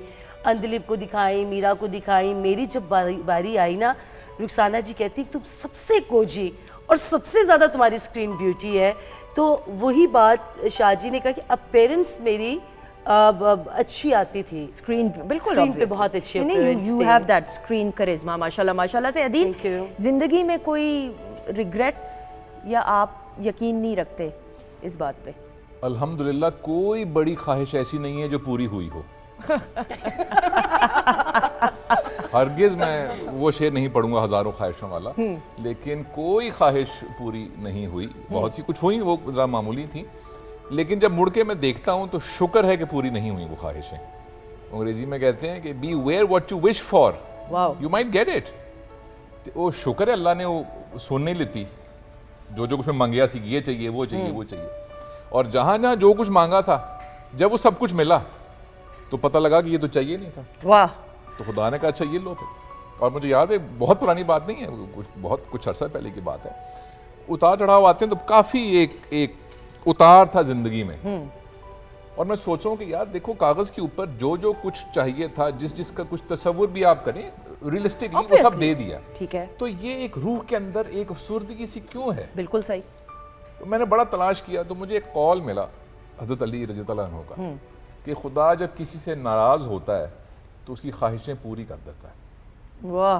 अंधलीप को दिखाई, मीरा को दिखाई। मेरी जब बारी आई ना, रुखसाना जी कहती तुम सबसे कोजी और सबसे ज़्यादा तुम्हारी स्क्रीन ब्यूटी है। तो वही बात शाहजी ने कहा कि अपीयरेंस मेरी अच्छी आती थी स्क्रीन पे बिल्कुल स्क्रीन पे बहुत अच्छी appearance यू थी। हैव दैट स्क्रीन करिश्मा माशाल्लाह माशाल्लाह से। Adeel, Thank you। जिंदगी में कोई रिग्रेट्स या आप यकीन नहीं रखते इस बात पे? अल्हम्दुलिल्लाह कोई बड़ी ख्वाहिश ऐसी नहीं है जो पूरी हुई हो। हरगिज मैं वो शेर नहीं पढ़ूंगा हजारों ख्वाहिशों वाला, लेकिन कोई ख्वाहिश पूरी नहीं हुई। बहुत सी कुछ हुई, वो जरा मामूली थी, लेकिन जब मुड़ के मैं देखता हूँ तो शुक्र है कि पूरी नहीं हुई वो ख्वाहिशें। अंग्रेजी में कहते हैं कि beware what you wish for, you might get it. वो शुक्र है अल्लाह ने वो सुन नहीं लेती जो कुछ मैं मांगया सी, ये चाहिए वो चाहिए वो चाहिए। और जहाँ जहाँ जो कुछ मांगा था, जब वो सब कुछ मिला तो पता लगा कि ये तो चाहिए नहीं था। वाह। तो खुदा ने कहा अच्छा ये लो फिर। और मुझे याद है, बहुत पुरानी बात नहीं है, कुछ अरसा पहले की बात है, उतार चढ़ाव आते हैं तो काफ़ी एक उतार था ज़िंदगी में। और मैं सोच रहा हूँ कि यार देखो, कागज़ के ऊपर जो कुछ चाहिए था, जिसका कुछ तस्वुर भी आप करें रियलिस्टिकली, वो सब दे दिया। ठीक है, तो ये एक रूह के अंदर एक अफसुर्दगी सी क्यों है? बिल्कुल सही। तो मैंने बड़ा तलाश किया तो मुझे एक कॉल मिला हज़रत अली रज़ी अल्लाह अन्हु का, कि खुदा जब किसी से नाराज़ होता है तो उसकी ख्वाहिशें पूरी कर देता है। वाह।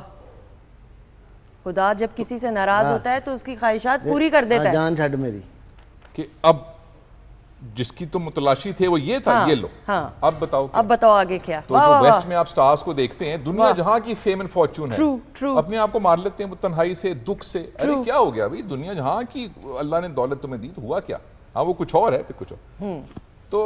खुदा जब किसी से नाराज होता है तो उसकी ख्वाहिशात पूरी कर देता है। जान छड़ मेरी, कि अब जिसकी तुम मुतलाशी थे वो ये था, ये लो। अब बताओ अब बताओ आगे क्या। तो जो वेस्ट में आप स्टार्स को देखते हैं, दुनिया जहां की फेम एंड फॉर्च्यून है, ट्रू। अपने आप को मार लेते हैं वो तन्हाई से, दुख से। अरे क्या हो गया भाई, दुनिया जहां की अल्लाह ने दौलत तुम्हें दी तो हुआ क्या? हाँ वो कुछ और है, फिर कुछ और। तो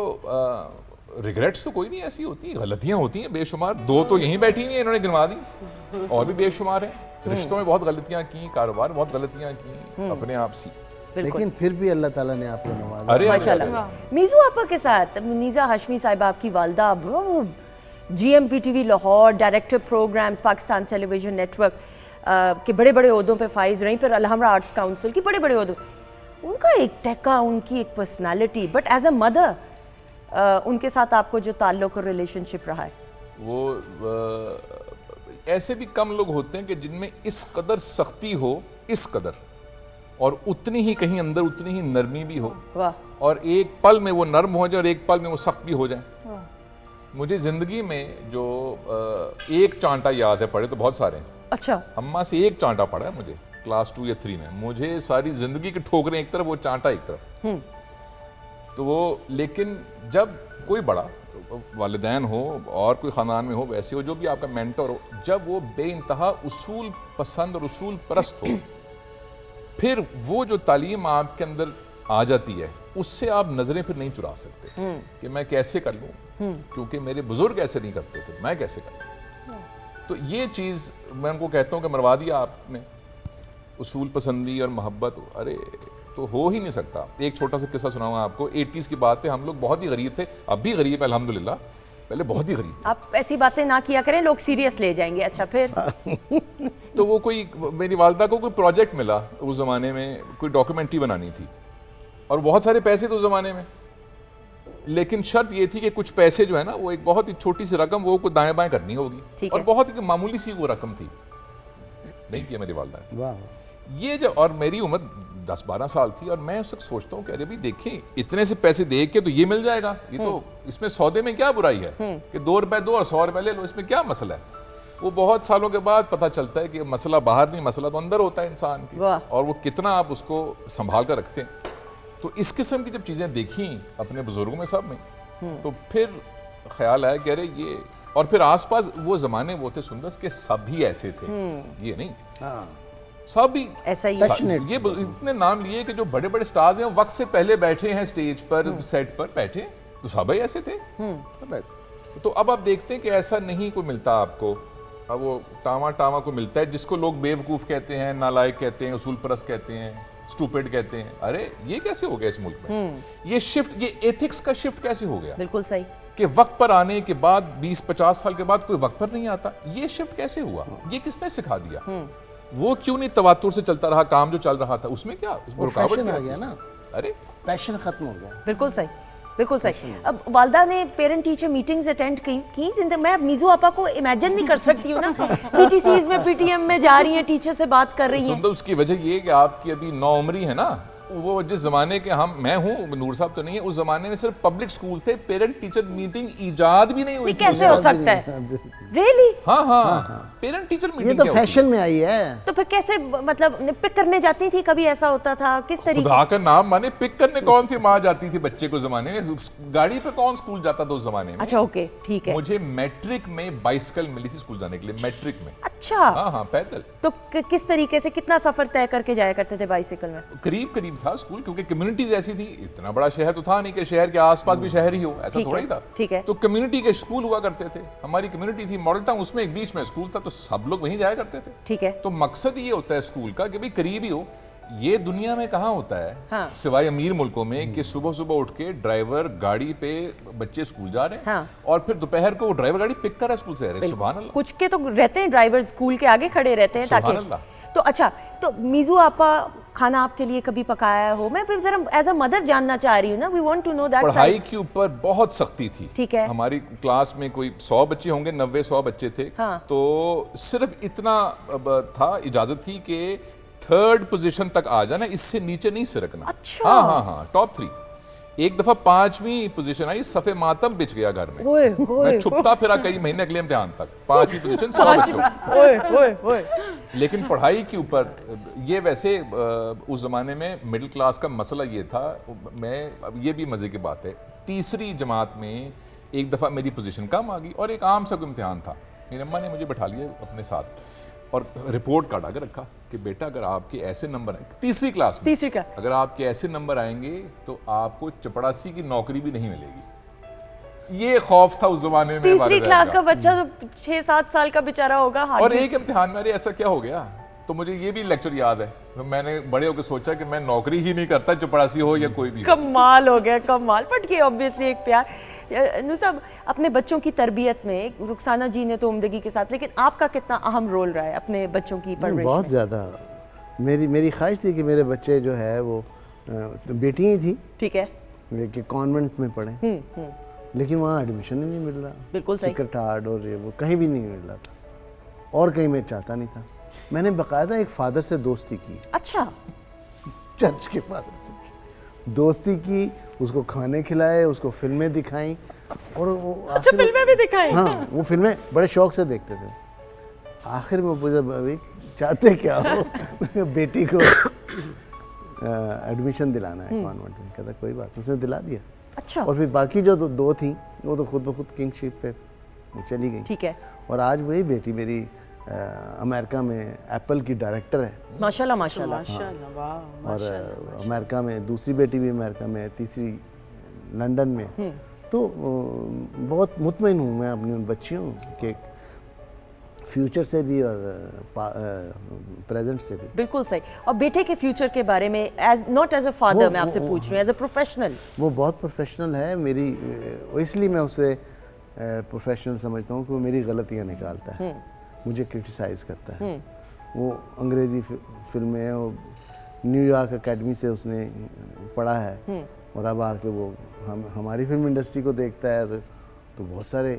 रिग्रेट्स तो कोई नहीं, ऐसी होती है, गलतियां होती हैं बेशुमार। दो तो यहीं बैठी हुई हैं, इन्होंने गिनवा दी, और भी बेशुमार हैं। रिश्तों में बहुत गलतियां की, कारोबार में बहुत गलतियां की, अपने आप सी। लेकिन फिर भी अल्लाह ताला ने आपको नवाजा। अरे माशाल्लाह। मीज़ू आपा के साथ मुनीज़ा हाशमी साहिबा, आपकी वालदा, GMPTV Lahore, director programmes, Pakistan television network के बड़े बड़े ओहदों पे फाइज रही, फिर अलहमरा आर्ट्स काउंसिल की बड़े बड़े ओहदों। उनका एक टैका, उनकी एक personality, but as a mother उनके साथ आपको जो ताल्लुक और रिलेशनशिप रहा है? वो ऐसे भी कम लोग होते हैं कि जिनमें इस कदर सख्ती हो, इस कदर, और उतनी ही कहीं अंदर उतनी ही नरमी भी हो। वाह। और एक पल में वो नर्म हो जाए और एक पल में वो सख्त भी हो जाए। मुझे ज़िंदगी में जो एक चांटा याद है, पढ़े तो बहुत सारे हैं। अच्छा। अम्मा से एक चांटा पड़ा है मुझे क्लास 2 या 3 में। मुझे सारी ज़िंदगी की ठोकरें एक तरफ, वो चांटा एक तरफ। तो वो, लेकिन जब कोई बड़ा वालिदैन हो और कोई ख़ानदान में हो, वैसे हो, जो भी आपका मेंटर हो, जब वो बेइंतहा उसूल पसंद और उसूल परस्त हो, फिर वो जो तालीम आपके अंदर आ जाती है, उससे आप नज़रें फिर नहीं चुरा सकते कि मैं कैसे कर लूँ, क्योंकि मेरे बुजुर्ग ऐसे नहीं करते थे, मैं कैसे कर लूँ। तो ये चीज़ मैं उनको कहता हूँ कि मरवा दिया आपने, उसूल पसंदी और मोहब्बत। अरे तो हो ही नहीं सकता। एक छोटा सा किस्सा सुनाऊंगा आपको। 80s की बात है, हम लोग बहुत ही गरीब थे, अब भी गरीब है अल्हम्दुलिल्लाह, पहले बहुत ही गरीब आप ऐसी बातें ना किया करें, लोग सीरियस ले जाएंगे। अच्छा फिर? तो वो कोई, मेरी वालदा को कोई प्रोजेक्ट मिला उस ज़माने में, कोई डॉक्यूमेंट्री बनानी थी और बहुत सारे पैसे थे उस ज़माने में, लेकिन शर्त ये थी कि कुछ पैसे जो है ना वो एक बहुत ही छोटी सी रकम वो को दाएं बाएं करनी होगी और बहुत ही मामूली सी वो रकम थी। नहीं किया मेरी वालदा ने। वाह। ये जो, और मेरी उम्र 10-12 साल थी और मैं उस वक्त सोचता हूँ कि अरे भाई देखें इतने से पैसे दे के तो ये मिल जाएगा, ये तो इसमें सौदे में क्या बुराई है कि 2 रुपए दो और 100 रुपए ले लो, इसमें क्या मसला है। वो बहुत सालों के बाद पता चलता है कि मसला बाहर नहीं, मसला तो अंदर होता है इंसान की, और वो कितना आप उसको संभाल कर रखते हैं। तो इस किस्म की जब चीज़ें देखी अपने बुजुर्गों में सब में, तो फिर ख्याल आया कि अरे ये, और फिर आसपास वो जमाने वो थे सुंदर के सब भी ऐसे थे, ये नहीं सब भी ऐसा ही ये इतने नाम लिए कि जो बड़े बड़े स्टार्स हैं वक्त से पहले बैठे हैं स्टेज पर, सेट पर बैठे, तो सब ही ऐसे थे। तो अब आप देखते हैं कि ऐसा नहीं कोई मिलता आपको। अब वो टामा टामा को मिलता है जिसको लोग बेवकूफ़ कहते हैं, नालायक कहते हैं, उसूल परस्त कहते हैं, स्टूपिड कहते हैं। अरे ये कैसे हो गया इस मुल्क में? ये शिफ्ट, ये एथिक्स का शिफ्ट कैसे हो गया? बिल्कुल सही कि वक्त पर आने के बाद 20-50 साल के बाद कोई वक्त पर नहीं आता। ये शिफ्ट कैसे हुआ? ये किसने सिखा दिया? वो क्यों नहीं तवातुर से चलता रहा काम जो चल रहा था? उसमें क्या रुकावट आ गया ना, अरे पैशन खत्म हो गया। बिल्कुल सही, बिल्कुल सही। अब वालदा ने पेरेंट टीचर मीटिंग्स अटेंड की जिंदगी। मैं मीजू आपा को इमेजिन नहीं कर सकती हूँ ना, पीटीसीज में पीटीएम में जा रही हैं, टीचर से बात कर रही हैं। सुंदर, उसकी वजह ये कि आपकी अभी 9 उम्री है ना, वो जिस जमाने के हम, मैं हूँ, नूर साहब तो नहीं है, उस जमाने में सिर्फ पब्लिक स्कूल थे, पेरेंट टीचर मीटिंग इजाद भी नहीं हुई थी। कैसे हो सकता है? रियली? हाँ, पेरेंट टीचर मीटिंग ये तो फैशन में आई है। तो फिर कैसे, मतलब पिक करने जाती थी, कभी ऐसा होता था? किस तरीके? खुदा का नाम माने, पिक करने कौन सी माँ जाती थी बच्चे को जमाने में? गाड़ी पे कौन स्कूल जाता था उस जमाने में? अच्छा ओके, ठीक है। मुझे मैट्रिक में बाइसिकल मिली थी स्कूल जाने के लिए, मैट्रिक में। अच्छा। हाँ, पैदल। तो किस तरीके से, कितना सफर तय करके जाया करते थे बाइसिकल में? करीब करीब था स्कूल, क्योंकि कम्युनिटीज ऐसी थी, इतना बड़ा शहर तो था नहीं कि शहर के आसपास भी शहर ही हो, ऐसा थोड़ा ही था। ठीक है। तो कम्युनिटी के स्कूल हुआ करते थे। हमारी कम्युनिटी थी मॉडल टाउन, उसमें एक बीच में स्कूल था, तो सब लोग वहीं जाया करते थे। ठीक है। तो मकसद ये होता है स्कूल का कि भाई करीब ही हो। ये दुनिया में कहाँ होता है? हाँ। सिवाय अमीर मुल्कों में कि सुबह सुबह उठ के ड्राइवर गाड़ी पे बच्चे स्कूल जा रहे हैं। हाँ। और फिर दोपहर को वो ड्राइवर गाड़ी पिक कर रहा है स्कूल से। अरे सुभान अल्लाह। कुछ के तो रहते हैं ड्राइवर स्कूल के आगे खड़े रहते हैं सुभान ताकि। अल्लाह। तो अच्छा, तो मीजू आपा खाना आपके लिए कभी पकाया हो? मैं फिर जरा एज अ मदर जानना चाह रही हूँ ना, we want to know that. पढ़ाई के ऊपर बहुत सख्ती थी। ठीक है। हमारी क्लास में कोई 100 बच्चे होंगे, 90-100 बच्चे थे। हाँ। तो सिर्फ इतना था, इजाजत थी कि 3rd पोजीशन तक आ जाना, इससे नीचे नहीं सिरकना। अच्छा। हाँ, टॉप 3। एक दफा 5वीं पोजीशन आई, सफे मातम बिछ गया घर में। ओए, मैं छुपता फिरा कई महीने अगले इम्तिहान तक। 5वीं पोजीशन 100 बच्चों। लेकिन पढ़ाई के ऊपर ये वैसे उस जमाने में मिडिल क्लास का मसला ये था। मैं, ये भी मजे की बात है, 3री जमात में एक दफा मेरी पोजीशन कम आ गई और एक आम सा इम्तिहान था। मेरी अम्मा ने मुझे बैठा लिया अपने साथ और रिपोर्ट कार्ड आगे रखा कि बेटा अगर आपके ऐसे नंबर आए, 3री क्लास में, अगर आपके ऐसे नंबर आएंगे तो आपको चपड़ासी की नौकरी भी नहीं मिलेगी। ये खौफ था उस जमाने में। 3री क्लास का बच्चा तो 6-7 साल का बेचारा होगा। और एक इम्तिहान में ऐसा क्या हो गया, तो मुझे ये भी लेक्चर याद है। तो मैंने बड़े होकर सोचा कि मैं नौकरी ही नहीं करता, चपड़ासी हो या कोई भी। कमाल हो गया, कमाल। बट ये ऑब्वियसली एक प्यार। नूर साहब, अपने बच्चों की तरबियत में रुखसाना जी ने तो उम्दगी के साथ, लेकिन आपका कितना अहम रोल रहा है अपने बच्चों की परवरिश में? बहुत ज़्यादा। मेरी ख्वाहिश थी कि मेरे बच्चे जो है वो बेटी ही थी, ठीक है, लेकिन कॉन्वेंट में पढ़े, लेकिन वहाँ एडमिशन ही नहीं मिल रहा। बिल्कुल सही। सिक्रेट हार्ड और ये वो कहीं भी नहीं मिल रहा था, और कहीं मैं चाहता नहीं था। मैंने बाकायदा एक फादर से दोस्ती की। अच्छा। चर्च के फादर से दोस्ती की, उसको खाने खिलाए, उसको फिल्में दिखाई, और वो अच्छा फिल्में भी दिखाई? हाँ, वो फिल्में बड़े शौक से देखते थे। आखिर में पूछा, भाभी चाहते क्या हो? बेटी को एडमिशन दिलाना है कॉन्वेंट में। कहता कोई बात, उसने दिला दिया। अच्छा। और फिर बाकी जो दो थी वो तो खुद ब खुद किंगशिप पे चली गई। ठीक है। और आज वही बेटी मेरी अमेरिका में एप्पल की डायरेक्टर है। माशाल्लाह माशाल्लाह। वाह। और अमेरिका में दूसरी बेटी भी अमेरिका में है, तीसरी लंदन में। तो बहुत मुतमईन हूँ मैं अपनी उन बच्चियों के फ्यूचर से भी और प्रेजेंट से भी। बिल्कुल सही। और बेटे के फ्यूचर के बारे में, as not as a father मैं आपसे पूछ रही हूँ, एज अ प्रोफेशनल। वो बहुत प्रोफेशनल है मेरी, इसलिए मैं उसे प्रोफेशनल समझता हूँ कि वो मेरी गलतियाँ निकालता है, मुझे क्रिटिसाइज करता है। वो अंग्रेज़ी फिल्में हैं, वो न्यूयॉर्क एकेडमी से उसने पढ़ा है और अब आके वो हमारी फिल्म इंडस्ट्री को देखता है तो बहुत सारे,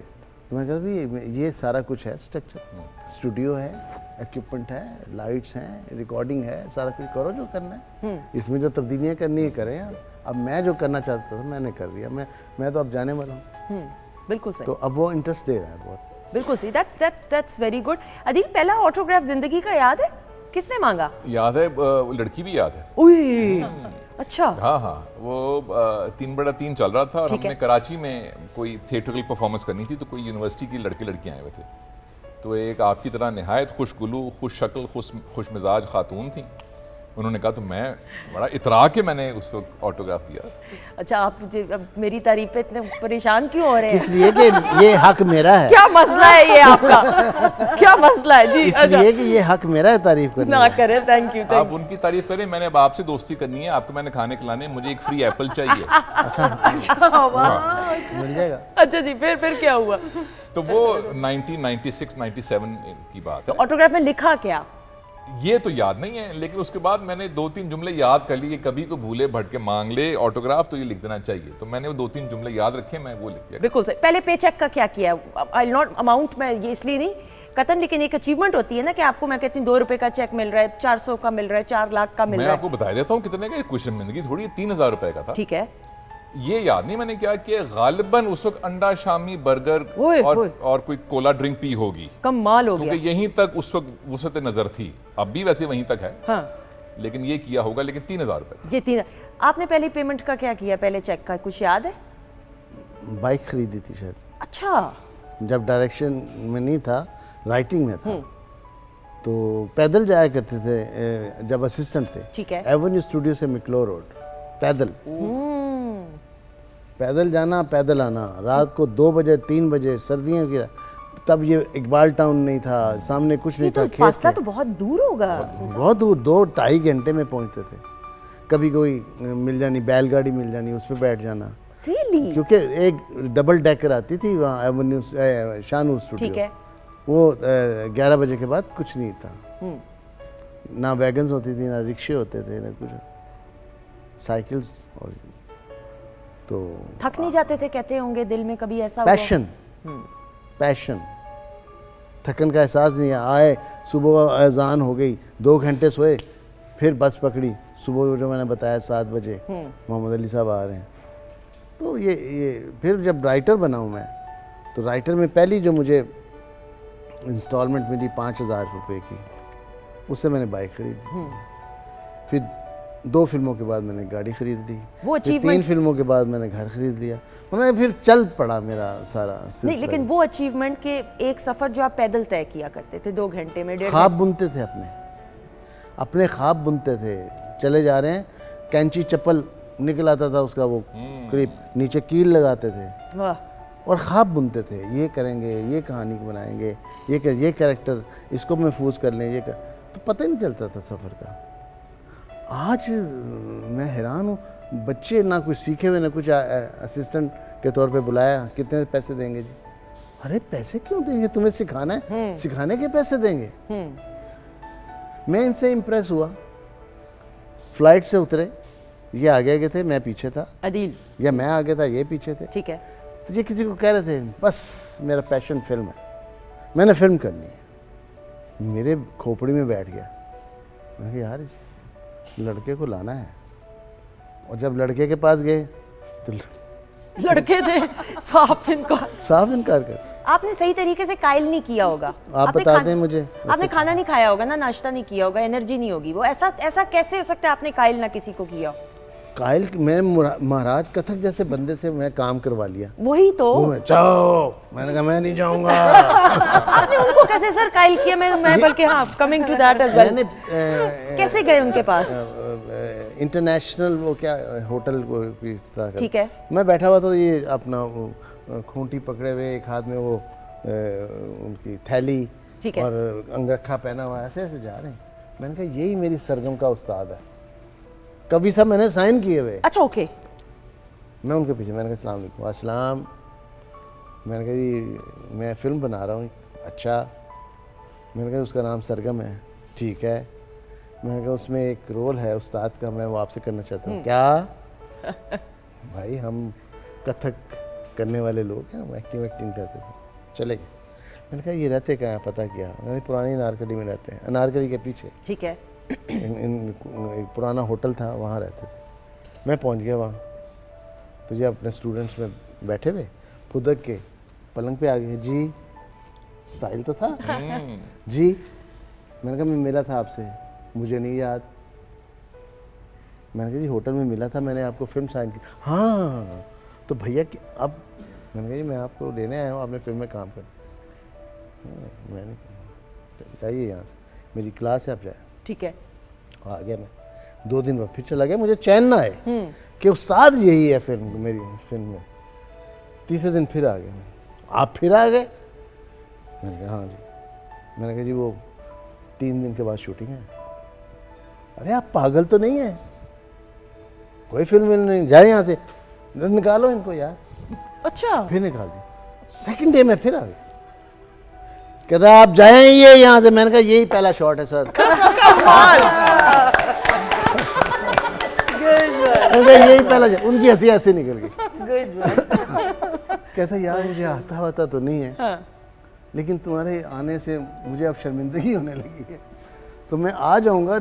तो मैं कहता भी ये सारा कुछ है, स्ट्रक्चर, स्टूडियो है, इक्विपमेंट है, लाइट्स हैं, रिकॉर्डिंग है, सारा कुछ करो जो करना है। इसमें जो तब्दीलियाँ करनी है करें यार। अब मैं जो करना चाहता था मैंने कर दिया, मैं तो अब जाने वाला हूँ। बिल्कुल सही। तो अब वो इंटरेस्ट दे रहा है बहुत। बिल्कुल सही। That's very good. अदिल, पहला ऑटोग्राफ जिंदगी का याद है? किसने मांगा? याद है, लड़की भी याद है। उई, अच्छा। हाँ हाँ, वो 3/3 चल रहा था और हमने कराची में कोई थिएट्रिकल परफॉर्मेंस करनी थी, तो कोई यूनिवर्सिटी की लड़कियां आए हुए थे। तो एक आपकी तरह नहायत खुशगुलू, खुश शक्ल, खुश मिजाज खातून थी। उन्होंने कहा तो मैं बड़ा इतरा के मैंने उस वक्त ऑटोग्राफ दिया। अच्छा, आप अब मेरी तारीफ पे इतने परेशान क्यों हो रहे हैं? इसलिए कि ये हक मेरा है। क्या मसला है ये आपका? क्या मसला है जी? इसलिए कि ये हक मेरा है तारीफ करने ना करें। Thank you. आप उनकी तारीफ करें, मैंने अब आपसे दोस्ती करनी है, आपको मैंने खाने खिलाने, मुझे एक फ्री एप्पल चाहिए। मिल जाएगा। अच्छा जी, फिर क्या हुआ? तो वो 1996-97 की बात तो है। ऑटोग्राफ में लिखा क्या? ये तो याद नहीं है, लेकिन उसके बाद मैंने 2-3 जुमले याद कर लिए कि कभी को भूले भटके मांग ले ऑटोग्राफ तो ये लिख देना चाहिए। तो मैंने वो 2-3 जुमले याद रखे, मैं वो लिख दिया। बिल्कुल सही। पहले पे चेक का क्या किया? आई नॉट अमाउंट में ये इसलिए नहीं कतन, लेकिन एक अचीवमेंट होती है ना कि आपको मैं कहती हूँ 2 रुपए का चेक मिल रहा है, 400 का मिल रहा है, 4 लाख का मिल मैं रहा है। आपको बता देता हूँ कितने का, कुछ जिंदगी थोड़ी 3000 रुपए का था। ठीक है। ये याद नहीं मैंने क्या किया, गालिबन उस वक्त अंडा शामी बर्गर और कोई कोला ड्रिंक पी होगी। कमाल हो गया। क्योंकि यहीं तक उस वक्त वसत नजर थी, अब भी वैसे वहीं तक है। हाँ। लेकिन ये किया होगा, लेकिन 3000 रुपए। ये 3। आपने पहले पेमेंट का क्या किया? पहले चेक का कुछ याद है? बाइक खरीदी थी शायद। अच्छा। जब डायरेक्शन में नहीं था, राइटिंग में था, तो पैदल जाया करते थे जब असिस्टेंट थे। ठीक है। एवेन्यू स्टूडियो से मिक्लो रोड पैदल, पैदल जाना पैदल आना, रात को 2 बजे 3 बजे, सर्दियों की, तब ये इकबाल टाउन नहीं था, सामने कुछ नहीं था, तो खेत फासला थे। तो बहुत दूर होगा। बहुत दूर, 2-2.5 घंटे में पहुंचते थे। कभी कोई मिल जानी, बैलगाड़ी मिल जानी, उस पर बैठ जाना। Really? क्योंकि एक डबल डेकर आती थी वहाँ एवेन्यू शाहनूर स्टूडियो। ठीक है। वो 11 बजे के बाद कुछ नहीं था, ना वैगन्स होती थी, ना रिक्शे होते थे, ना कुछ, साइकिल्स। और तो थक नहीं जाते थे? कहते होंगे दिल में कभी ऐसा हुआ? पैशन, थकन का एहसास नहीं है। आए, सुबह अजान हो गई, 2 घंटे सोए, फिर बस पकड़ी, सुबह जो मैंने बताया 7 बजे मोहम्मद अली साहब आ रहे हैं। तो ये फिर जब राइटर बना हूँ मैं, तो राइटर में पहली जो मुझे इंस्टॉलमेंट मिली 5000 रुपये की, उससे मैंने बाइक खरीदी। फिर 2 फिल्मों के बाद मैंने गाड़ी खरीद ली। वो फिर 3 फिल्मों के बाद मैंने घर खरीद लिया। मैं फिर चल पड़ा मेरा सारा सिलसिला। नहीं, लेकिन वो अचीवमेंट के एक सफर जो आप पैदल तय किया करते थे 2 घंटे में, 1.5 ख्वाब बुनते थे, अपने ख्वाब बुनते थे। चले जा रहे हैं, कैंची चप्पल निकल आता था उसका, वो करीब नीचे कील लगाते थे। वाह। और ख्वाब बुनते थे, ये करेंगे, ये कहानी बनाएंगे, ये कैरेक्टर, इसको महफूज कर लें, तो पता ही नहीं चलता था सफ़र का। आज मैं हैरान हूँ, बच्चे ना कुछ सीखे हुए, ना कुछ असिस्टेंट के तौर पे बुलाया, कितने पैसे देंगे जी? अरे पैसे क्यों देंगे, तुम्हें सिखाना है, सिखाने के पैसे देंगे। मैं इनसे इम्प्रेस हुआ, फ्लाइट से उतरे, ये आगे गए थे, मैं पीछे था, अदील, या मैं आगे था, ये पीछे थे। ठीक है। तो ये किसी को कह रहे थे बस मेरा पैशन फिल्म है, मैंने फिल्म करनी है। मेरे खोपड़ी में बैठ गया, मैंने कहा यार इस लड़के को लाना है। और जब लड़के के पास गए तो लड़के थे साफ इनकार कर। आपने सही तरीके से कायल नहीं किया होगा। आप बता दें मुझे। आपने खाना नहीं खाया होगा ना, नाश्ता नहीं किया होगा, एनर्जी नहीं होगी। वो ऐसा कैसे हो सकता है आपने कायल ना किसी को किया? कायल, मैं महाराज कथक जैसे बंदे से मैं काम करवा लिया। वही तो। जाओ, मैंने कहा मैं नहीं जाऊंगा। आपने उनको कैसे सर कायल किया? मैं बल्कि हाँ, coming to that as well. कैसे गए उनके पास? इंटरनेशनल वो क्या होटल को था। ठीक है। मैं बैठा हुआ तो ये अपना खूंटी पकड़े हुए, एक हाथ में वो उनकी थैली और अंगरखा पहना हुआ, ऐसे ऐसे जा रहे हैं। मैंने कहा यही मेरी सरगम का उस्ताद है। कभी सब मैंने साइन किए हुए। अच्छा, ओके। मैं उनके पीछे, मैंने कहा अस्सलाम वालेकुम। अस्सलाम। मैंने कहा जी मैं फ़िल्म बना रहा हूँ। अच्छा। मैंने कहा उसका नाम सरगम है। ठीक है। मैंने कहा उसमें एक रोल है उस्ताद का, मैं वो आपसे करना चाहता हूँ। क्या? भाई हम कथक करने वाले लोग हैं, हम एक्टिंग करते थे। चले गए। मैंने कहा ये रहते कहाँ हैं, पता किया। मैंने पुरानी अनारकली में रहते हैं, अनारकली के पीछे। ठीक है। एक पुराना होटल था, वहाँ रहते थे। मैं पहुँच गया वहाँ, तो ये अपने स्टूडेंट्स में बैठे हुए फुदक के पलंग पे आ गए। जी स्टाइल तो था। जी मैंने कहा मैं मिला था आपसे, मुझे नहीं याद। मैंने कहा जी होटल में मिला था, मैंने आपको फिल्म साइन की। हाँ तो भैया अब मैंने कहा जी मैं आपको लेने आया हूँ, आपने फिल्म में काम कर। मैंने कहा जाइए यहाँ से, मेरी क्लास है, आप जाए। ठीक है। आ गया मैं। 2 दिन बाद फिर चला गया, मुझे चैन ना आए कि उस्ताद यही है फिल्म, मेरी फिल्म में। तीसरे दिन फिर आ गया मैं। आप फिर आ गए? मैंने कहा हाँ जी। मैंने कहा जी वो 3 दिन के बाद शूटिंग है। अरे आप पागल तो नहीं है, कोई फिल्म नहीं, जाए यहाँ से, निकालो इनको यार। अच्छा। फिर निकाल दी। सेकंड डे में फिर आ गए, कहता आप जाए ये यहाँ से। मैंने कहा यही पहला शॉट है सर। यही पहला शॉट। उनकी हंसी ऐसे निकल गई। कहता यार मुझे आता होता तो नहीं है, हाँ। लेकिन तुम्हारे आने से मुझे अब शर्मिंदगी होने लगी है, तो मैं आ जाऊंगा,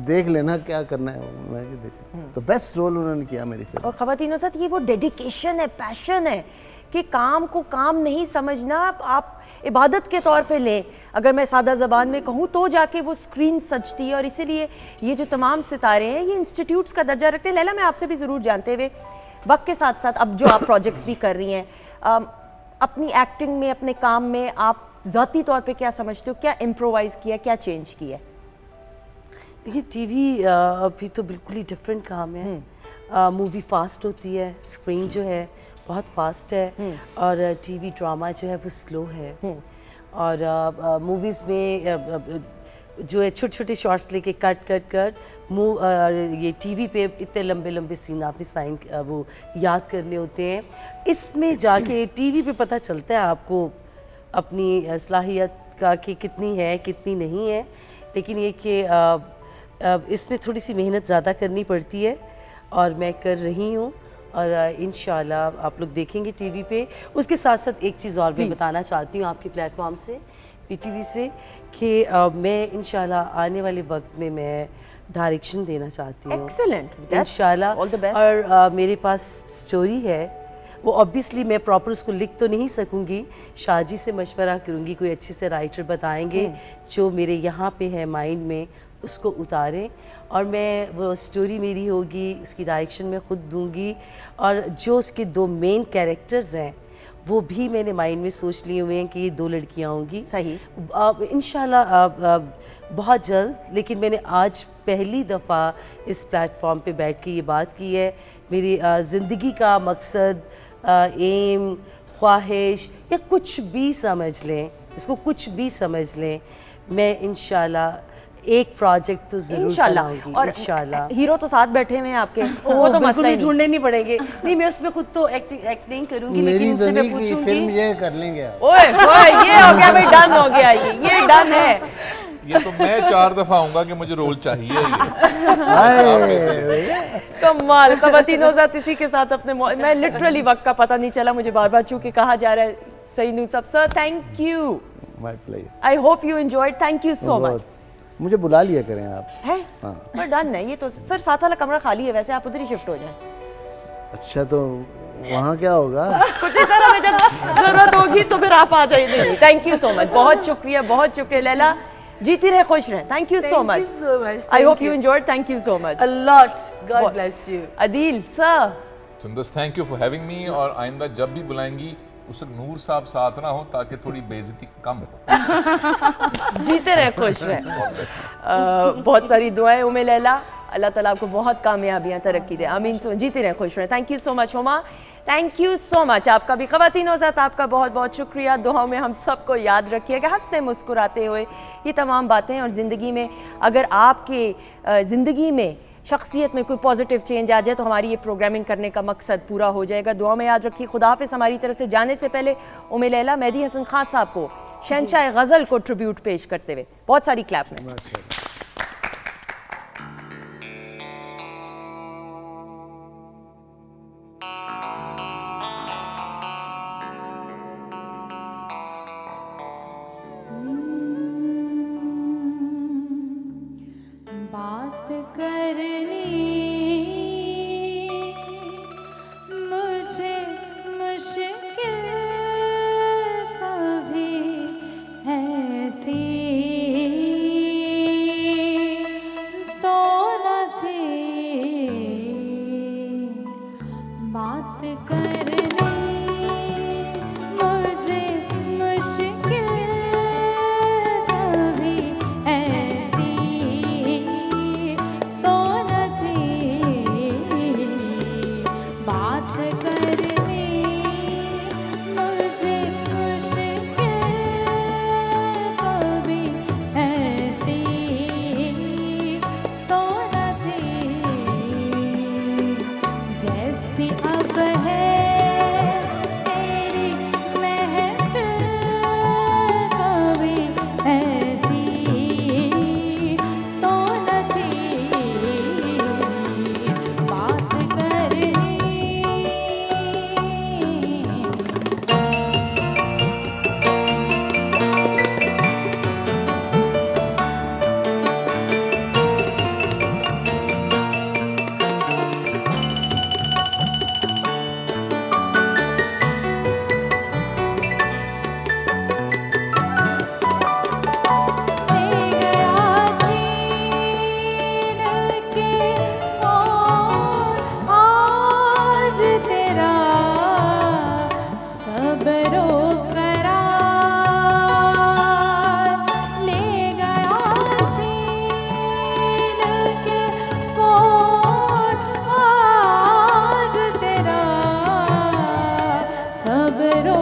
देख लेना क्या करना है। मैं देख तो बेस्ट रोल उन्होंने किया मेरी फिल्म। और ख़वातीनों साथ ये वो डेडिकेशन है, पैशन है कि काम को काम नहीं समझना, आप इबादत के तौर पे लें। अगर मैं सादा ज़बान में कहूँ तो जाके वो स्क्रीन सजती है। और इसीलिए ये जो तमाम सितारे हैं ये इंस्टीट्यूट्स का दर्जा रखते हैं। लैला मैं आपसे भी ज़रूर जानते हुए, वक्त के साथ साथ अब जो आप प्रोजेक्ट्स भी कर रही हैं, अपनी एक्टिंग में, अपने काम में आप ज़ाती तौर पे क्या समझते हो, क्या इम्प्रोवाइज़ किया, क्या चेंज किया? देखिए टीवी अभी तो बिल्कुल ही डिफरेंट काम है। मूवी फास्ट होती है, स्क्रीन जो है बहुत फास्ट है, और टीवी ड्रामा जो है वो स्लो है। और मूवीज़ में जो है छोटे छोटे शॉट्स लेके कट ये टीवी पे इतने लंबे लंबे सीन आपने साइन वो याद करने होते हैं। इसमें जाके टीवी पे पता चलता है आपको अपनी सलाहियत का कि कितनी है कितनी नहीं है। लेकिन ये कि इसमें थोड़ी सी मेहनत ज़्यादा करनी पड़ती है, और मैं कर रही हूँ, और इंशाल्लाह आप लोग देखेंगे टीवी पे। उसके साथ साथ एक चीज़ और मैं बताना चाहती हूँ आपके प्लेटफॉर्म से, पीटीवी से, कि मैं इंशाल्लाह आने वाले वक्त में मैं डायरेक्शन देना चाहती हूँ। एक्सीलेंट, इंशाल्लाह। All the best. और मेरे पास स्टोरी है, वो ऑब्वियसली मैं प्रॉपर उसको लिख तो नहीं सकूँगी, शाहजी से मशवरा करूँगी, कोई अच्छे से राइटर बताएंगे जो मेरे यहाँ पे है माइंड में, उसको उतारें, और मैं वो स्टोरी मेरी होगी, उसकी डायरेक्शन मैं खुद दूंगी। और जो उसके 2 मेन कैरेक्टर्स हैं वो भी मैंने माइंड में सोच लिए हुए हैं कि ये 2 लड़कियां होंगी। सही। इंशाल्लाह बहुत जल्द। लेकिन मैंने आज पहली दफ़ा इस प्लेटफॉर्म पे बैठ के ये बात की है। मेरी ज़िंदगी का मकसद, एम, ख्वाहिश, या कुछ भी समझ लें, इसको कुछ भी समझ लें, मैं इंशाल्लाह एक प्रोजेक्ट तो जरूर बनाऊंगी। और इंशाल्लाह। हीरो तो साथ बैठे हुए हैं आपके, वो तो मसला ही नहीं। ढूंढने नहीं पड़ेंगे। नहीं, मैं उसमें खुद तो एक्टिंग करूंगी, लेकिन उनसे मैं पूछूंगी। फिल्म ये कर लेंगे आप। ओए ये हो गया भाई, डन हो गया, ये डन है। ये तो मैं 4 दफा आऊंगा कि मुझे रोल चाहिए कमाल। ख़वातीनों साथ इसी के साथ अपने मैं लिटरली वक्त का पता नहीं चला, मुझे बार बार चूंकि कहा जा रहा है। सही न्यूज़ सब sir, thank you. My pleasure. I hope you enjoyed, thank you so much. मुझे बुला लिया करें आप। है? हाँ। पर डन है ये तो सर, साथ वाला कमरा खाली है, वैसे आप उधर ही शिफ्ट हो जाएं। अच्छा तो वहाँ क्या होगा? कुछ नहीं सर, हमें जब जरूरत होगी तो फिर आप आ जाइए। थैंक यू सो मच, बहुत शुक्रिया, बहुत शुक्रिया लैला। जीती रहे, खुश रहे। Thank you so much. I hope you enjoyed, thank you so much. A lot, God bless you. Adeel sir. Sundas, thank you for having me. और आइंदा जब भी बुलाएंगी उस नूर साहब साथ ना हो, ताकि थोड़ी बेइज्जती कम हो। जीते रहे, खुश रहे। बहुत सारी दुआएं उम्मे लैला, अल्लाह ताला आपको बहुत कामयाबियां, तरक्की दे, आमीन। जीते रहे, खुश रहे। Thank you so much Huma, thank you so much. आपका भी ख़वातीन ज़ात आपका बहुत बहुत शुक्रिया। दुआओं में हम सबको याद रखिएगा, हंसते मुस्कुराते हुए ये तमाम बातें। और ज़िंदगी में अगर आपके ज़िंदगी में शख्सियत में कोई पॉजिटिव चेंज आ जाए तो हमारी ये प्रोग्रामिंग करने का मकसद पूरा हो जाएगा। दुआ में याद रखिए। खुदा हाफिज़। हमारी तरफ से जाने से पहले उम्मे लैला मेहदी हसन खान साहब को शहंशाह गज़ल को ट्रिब्यूट पेश करते हुए बहुत सारी क्लैप में। बात करनी मुझे मुश्किल कभी ऐसी तो न थी। बात करनी मुझे मुश्किल कभी ऐसी तो न थी। बात करनी मुझे मुश्किल कभी ऐसी तो न थी। जैसी अब है तेरी महफिल कभी ऐसी तो न थी। बात करनी ले गया छीन के कौन आज तेरा सब्रो करार। ले गया छीन के कौन आज तेरा सब्रो